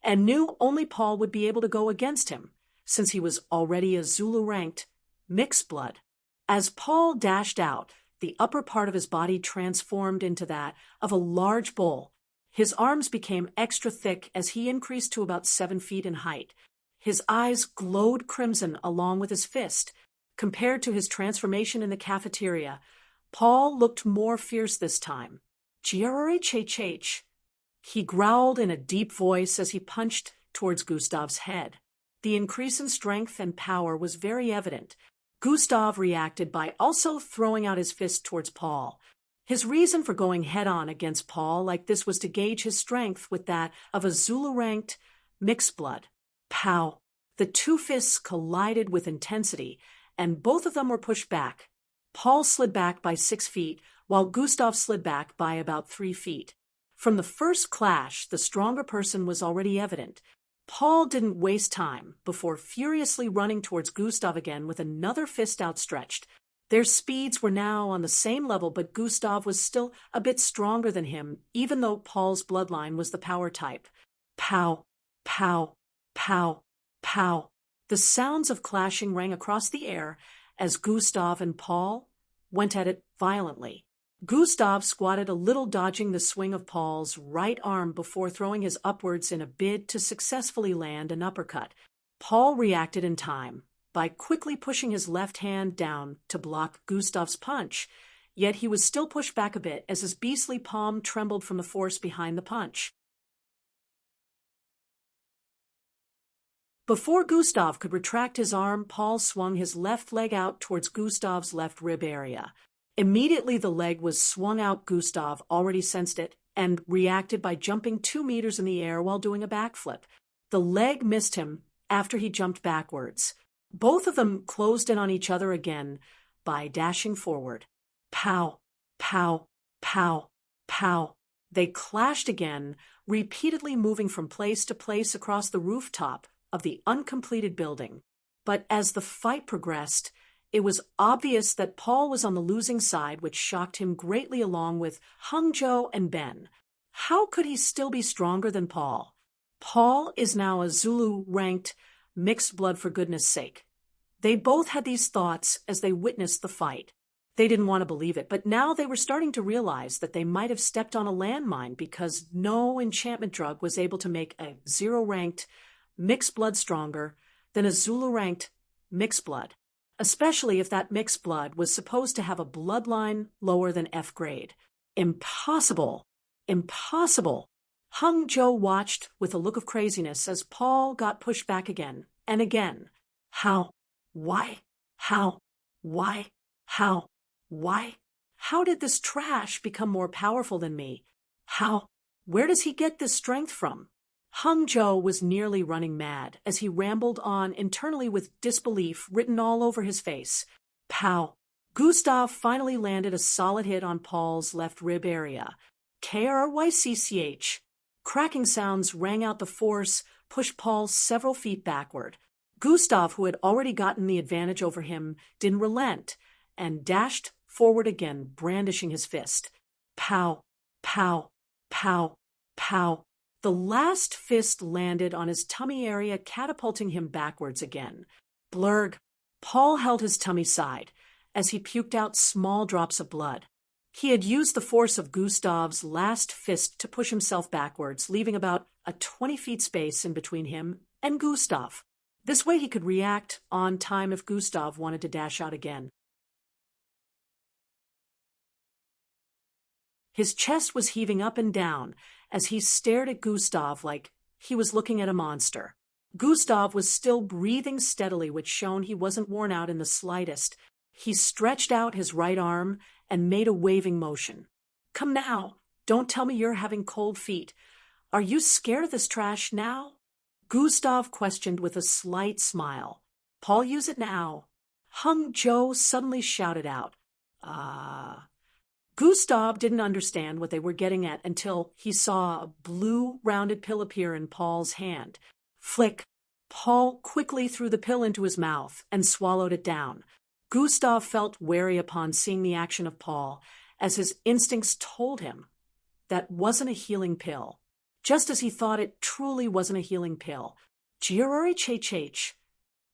and knew only Paul would be able to go against him, since he was already a Zulu-ranked mixed blood. As Paul dashed out, the upper part of his body transformed into that of a large bull. His arms became extra thick as he increased to about 7 feet in height. His eyes glowed crimson along with his fist. Compared to his transformation in the cafeteria, Paul looked more fierce this time. "Grhh," he growled in a deep voice as he punched towards Gustav's head. The increase in strength and power was very evident. Gustav reacted by also throwing out his fist towards Paul. His reason for going head-on against Paul like this was to gauge his strength with that of a Zulu-ranked mixed blood. Pow! The two fists collided with intensity, and both of them were pushed back. Paul slid back by 6 feet, while Gustav slid back by about 3 feet. From the first clash, the stronger person was already evident. Paul didn't waste time before furiously running towards Gustav again with another fist outstretched. Their speeds were now on the same level, but Gustav was still a bit stronger than him, even though Paul's bloodline was the power type. Pow! Pow! Pow! Pow! The sounds of clashing rang across the air as Gustav and Paul went at it violently. Gustav squatted a little, dodging the swing of Paul's right arm before throwing his upwards in a bid to successfully land an uppercut. Paul reacted in time by quickly pushing his left hand down to block Gustav's punch, yet he was still pushed back a bit as his beastly palm trembled from the force behind the punch. Before Gustav could retract his arm, Paul swung his left leg out towards Gustav's left rib area. Immediately the leg was swung out. Gustav already sensed it and reacted by jumping 2 meters in the air while doing a backflip. The leg missed him after he jumped backwards. Both of them closed in on each other again by dashing forward. Pow! Pow! Pow! Pow! They clashed again, repeatedly moving from place to place across the rooftop of the uncompleted building. But as the fight progressed, it was obvious that Paul was on the losing side, which shocked him greatly, along with Hung Jo and Ben. How could he still be stronger than Paul? Paul is now a Zulu-ranked mixed blood, for goodness sake. They both had these thoughts as they witnessed the fight. They didn't want to believe it, but now they were starting to realize that they might have stepped on a landmine, because no enchantment drug was able to make a zero-ranked mixed blood stronger than a Zulu-ranked mixed blood, especially if that mixed blood was supposed to have a bloodline lower than F grade. Impossible! Impossible! Hung Jo watched with a look of craziness as Paul got pushed back again and again. How? Why? How? Why? How? Why? How did this trash become more powerful than me? How? Where does he get this strength from? Hung Jo was nearly running mad as he rambled on internally with disbelief written all over his face. Pow! Gustav finally landed a solid hit on Paul's left rib area. KRYCCH. Cracking sounds rang out. The force pushed Paul several feet backward. Gustav, who had already gotten the advantage over him, didn't relent and dashed forward again, brandishing his fist. Pow! Pow! Pow! Pow! The last fist landed on his tummy area, catapulting him backwards again. Blurg! Paul held his tummy side as he puked out small drops of blood. He had used the force of Gustav's last fist to push himself backwards, leaving about a 20 feet space in between him and Gustav. This way he could react on time if Gustav wanted to dash out again. His chest was heaving up and down as he stared at Gustav like he was looking at a monster. Gustav was still breathing steadily, which showed he wasn't worn out in the slightest. He stretched out his right arm and made a waving motion. "Come now, don't tell me you're having cold feet. Are you scared of this trash now?" Gustav questioned with a slight smile. "Paul, use it now." Hung Joe suddenly shouted out, Gustav didn't understand what they were getting at until he saw a blue rounded pill appear in Paul's hand. Flick! Paul quickly threw the pill into his mouth and swallowed it down. Gustav felt wary upon seeing the action of Paul, as his instincts told him that wasn't a healing pill, just as he thought it truly wasn't a healing pill. Ch.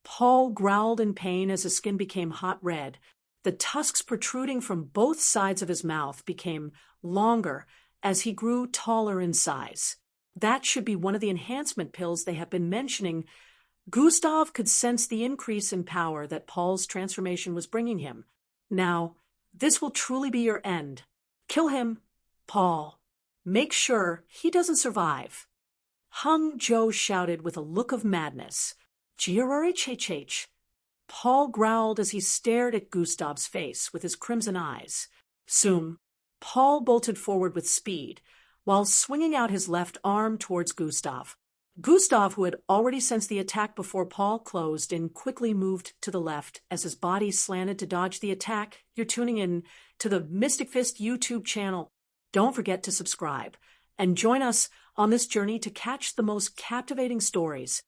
Paul growled in pain as his skin became hot red. The tusks protruding from both sides of his mouth became longer as he grew taller in size. That should be one of the enhancement pills they have been mentioning. Gustav could sense the increase in power that Paul's transformation was bringing him. Now, this will truly be your end. Kill him, Paul. Make sure he doesn't survive. Hung Joe shouted with a look of madness. Ch. Paul growled as he stared at Gustav's face with his crimson eyes. Soon, Paul bolted forward with speed, while swinging out his left arm towards Gustav. Gustav, who had already sensed the attack before Paul closed in, quickly moved to the left as his body slanted to dodge the attack. You're tuning in to the Mystic Fist YouTube channel. Don't forget to subscribe and join us on this journey to catch the most captivating stories